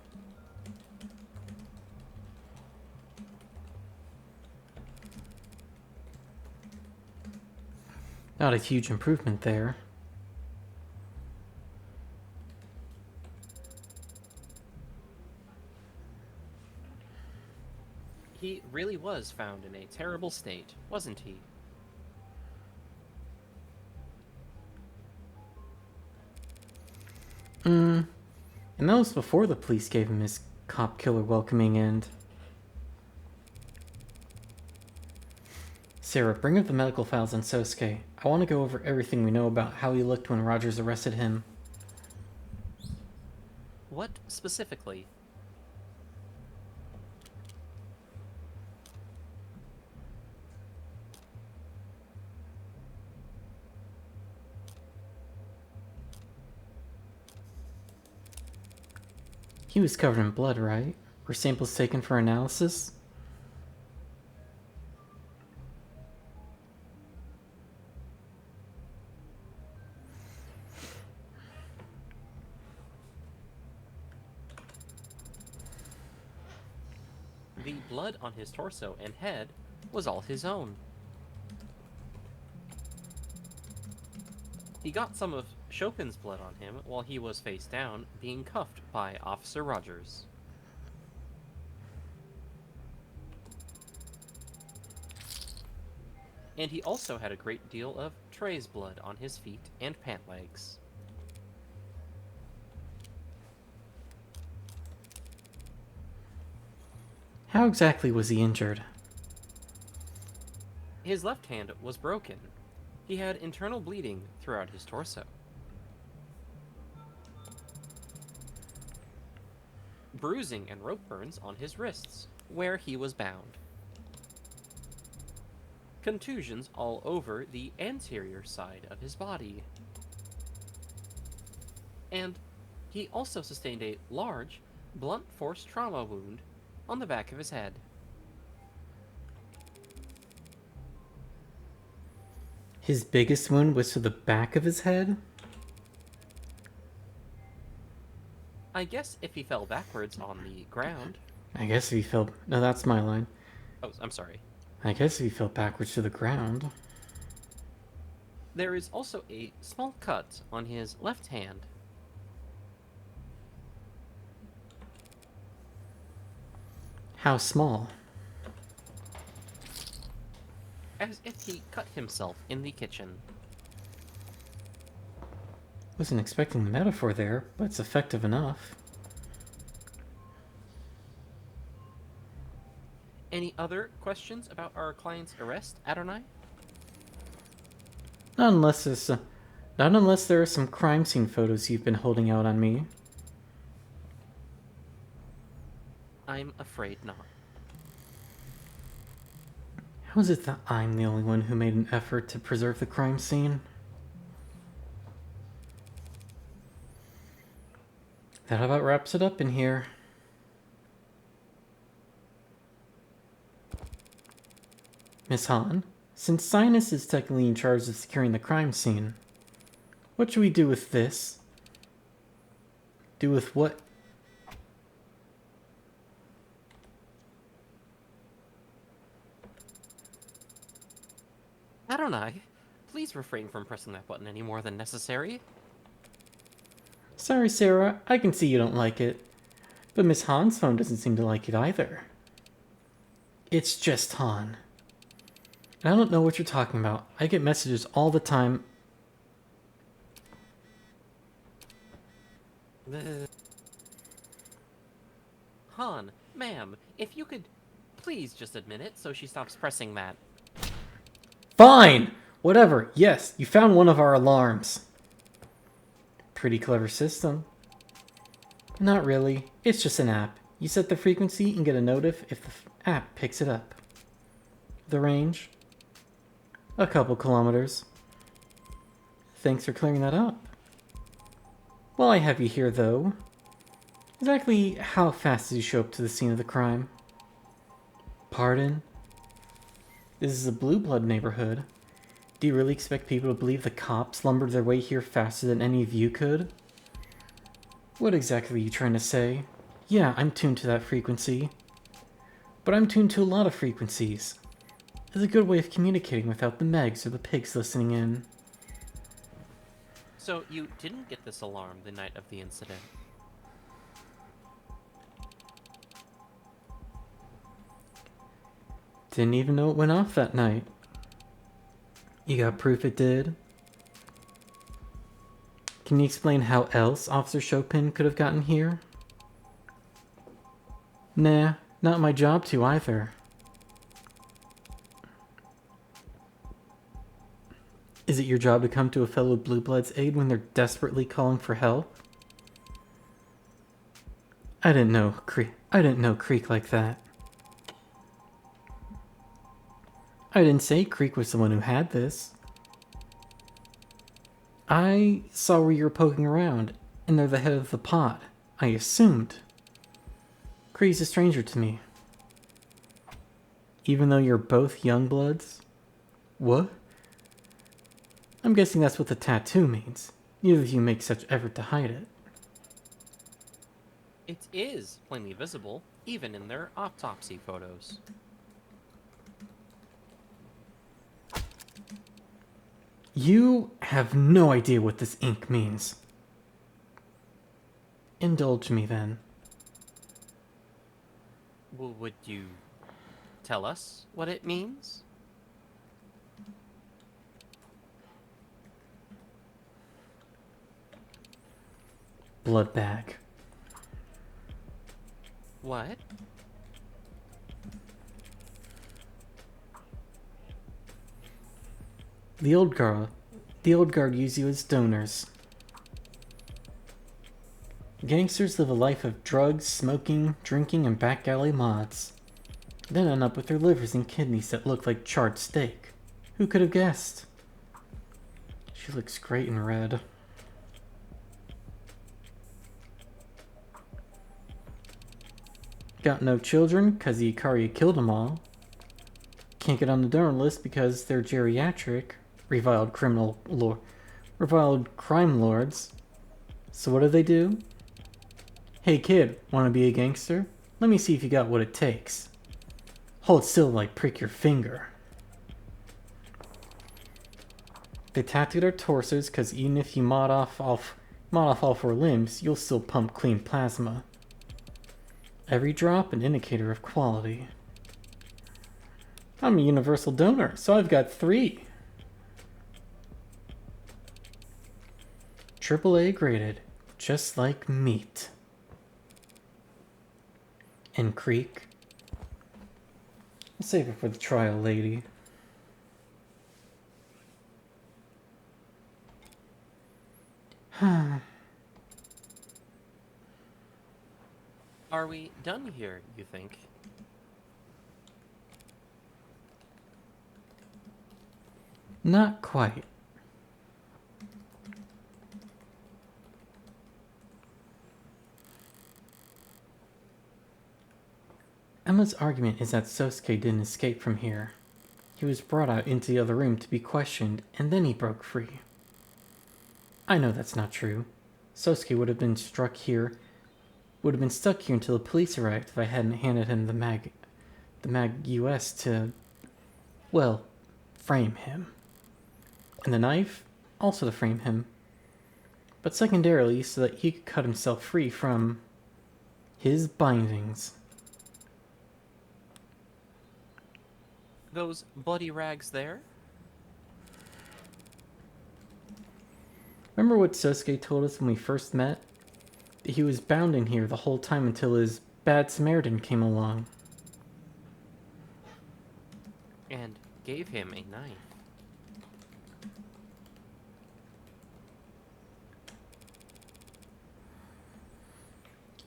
Not a huge improvement there. He really was found in a terrible state, wasn't he? And that was before the police gave him his cop killer welcoming end. Sarah, bring up the medical files on Sosuke. I want to go over everything we know about how he looked when Rogers arrested him. What specifically? He was covered in blood, right? Were samples taken for analysis? The blood on his torso and head was all his own. He got some of Chopin's blood on him while he was face down, being cuffed by Officer Rogers. And he also had a great deal of Trey's blood on his feet and pant legs. How exactly was he injured? His left hand was broken. He had internal bleeding throughout his torso. Bruising and rope burns on his wrists, where he was bound. Contusions all over the anterior side of his body. And he also sustained a large, blunt force trauma wound on the back of his head. His biggest wound was to the back of his head? I guess if he fell backwards on the ground... I guess if he fell... No, that's my line. Oh, I'm sorry. I guess if he fell backwards to the ground. There is also a small cut on his left hand. How small? As if he cut himself in the kitchen. Wasn't expecting the metaphor there, but it's effective enough. Any other questions about our client's arrest, Adonai? Not unless there are some crime scene photos you've been holding out on me. I'm afraid not. How is it that I'm the only one who made an effort to preserve the crime scene? That about wraps it up in here. Miss Hahn, since Sinus is technically in charge of securing the crime scene, what should we do with this? Do with what? Adonai, please refrain from pressing that button any more than necessary. Sorry, Sarah, I can see you don't like it. But Miss Han's phone doesn't seem to like it either. It's just Han. And I don't know what you're talking about. I get messages all the time. Han, ma'am, if you could please just admit it so she stops pressing that. Fine! Whatever. Yes, you found one of our alarms. Pretty clever system. Not really. It's just an app. You set the frequency and get a notif if the app picks it up. The range? A couple kilometers. Thanks for clearing that up. While I have you here, though, exactly how fast did you show up to the scene of the crime? Pardon? This is a blue blood neighborhood. Do you really expect people to believe the cops lumbered their way here faster than any of you could? What exactly are you trying to say? Yeah, I'm tuned to that frequency. But I'm tuned to a lot of frequencies. It's a good way of communicating without the Megs or the pigs listening in. So you didn't get this alarm the night of the incident? Didn't even know it went off that night. You got proof it did? Can you explain how else Officer Chopin could have gotten here? Nah, not my job to either. Is it your job to come to a fellow Blue Blood's aid when they're desperately calling for help? I didn't know Creek like that. I didn't say Creek was the one who had this. I saw where you were poking around, and they're the head of the pod. I assumed. Creek's a stranger to me. Even though you're both Youngbloods? What? I'm guessing that's what the tattoo means. Neither of you make such effort to hide it. It is plainly visible, even in their autopsy photos. You have no idea what this ink means. Indulge me then. Well, would you tell us what it means? Blood bag. What? The old guard use you as donors. Gangsters live a life of drugs, smoking, drinking, and back alley mods. Then end up with their livers and kidneys that look like charred steak. Who could have guessed? She looks great in red. Got no children, cause the Ikari killed them all. Can't get on the donor list because they're geriatric, reviled crime lords. So what do? Hey kid, wanna be a gangster? Let me see if you got what it takes. Hold still like prick your finger. They tattooed our torsos cause even if you mod off all 4 limbs, you'll still pump clean plasma. Every drop an indicator of quality. I'm a universal donor, so I've got 3. AAA graded, just like meat. And Creek. We'll save it for the trial, lady. Are we done here, you think? Not quite. Emma's argument is that Sosuke didn't escape from here. He was brought out into the other room to be questioned, and then he broke free. I know that's not true. Sosuke would have been stuck here until the police arrived if I hadn't handed him the Mag US to, well, frame him. And the knife, also to frame him, but secondarily so that he could cut himself free from his bindings. Those bloody rags there? Remember what Sosuke told us when we first met? That he was bound in here the whole time until his bad Samaritan came along. And gave him a knife.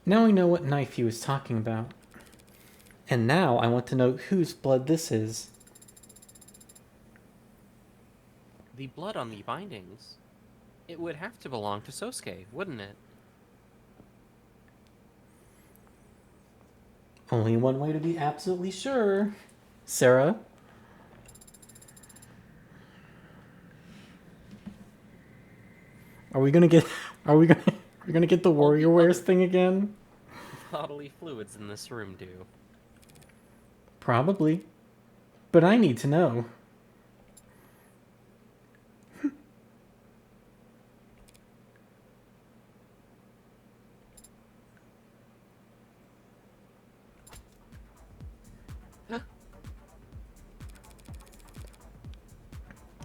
Now I know what knife he was talking about. And now I want to know whose blood this is. The blood on the bindings. It would have to belong to Sosuke, wouldn't it? Only one way to be absolutely sure. Sarah? Are we gonna get the warrior wears thing again? Bodily fluids in this room do. Probably. But I need to know.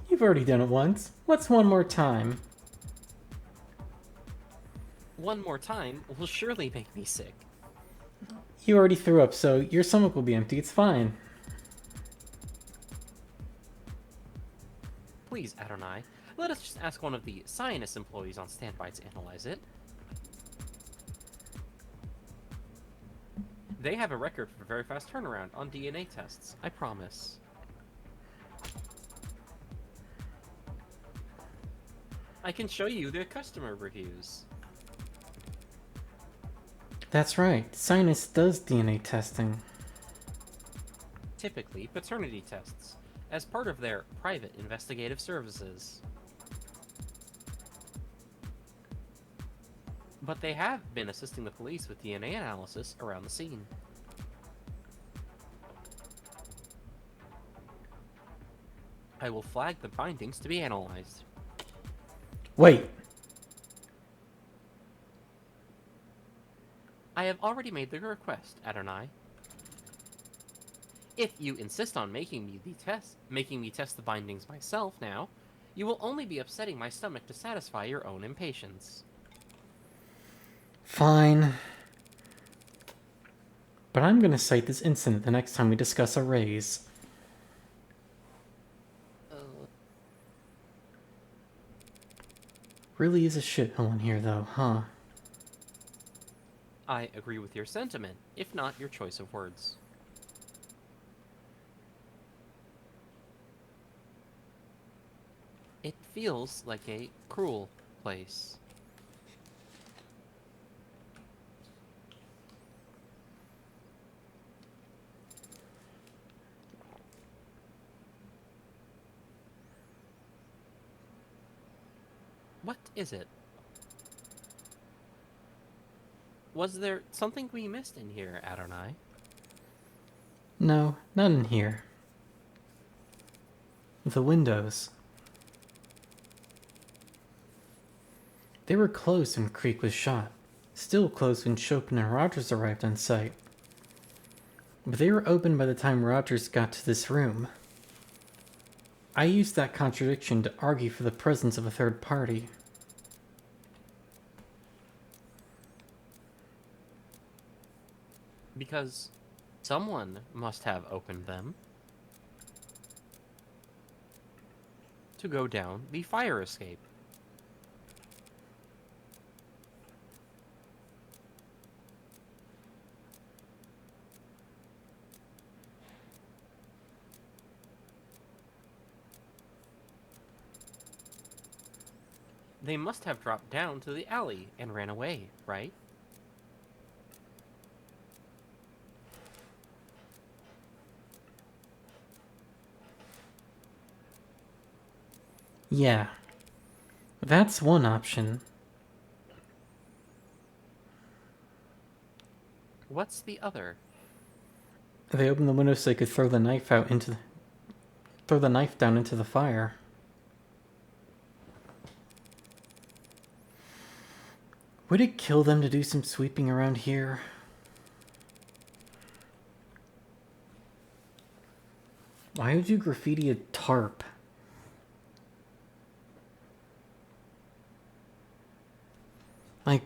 You've already done it once. What's one more time? One more time will surely make me sick. You already threw up, so your stomach will be empty. It's fine. Please, Adonai, let us just ask one of the Cynimax employees on standby to analyze it. They have a record for very fast turnaround on DNA tests, I promise. I can show you the customer reviews. That's right. Sinus does DNA testing. Typically paternity tests, as part of their private investigative services. But they have been assisting the police with DNA analysis around the scene. I will flag the findings to be analyzed. Wait. I have already made the request, Adonai. If you insist on making me test the bindings myself now, you will only be upsetting my stomach to satisfy your own impatience. Fine. But I'm gonna cite this incident the next time we discuss a raise. Really is a shithole in here, though, huh? I agree with your sentiment, if not your choice of words. It feels like a cruel place. What is it? Was there something we missed in here, Adonai? No, not in here. The windows. They were closed when Creek was shot. Still closed when Chopin and Rogers arrived on site. But they were open by the time Rogers got to this room. I used that contradiction to argue for the presence of a third party. Because someone must have opened them to go down the fire escape. They must have dropped down to the alley and ran away, right? Yeah. That's one option. What's the other? They opened the window so they could throw the knife down into the fire. Would it kill them to do some sweeping around here? Why would you graffiti a tarp? Like,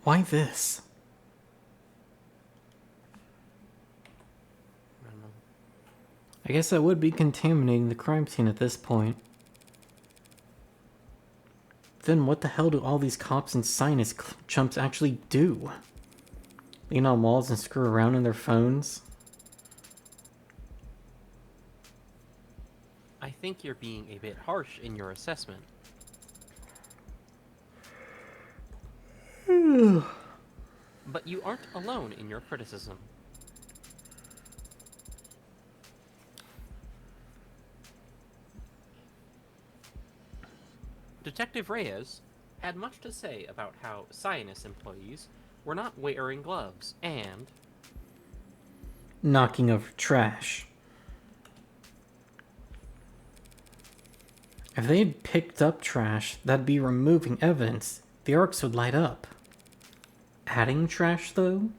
why this? I don't know. I guess that would be contaminating the crime scene at this point. Then what the hell do all these cops and sinus chumps actually do? Lean on walls and screw around in their phones? I think you're being a bit harsh in your assessment. But you aren't alone in your criticism. Detective Reyes had much to say about how Cyanus employees were not wearing gloves and... Knocking over trash. If they had picked up trash, that'd be removing evidence. The arcs would light up. Adding trash, though?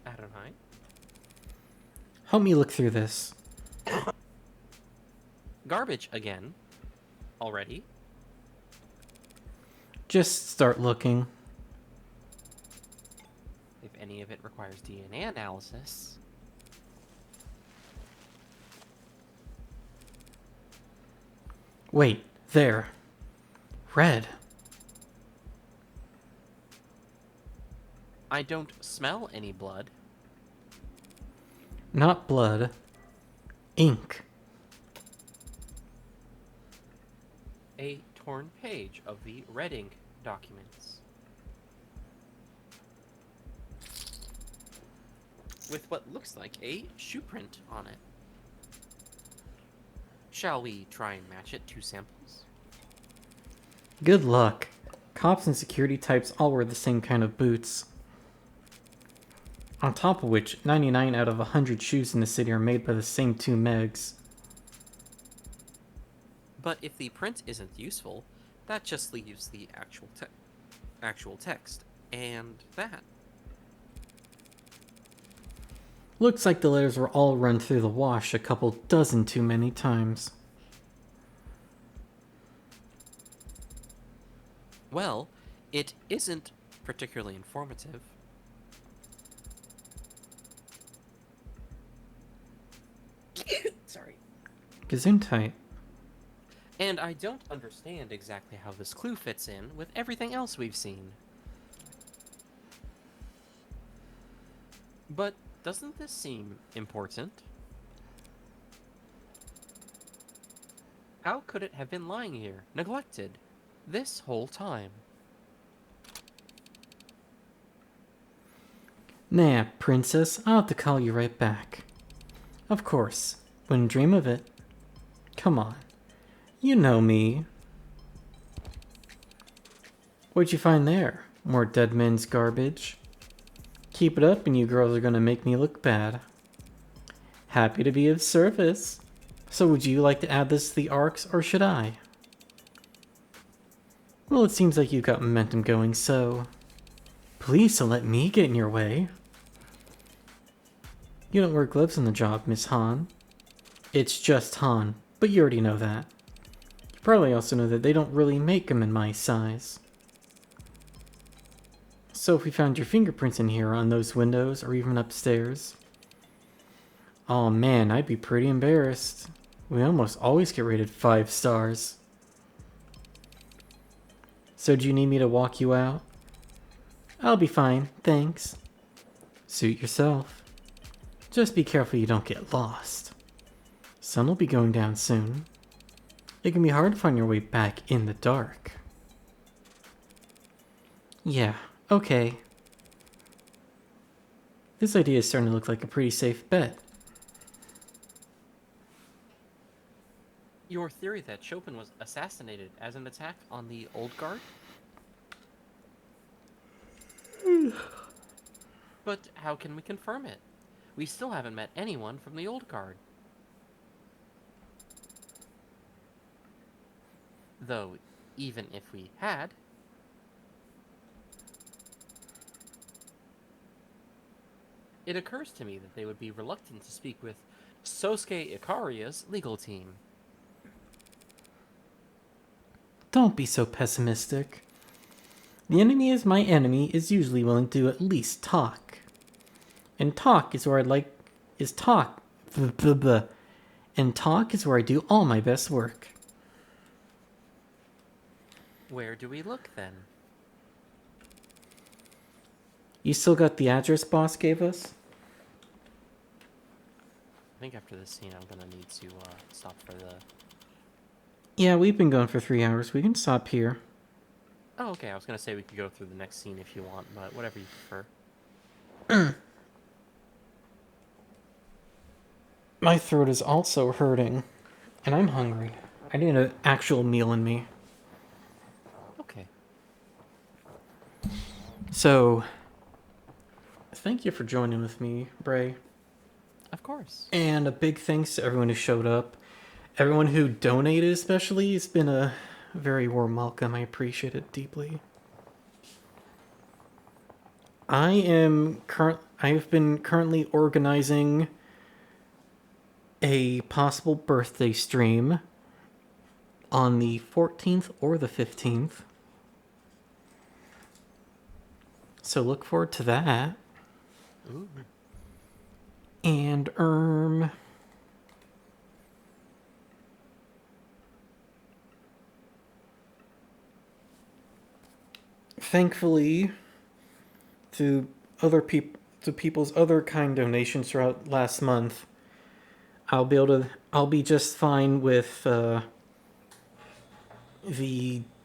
Adonai? Help me look through this. Garbage again. Already. Just start looking. If any of it requires DNA analysis. Wait, there. Red. I don't smell any blood. Not blood. Ink. A torn page of the red ink documents. With what looks like a shoe print on it. Shall we try and match it to samples? Good luck. Cops and security types all wear the same kind of boots. On top of which, 99 out of 100 shoes in the city are made by the same two megs. But if the print isn't useful, that just leaves the actual text. And that. Looks like the letters were all run through the wash a couple dozen too many times. Well, it isn't particularly informative. Sorry. Gesundheit. And I don't understand exactly how this clue fits in with everything else we've seen. But doesn't this seem important? How could it have been lying here, neglected, this whole time? Nah, princess, I'll have to call you right back. Of course, wouldn't dream of it. Come on, you know me. What'd you find there? More dead men's garbage? Keep it up and you girls are gonna make me look bad. Happy to be of service. So would you like to add this to the arcs, or should I? Well, it seems like you've got momentum going, so... Please don't let me get in your way. You don't wear gloves on the job, Miss Han. It's just Han, but you already know that. You probably also know that they don't really make them in my size. So if we found your fingerprints in here on those windows, or even upstairs... Oh man, I'd be pretty embarrassed. We almost always get rated 5 stars. So do you need me to walk you out? I'll be fine, thanks. Suit yourself. Just be careful you don't get lost. Sun will be going down soon. It can be hard to find your way back in the dark. Yeah, okay. This idea is starting to look like a pretty safe bet. Your theory that Chopin was assassinated as an attack on the Old Guard? But how can we confirm it? We still haven't met anyone from the Old Guard. Though, even if we had, it occurs to me that they would be reluctant to speak with Sosuke Ikaria's legal team. Don't be so pessimistic. The enemy is my enemy is usually willing to at least talk. And talk is where And talk is where I do all my best work. Where do we look then? You still got the address boss gave us? I think after this scene, I'm gonna need to stop for the. Yeah, we've been going for 3 hours. We can stop here. Oh, okay. I was gonna say we could go through the next scene if you want, but whatever you prefer. My throat is also hurting, and I'm hungry. I need an actual meal in me. Okay. So, thank you for joining with me, Bray. Of course. And a big thanks to everyone who showed up. Everyone who donated especially. It's been a very warm welcome. I appreciate it deeply. I've been currently organizing a possible birthday stream on the 14th or the 15th. So look forward to that. Ooh. And thankfully to people's other kind donations throughout last month, I'll be just fine with the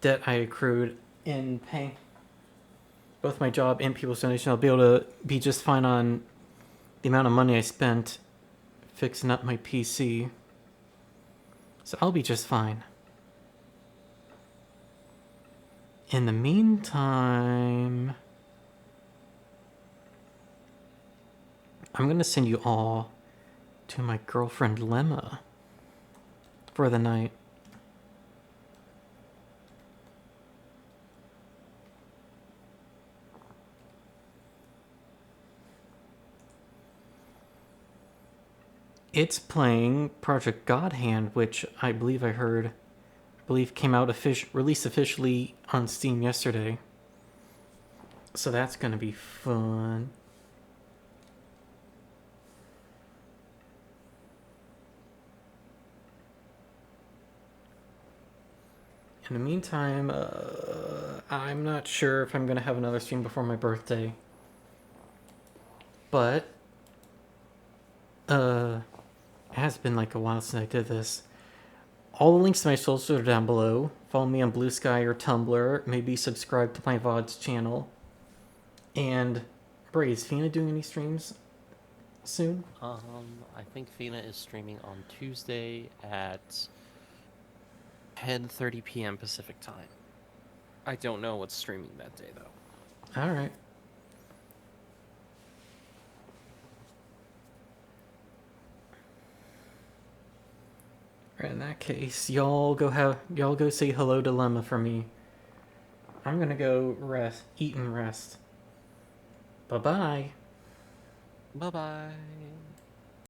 debt I accrued in paying both my job and people's donation. I'll be able to be just fine on the amount of money I spent fixing up my PC. So I'll be just fine. In the meantime, I'm going to send you all to my girlfriend Lemma for the night. It's playing Project God Hand, which I believe came out released officially on Steam yesterday. So that's gonna be fun. In the meantime, I'm not sure if I'm gonna have another stream before my birthday. But it has been like a while since I did this. All the links to my socials are down below. Follow me on Blue Sky or Tumblr. Maybe subscribe to my VODs channel. And Bray, is Fina doing any streams soon? I think Fina is streaming on Tuesday at 10:30 p.m. Pacific time. I don't know what's streaming that day though. All right. In that case, y'all go say hello to Lemma for me. I'm gonna go eat and rest. Bye bye. Bye bye.